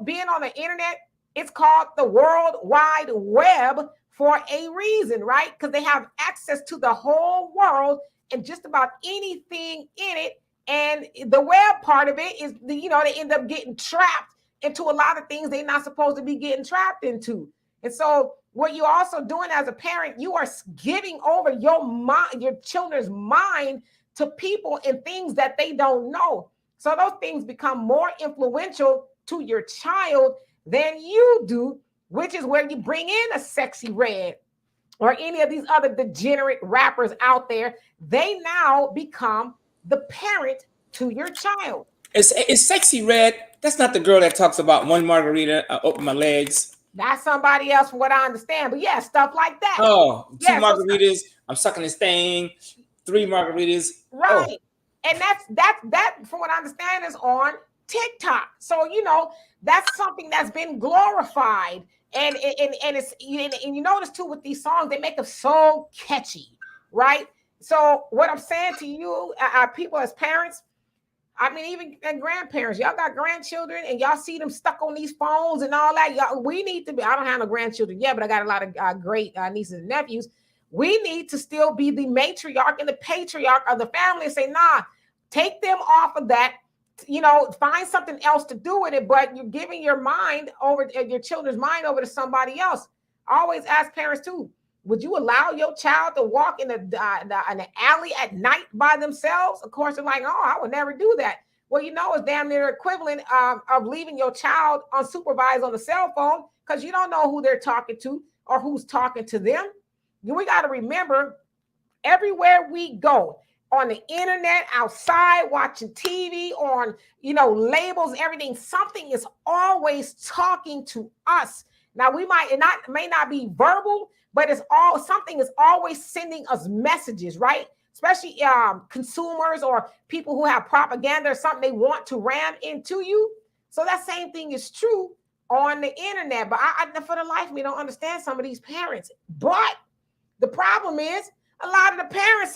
being on the internet, it's called the World Wide Web for a reason, right? Because they have access to the whole world and just about anything in it. And the web part of it is they end up getting trapped into a lot of things they're not supposed to be getting trapped into. And so what you're also doing as a parent, you are giving over your children's mind to people and things that they don't know. So those things become more influential to your child than you do, which is where you bring in a Sexy Red or any of these other degenerate rappers out there. They now become the parent to your child. Is Sexy Red? That's not the girl that talks about one margarita, open my legs. That's somebody else, from what I understand. But yeah, stuff like that. Oh, two margaritas. I'm sucking this thing. 3 margaritas. Right. Oh. And that, from what I understand, is on TikTok. So, that's something that's been glorified. And it's, and you notice too, with these songs, they make them so catchy, right? So what I'm saying to you, people as parents, I mean, even grandparents, y'all got grandchildren and y'all see them stuck on these phones and all that. Y'all, we need to be, I don't have no grandchildren yet, but I got a lot of great nieces and nephews. We need to still be the matriarch and the patriarch of the family and say, nah, take them off of that. Find something else to do with it, but you're giving your mind over, your children's mind over to somebody else. I always ask parents too, would you allow your child to walk in the alley at night by themselves? Of course, they're like, oh, I would never do that. Well, it's damn near equivalent of leaving your child unsupervised on the cell phone because you don't know who they're talking to or who's talking to them. We got to remember, everywhere we go, on the internet, outside, watching TV, on, labels, everything, something is always talking to us. Now, may not be verbal, but something is always sending us messages, right? Especially consumers or people who have propaganda or something they want to ram into you. So that same thing is true on the internet. But I for the life of me, don't understand some of these parents. But the problem is, a lot of the parents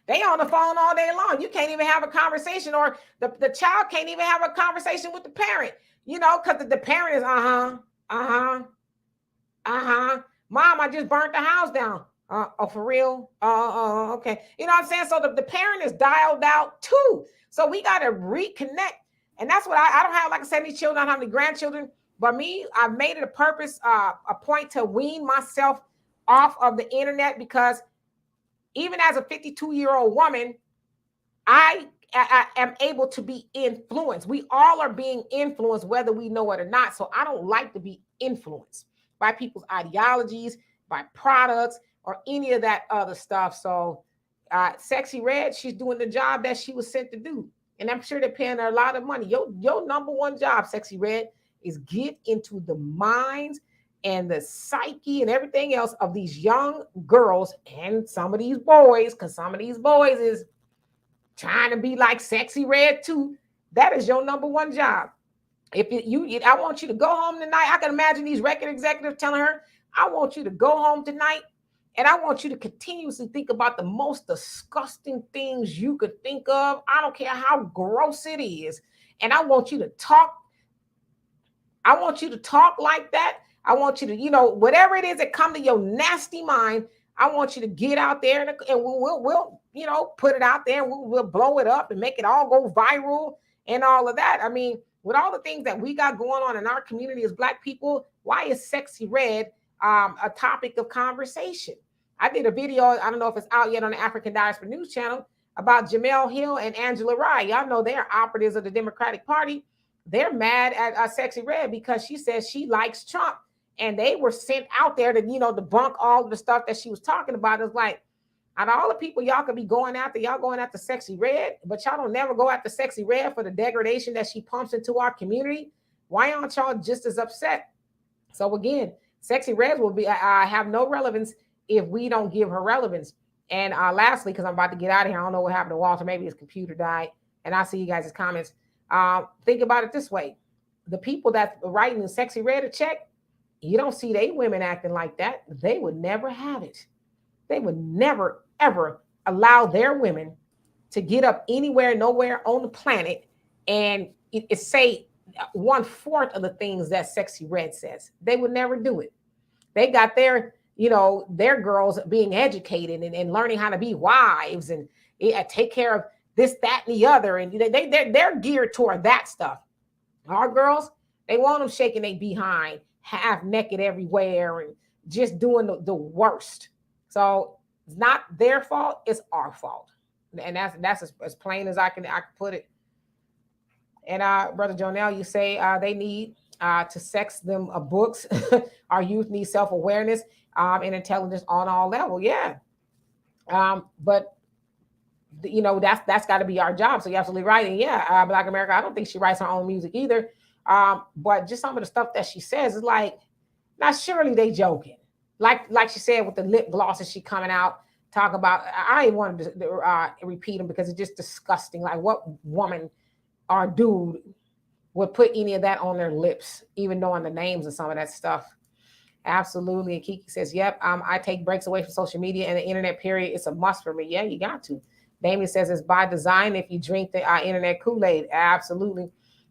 they on the phone all day long. You can't even have a conversation, or the child can't even have a conversation with the parent, because the parent is, Mom, I just burnt the house down. Oh, for real? Okay. You know what I'm saying? So the parent is dialed out too. So we got to reconnect. And that's what I don't have, like I said, any children, I don't have any grandchildren. But me, I've made it a purpose, a point to wean myself off of the internet, because even as a 52-year-old woman, I am able to be influenced. We all are being influenced, whether we know it or not. So I don't like to be influenced by people's ideologies, by products, or any of that other stuff. So Sexy Red, she's doing the job that she was sent to do. And I'm sure they're paying her a lot of money. Your number one job, Sexy Red, is get into the minds and the psyche and everything else of these young girls and some of these boys, because some of these boys is trying to be like Sexy Red too. That is your number one job. I want you to go home tonight. I can imagine these record executives telling her, I want you to go home tonight, and I want you to continuously think about the most disgusting things you could think of. I don't care how gross it is. And I want you to talk. I want you to talk like that. I want you to, whatever it is that come to your nasty mind, I want you to get out there and we'll put it out there, and we'll blow it up and make it all go viral and all of that. I mean, with all the things that we got going on in our community as Black people, why is Sexy Red a topic of conversation? I did a video, I don't know if it's out yet, on the African Diaspora News Channel about Jamel Hill and Angela Rye. Y'all know they're operatives of the Democratic Party. They're mad at Sexy Red because she says she likes Trump. And they were sent out there to, debunk all of the stuff that she was talking about. It's like, out of all the people y'all could be going after, y'all going after Sexy Red, but y'all don't never go after Sexy Red for the degradation that she pumps into our community. Why aren't y'all just as upset? So again, Sexy Red will be have no relevance if we don't give her relevance. And lastly, because I'm about to get out of here, I don't know what happened to Walter. Maybe his computer died. And I'll see you guys' comments. Think about it this way. The people that are writing Sexy Red a check, you don't see they women acting like that. They would never have it. They would never, ever allow their women to get up anywhere, nowhere on the planet and say 1/4 of the things that Sexy Red says. They would never do it. They got their girls being educated and learning how to be wives and take care of this, that, and the other. And they're geared toward that stuff. Our girls, they want them shaking their behind, half naked everywhere, and just doing the worst. So it's not their fault, it's our fault. And that's as plain as I can put it. And Brother Jonell, you say they need to sex them books. Our youth need self-awareness and intelligence on all levels. Yeah. But that's got to be our job. So you're absolutely right. And yeah, Black America, I don't think she writes her own music either. But just some of the stuff that she says is like, now surely they joking. Like she said with the lip glosses she coming out, talk about, I ain't wanted to repeat them because it's just disgusting. Like, what woman or dude would put any of that on their lips, even knowing the names of some of that stuff? Absolutely. And Kiki says, yep, I take breaks away from social media and the internet, period. It's a must for me. Yeah, you got to. Damien says it's by design if you drink the internet Kool-Aid. Absolutely.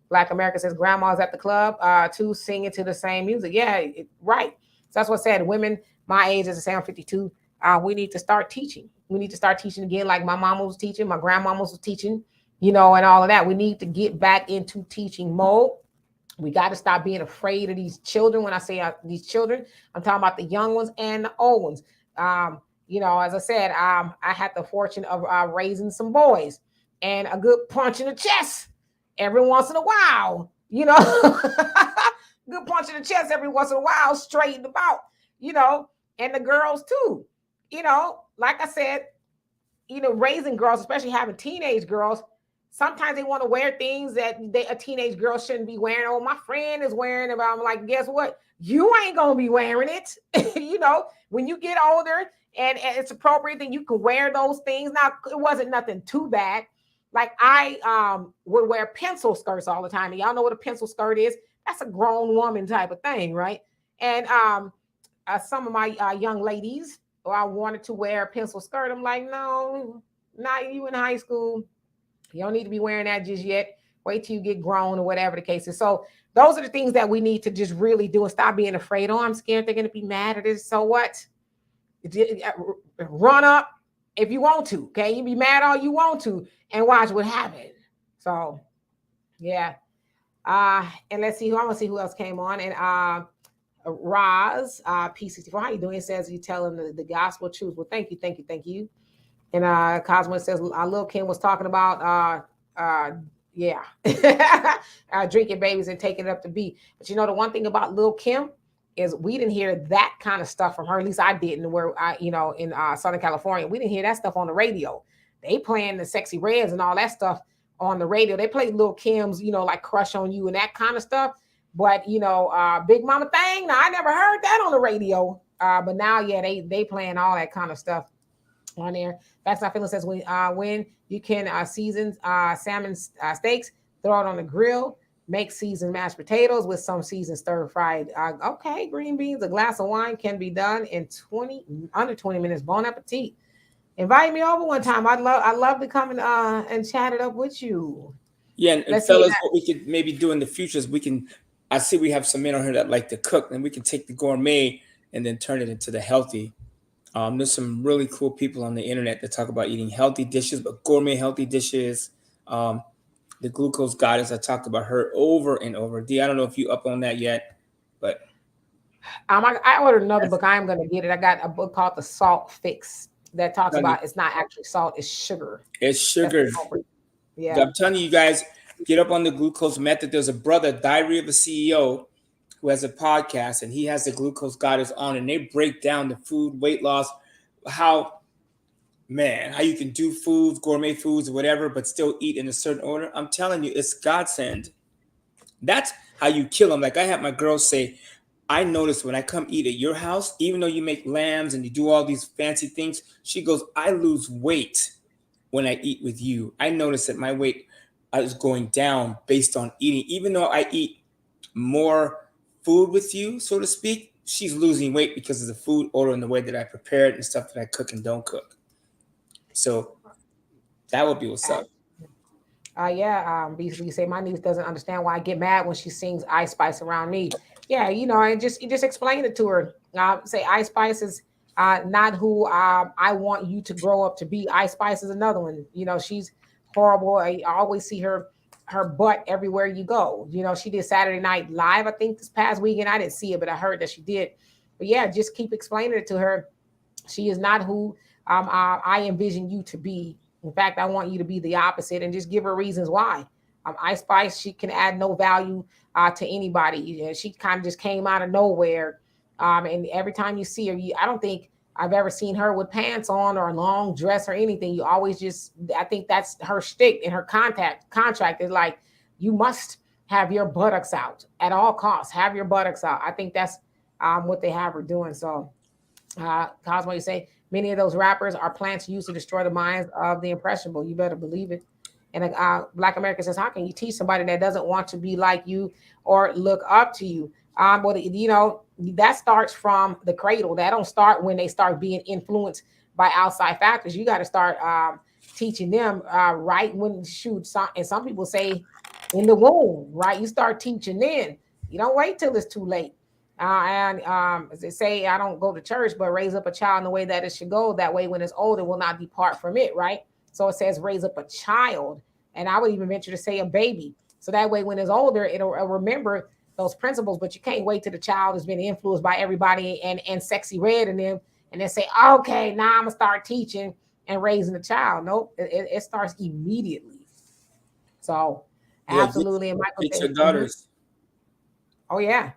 Black America says grandma's at the club too, singing to the same music. Yeah, right. So that's what I said. Women my age, as I say, I'm 52. We need to start teaching. We need to start teaching again, like my mama was teaching, my grandmama was teaching, and all of that. We need to get back into teaching mode. We got to stop being afraid of these children. When I say these children, I'm talking about the young ones and the old ones. As I said, I had the fortune of raising some boys, and a good punch in the chest every once in a while. Good punch in the chest every once in a while, straightened them out. And the girls too. Like I said, raising girls, especially having teenage girls, sometimes they want to wear things that a teenage girl shouldn't be wearing. Oh, my friend is wearing it. But I'm like, guess what? You ain't going to be wearing it. When you get older and it's appropriate, then you can wear those things. Now, it wasn't nothing too bad. Like I would wear pencil skirts all the time. And y'all know what a pencil skirt is? That's a grown woman type of thing, right? And some of my young ladies, I wanted to wear a pencil skirt. I'm like, no, not you in high school. You don't need to be wearing that just yet. Wait till you get grown or whatever the case is. So those are the things that we need to just really do and stop being afraid. Oh, I'm scared they're going to be mad at this. So what? Run up if you want to. Okay, you be mad all you want to and watch what happens. So, yeah. And let's see who I want to see who else came on. And Roz, P64, how you doing? It says you telling the gospel truth. Well, thank you. And Cosmo says Lil Kim was talking about drinking babies and taking it up to B. But the one thing about Lil Kim is we didn't hear that kind of stuff from her. At least I didn't. Where in Southern California, we didn't hear that stuff on the radio. They playing the Sexy Reds and all that stuff on the radio. They played Lil Kim's, like Crush on You and that kind of stuff. But Big Mama Thing, now I never heard that on the radio. But now, yeah, they playing all that kind of stuff on there. Facts Not Feeling says when you can season salmon steaks, throw it on the grill, make seasoned mashed potatoes with some seasoned stir fried. Okay, green beans, a glass of wine can be done in under 20 minutes. Bon appetit. Invite me over one time. I'd love to come and chat it up with you. Yeah, and fellas, what we could maybe do in the future is I see we have some men on here that like to cook, and we can take the gourmet and then turn it into the healthy. There's some really cool people on the internet that talk about eating healthy dishes, but gourmet healthy dishes. The Glucose Goddess, I talked about her over and over. D, I don't know if you up on that yet, but I ordered another book. I am going to get it. I got a book called The Salt Fix that talks about it's not actually salt, it's sugar. It's sugar. Yeah, I'm telling you guys, get up on the glucose method. There's a brother, Diary of a CEO, who has a podcast, and he has the Glucose Goddess on, and they break down the food, weight loss, how you can do foods, gourmet foods, whatever, but still eat in a certain order. I'm telling you, it's godsend. That's how you kill them. Like I have my girls say, I notice when I come eat at your house, even though you make lambs and you do all these fancy things, she goes, I lose weight when I eat with you. I notice that my weight is going down based on eating. Even though I eat more food with you, so to speak, she's losing weight because of the food order and the way that I prepare it and stuff that I cook and don't cook. So that would be what's up. Basically, you say my niece doesn't understand why I get mad when she sings Ice Spice around me. Yeah, and just explain it to her. Say Ice Spice is not who I want you to grow up to be. Ice Spice is another one. She's horrible. I always see her butt everywhere you go. She did Saturday Night Live, I think, this past weekend. I didn't see it, but I heard that she did. But yeah, just keep explaining it to her. She is not who I envision you to be. In fact, I want you to be the opposite, and just give her reasons why. Ice Spice, she can add no value to anybody. She kind of just came out of nowhere. And every time you see her, I don't think I've ever seen her with pants on or a long dress or anything. You always I think that's her shtick, and her contract is like, you must have your buttocks out at all costs. Have your buttocks out. I think that's what they have her doing. So, Cosmo, you say many of those rappers are plants used to destroy the minds of the impressionable. You better believe it. And Black America says, how can you teach somebody that doesn't want to be like you or look up to you? That starts from the cradle. That don't start when they start being influenced by outside factors. You got to start teaching them right when shoot. And some people say in the womb, right? You start teaching then. You don't wait till it's too late. And as they say, I don't go to church, but raise up a child in the way that it should go. That way, when it's older, will not depart from it, right? So it says raise up a child, and I would even venture to say a baby. So that way, when it's older, it'll remember those principles. But you can't wait till the child has been influenced by everybody and sexy red and them, and then say, okay, now I'm gonna start teaching and raising a child. Nope, it starts immediately. So Yeah, absolutely. And Michael get said, your mhm. daughters. Oh yeah.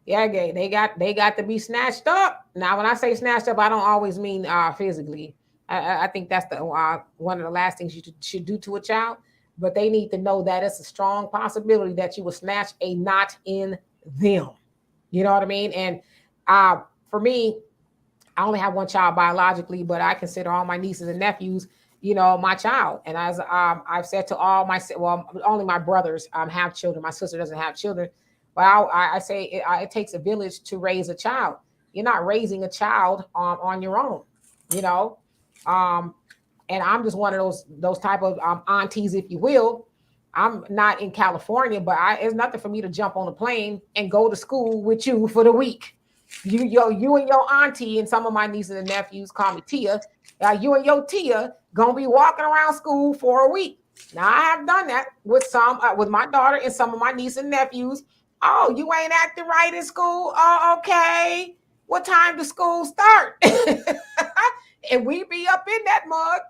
Yeah, gay. They got to be snatched up. Now, when I say snatched up, I don't always mean physically. I think that's the one of the last things you should do to a child. But they need to know that it's a strong possibility that you will snatch a knot in them. You know what I mean? And for me, I only have one child biologically, but I consider all my nieces and nephews, my child. And as I've said to all well, only my brothers have children. My sister doesn't have children, but I say it takes a village to raise a child. You're not raising a child on your own, you know. Um, and I'm just one of those type of aunties, if you will. I'm not in California, but it's nothing for me to jump on a plane and go to school with you for the week. You and your auntie and some of my nieces and nephews call me Tia. You and your Tia gonna be walking around school for a week. Now I have done that with my daughter and some of my nieces and nephews. Oh, you ain't acting right in school. Oh, okay. What time does school start? And we be up in that mug.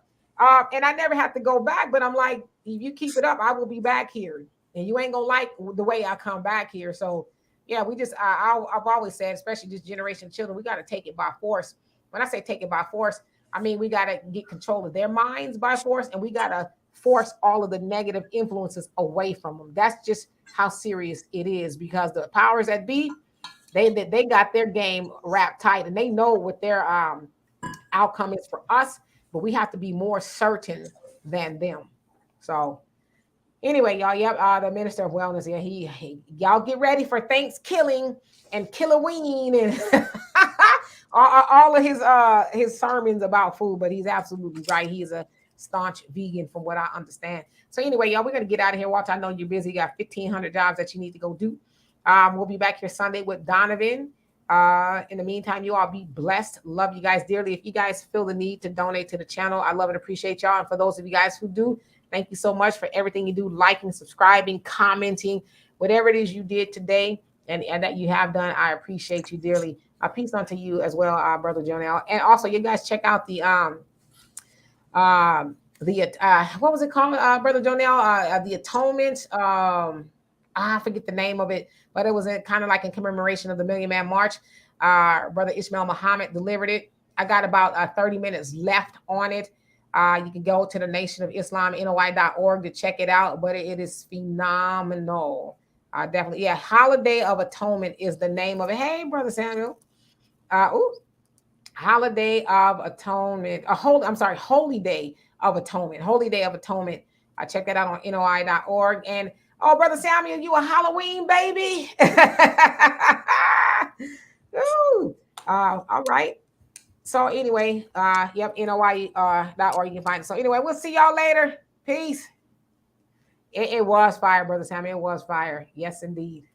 And I never have to go back, but I'm like, if you keep it up, I will be back here, and you ain't gonna like the way I come back here. So yeah, we just I've always said, especially this generation of children, we got to take it by force. When I say take it by force, I mean we got to get control of their minds by force, and we got to force all of the negative influences away from them. That's just how serious it is, because the powers that be, they got their game wrapped tight, and they know what their outcome is for us, but we have to be more certain than them. So anyway, y'all, yep, the minister of wellness, yeah, y'all get ready for Thanksgiving and Halloween and all of his sermons about food. But he's absolutely right. He is a staunch vegan, from what I understand. So anyway, y'all, we're gonna get out of here. Watch, I know you're busy. You got 1,500 jobs that you need to go do. We'll be back here Sunday with Donovan. In the meantime, you all be blessed. Love you guys dearly. If you guys feel the need to donate to the channel, I love and appreciate y'all. And for those of you guys who do, thank you so much for everything you do, liking, subscribing, commenting, whatever it is you did today and that you have done. I appreciate you dearly. Peace unto you as well, Brother Jonell. And also, you guys check out what was it called, Brother Jonell? The Atonement. I forget the name of it, but it was kind of like in commemoration of the Million Man March. Brother Ishmael Muhammad delivered it. I got about 30 minutes left on it. You can go to the Nation of Islam, NOI.org to check it out, but it is phenomenal. Definitely. Yeah. Holiday of Atonement is the name of it. Hey, Brother Samuel. Holiday of Atonement. Holy Day of Atonement. Holy Day of Atonement. I check that out on NOI.org. And oh, Brother Samuel, you a Halloween baby? Ooh. All right. So anyway, yep, NOI.org, you can find it. So anyway, we'll see y'all later. Peace. It was fire, Brother Samuel. It was fire. Yes, indeed.